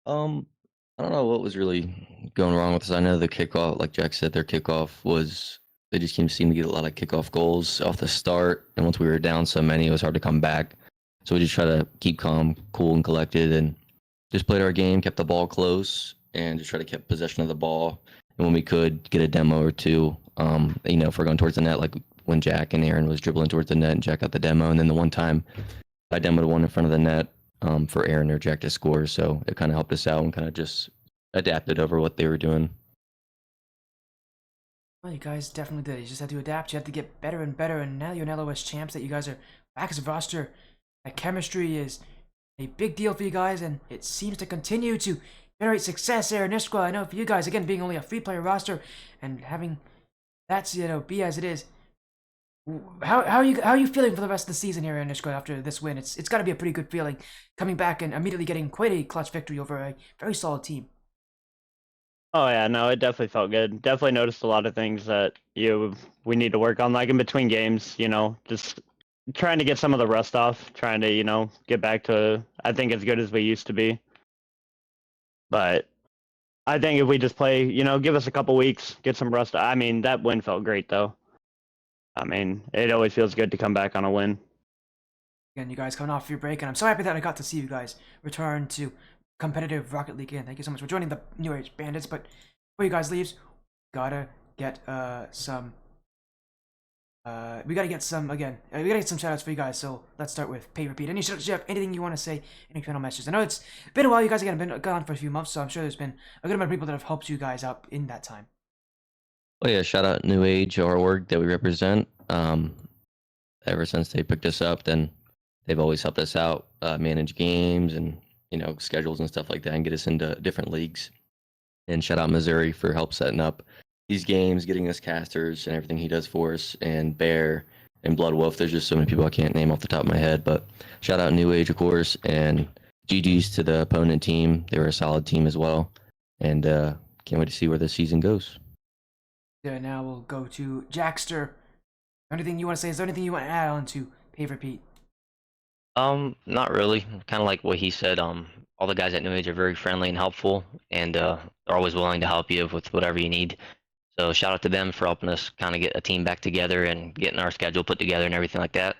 I don't know what was really going wrong with us. I know the kickoff, like Jack said, their kickoff was, they just seemed to get a lot of kickoff goals off the start. And once we were down so many, it was hard to come back. So we just try to keep calm, cool, and collected, and just played our game, kept the ball close, and just try to keep possession of the ball. And when we could, get a demo or two, if we're going towards the net, like when Jack and Aaron was dribbling towards the net and Jack got the demo. And then the one time I demoed one in front of the net for Aaron or Jack to score. So it kind of helped us out and kind of just adapted over what they were doing. Well, you guys definitely did. You just had to adapt. You had to get better and better. And now you're an LOS champs that you guys are back as a roster. That chemistry is a big deal for you guys, and it seems to continue to generate success there in Iskra. I know for you guys, again, being only a 3-player roster and having that, be as it is. How are you feeling for the rest of the season here in Iskra after this win? It's got to be a pretty good feeling coming back and immediately getting quite a clutch victory over a very solid team. Oh yeah, no, it definitely felt good. Definitely noticed a lot of things that we need to work on, like in between games. Just trying to get some of the rust off, trying to, get back to, I think, as good as we used to be. But I think if we just play, give us a couple weeks, get some rust. I mean, that win felt great, though. I mean, it always feels good to come back on a win. Again, you guys coming off your break, and I'm so happy that I got to see you guys return to competitive Rocket League in. Thank you so much for joining the New Age Bandits. But before you guys leave, gotta get some. We gotta get some again. We gotta get some shoutouts for you guys. So let's start with Pay Repeat. Any shoutouts, Jeff? Anything you want to say? Any final messages? I know it's been a while. You guys have been gone for a few months, so I'm sure there's been a good amount of people that have helped you guys out in that time. Oh yeah, shout out New Age, our org that we represent. Ever since they picked us up, then they've always helped us out, manage games and schedules and stuff like that, and get us into different leagues. And shout out Missouri for help setting up these games, getting us casters and everything he does for us, and Bear and Blood Wolf. There's just so many people I can't name off the top of my head, but shout out New Age, of course, and GG's to the opponent team. They were a solid team as well, and can't wait to see where the season goes. Yeah, now we'll go to Jackster. Anything you want to say? Is there anything you want to add on to Pay Repeat? Not really. Kind of like what he said. All the guys at New Age are very friendly and helpful, and they're always willing to help you with whatever you need. So shout out to them for helping us kind of get a team back together and getting our schedule put together and everything like that.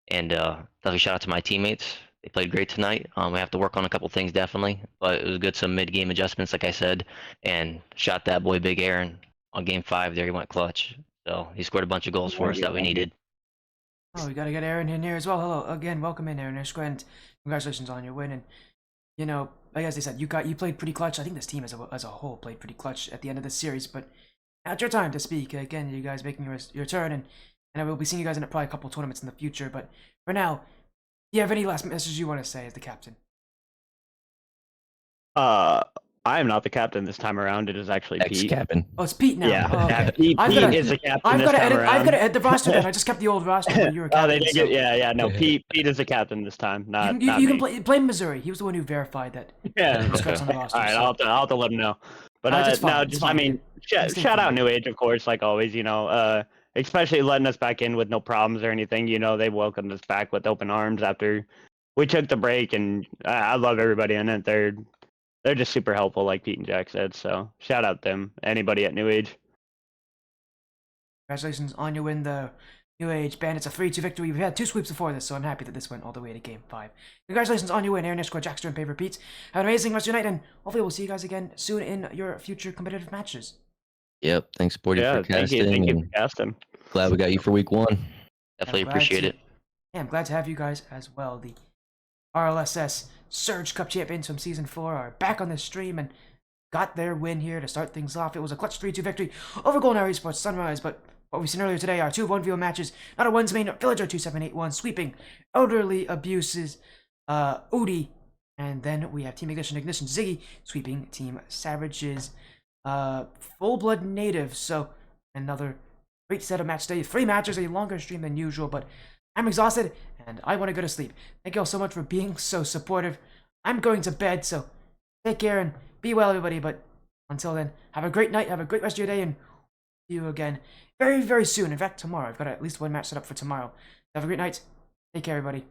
And definitely shout out to my teammates. They played great tonight. We have to work on a couple things definitely, but it was good. Some mid-game adjustments, like I said, and shot that boy Big Aaron on Game 5. There he went clutch. So he scored a bunch of goals for us that we needed. Oh, we gotta get Aaron in here as well. Hello again, welcome in, Aaron. And congratulations on your win. And like as they said, you played pretty clutch. I think this team as a whole played pretty clutch at the end of the series. But now it's your time to speak. Again, you guys making your turn, and I will be seeing you guys in probably a couple tournaments in the future. But for now, do you have any last messages you want to say as the captain? I am not the captain this time around. It is actually Pete. Ex-captain. Oh, it's Pete now. Yeah, Oh, okay. Pete I've gotta- is the captain I've this got to time edit. around. I've got to edit the roster. Then I just kept the old roster. Where you were Oh, captain. they did So get, yeah. No, Pete is the captain this time. Not you not can me. blame Missouri. He was the one who verified that. Yeah. Those cuts on the roster, All right, so- I'll have to let him know. But It's fine, no, it's just fine. I mean, Instinct shout out fine. New Age, of course, like always. Especially letting us back in with no problems or anything. They welcomed us back with open arms after we took the break, and I love everybody in it. They're just super helpful, like Pete and Jack said. So shout out them. Anybody at New Age. Congratulations on your win, the New Age Bandits. A 3-2 victory. We've had 2 sweeps before this, so I'm happy that this went all the way to Game 5. Congratulations on your win, Aaron Ishko, Jackster, and Pay Repeats. Have an amazing rest of your night, and hopefully we'll see you guys again soon in your future competitive matches. Yep. Thanks, Sporty, Yeah, for casting. thank you and for casting. glad we got you for week 1. Definitely glad appreciate to- it. Yeah, I'm glad to have you guys as well. The RLSS Surge Cup champions from Season 4 are back on this stream and got their win here to start things off. It was a clutch 3-2 victory over Golden Hour Esports Sunrise, but what we've seen earlier today are 2 1v1 matches. Not a one's main Villager 2781 sweeping Elderly Abuses Udi, and then we have Team Ignition Ziggy sweeping Team Savages Full Blood Native. So another great set of match day. 3 matches, a longer stream than usual, but I'm exhausted and I want to go to sleep. Thank you all so much for being so supportive. I'm going to bed, so take care and be well, everybody. But until then, have a great night, have a great rest of your day, and see you again very, very soon. In fact, tomorrow. I've got at least 1 match set up for tomorrow. Have a great night. Take care, everybody.